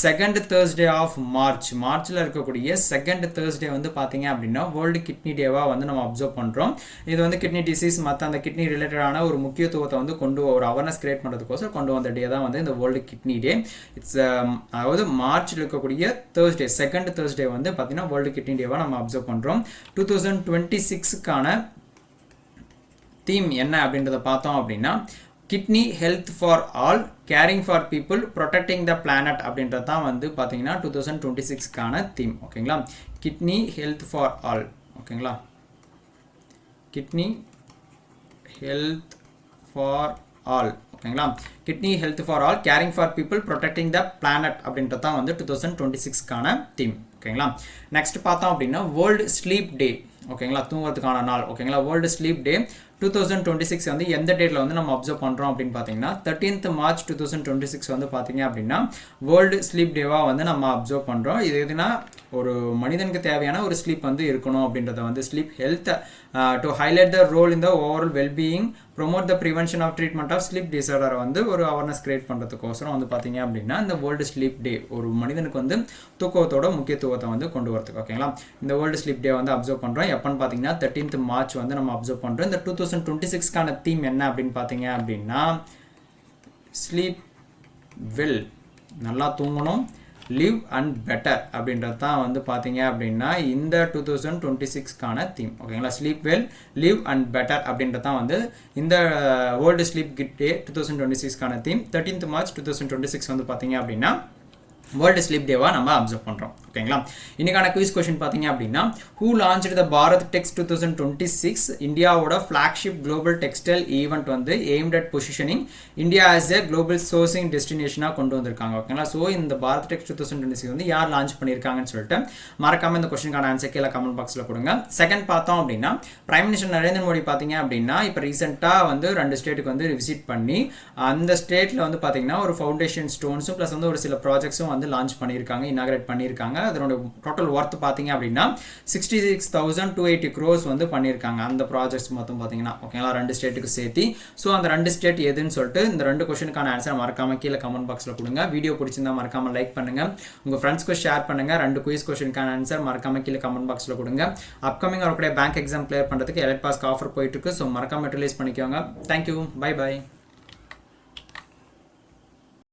செகண்ட் தேர்ஸ்டே ஆஃப் மார்ச்சில் இருக்கக்கூடிய செகண்ட் தேர்ஸ்டே வந்து பார்த்தீங்க அப்படின்னா வேர்ல்டு கிட்னி டேவாக வந்து நம்ம அப்சர்வ் பண்ணுறோம். இது வந்து கிட்னி டிசீஸ் மற்ற அந்த கிட்னி ரிலேட்டடான ஒரு முக்கியத்துவத்தை வந்து ஒரு அவேர்னஸ் கிரியேட் பண்ணுறதுக்கோசம் கொண்டு வந்த டே தான் வந்து இந்த வேர்ல்டு கிட்னி டே. அதாவது மார்ச்சில் இருக்கக்கூடிய தேர்ஸ்டே செகண்ட் தேர்ஸ்டே வந்து பார்த்தீங்கன்னா வேர்ல்டு கிட்னி டேவாக நம்ம அப்சர்வ் பண்ணுறோம். 2026க்கான தீம் என்ன அப்படின்றத பார்த்தோம் அப்படின்னா kidney health for all caring for people protecting the planet அப்படின்றது தான் வந்து பார்த்தீங்கன்னா 2026க்கான தீம். ஓகேங்களா. Kidney health for all. ஓகேங்களா. Kidney health for all. ஓகேங்களா. Kidney health for all caring for people protecting the planet அப்படின்றது தான் வந்து 2026க்கான தீம். ஓகேங்களா. நெக்ஸ்ட் பார்த்தோம் அப்படின்னா வேர்ல்டு ஸ்லீப் டே. ஓகேங்களா. தூங்குறதுக்கான நாள். ஓகேங்களா. வேர்ல்டு ஸ்லீப் டே 2026 வந்து எந்த டேட்டில் வந்து நம்ம அப்சர்வ் பண்ணுறோம் அப்படின்னு பார்த்தீங்கன்னா 13th மார்ச் 2026 வந்து பார்த்தீங்க அப்படின்னா வேர்ல்டு ஸ்லீப் டேவாக வந்து நம்ம அப்சர்வ் பண்ணுறோம். இது எதுனா ஒரு மனிதனுக்கு தேவையான ஒரு ஸ்லீப் வந்து இருக்கணும் அப்படின்றத வந்து sleep health to highlight the role in the overall wellbeing promote the prevention of treatment of sleep டிசார்டரை வந்து ஒரு அவேர்னஸ் கிரியேட் பண்ணுறதுக்கோசரம் வந்து பார்த்தீங்க அப்படின்னா இந்த வேர்ல்டு ஸ்லீப் டே ஒரு மனிதனுக்கு வந்து தூக்கத்தோட முக்கியத்துவத்தை வந்து கொண்டு வரதுக்கு. ஓகேங்களா. இந்த வேர்ல்டு ஸ்லீப் டே வந்து அப்சர்வ் பண்ணுறோம். எப்போன்னு பார்த்தீங்கன்னா 13th மார்ச் வந்து நம்ம அப்சர்வ் பண்ணுறோம். இந்த 2026க்கான தீம் என்ன அப்படின்னு பார்த்தீங்க அப்படின்னா ஸ்லீப் வெல், நல்லா தூங்கணும், லிவ் அண்ட் பெட்டர் அப்படின்றது தான் வந்து பார்த்தீங்க அப்படின்னா இந்த 2026க்கான தீம். ஓகேங்களா. Sleep well, live and better அப்படின்றது தான் வந்து இந்த வேர்ல்டு ஸ்லீப் டே 2026க்கான தீம். 13th மார்ச் 2026 வந்து பார்த்தீங்க அப்படின்னா வேர்ல்டு ஸ்லீப் டேவாக நம்ம அப்சர்வ் பண்ணுறோம். ஓகேங்களா. இன்னைக்கான குவிஸ் கொஸ்டின் பார்த்தீங்க அப்படின்னா who launch the Bharat Tex 2026 இந்தியாவோட ஃபிளாக்ஷிப் குளோபல் டெக்ஸ்டைல் ஈவெண்ட் வந்து aimed at positioning India as a global sourcing டெஸ்டினேஷனாக கொண்டு வந்திருக்காங்க. ஓகேங்களா. ஸோ இந்த பாரத் டெக்ஸ் 2026 வந்து யார் லான்ச் பண்ணியிருக்காங்கன்னு சொல்லிட்டு மறக்காம இந்த கொஸ்டினுக்கான ஆன்சர் கீழே கமெண்ட் பாக்ஸில் கொடுங்க. செகண்ட் பார்த்தோம் அப்படின்னா பிரைம் மினிஸ்டர் நரேந்திர மோடி பார்த்தீங்க அப்படின்னா இப்போ ரீசெண்டாக வந்து 2 ஸ்டேட்டுக்கு வந்து விசிட் பண்ணி அந்த ஸ்டேட்டில் வந்து பார்த்தீங்கன்னா ஒரு ஃபவுண்டேஷன் ஸ்டோன்ஸும் ப்ளஸ் வந்து ஒரு சில ப்ராஜெக்ட்ஸும் வந்து லான்ச் பண்ணியிருக்காங்க, இனாகிரேட் பண்ணியிருக்காங்க. அதனோட டோட்டல் ஒர்த் பார்த்தீங்க அப்படின்னா 66,280 crores வந்து பண்ணியிருக்காங்க அந்த ப்ராஜெக்ட்ஸ் மொத்தம் பார்த்தீங்கன்னா. ஓகேங்களா. 2 ஸ்டேட்டுக்கு சேர்த்து. ஸோ அந்த 2 ஸ்டேட் எதுன்னு சொல்லிட்டு இந்த 2 கொஸ்டினுக்கான ஆன்சர் மறக்காம கீழே கமெண்ட் பாக்ஸில் கொடுங்க. வீடியோ பிடிச்சிருந்தா மறக்காம லைக் பண்ணுங்க, உங்கள் ஃப்ரெண்ட்ஸ்க்கு ஷேர் பண்ணுங்க. 2 குயிஸ் கொஸ்டினுக்கான ஆன்சர் மறக்காம கீழே கமெண்ட் பாக்ஸில் கொடுங்க. அப்கமிங் வரக்கூடிய பேங்க் எக்ஸாம் கிளியர் பண்ணுறதுக்கு எலைட் பாஸ்க்கு ஆஃபர் போயிட்டு இருக்கு. ஸோ மறக்காம யூட்டிலைஸ் பண்ணிக்கோங்க. தேங்க்யூ. Bye by.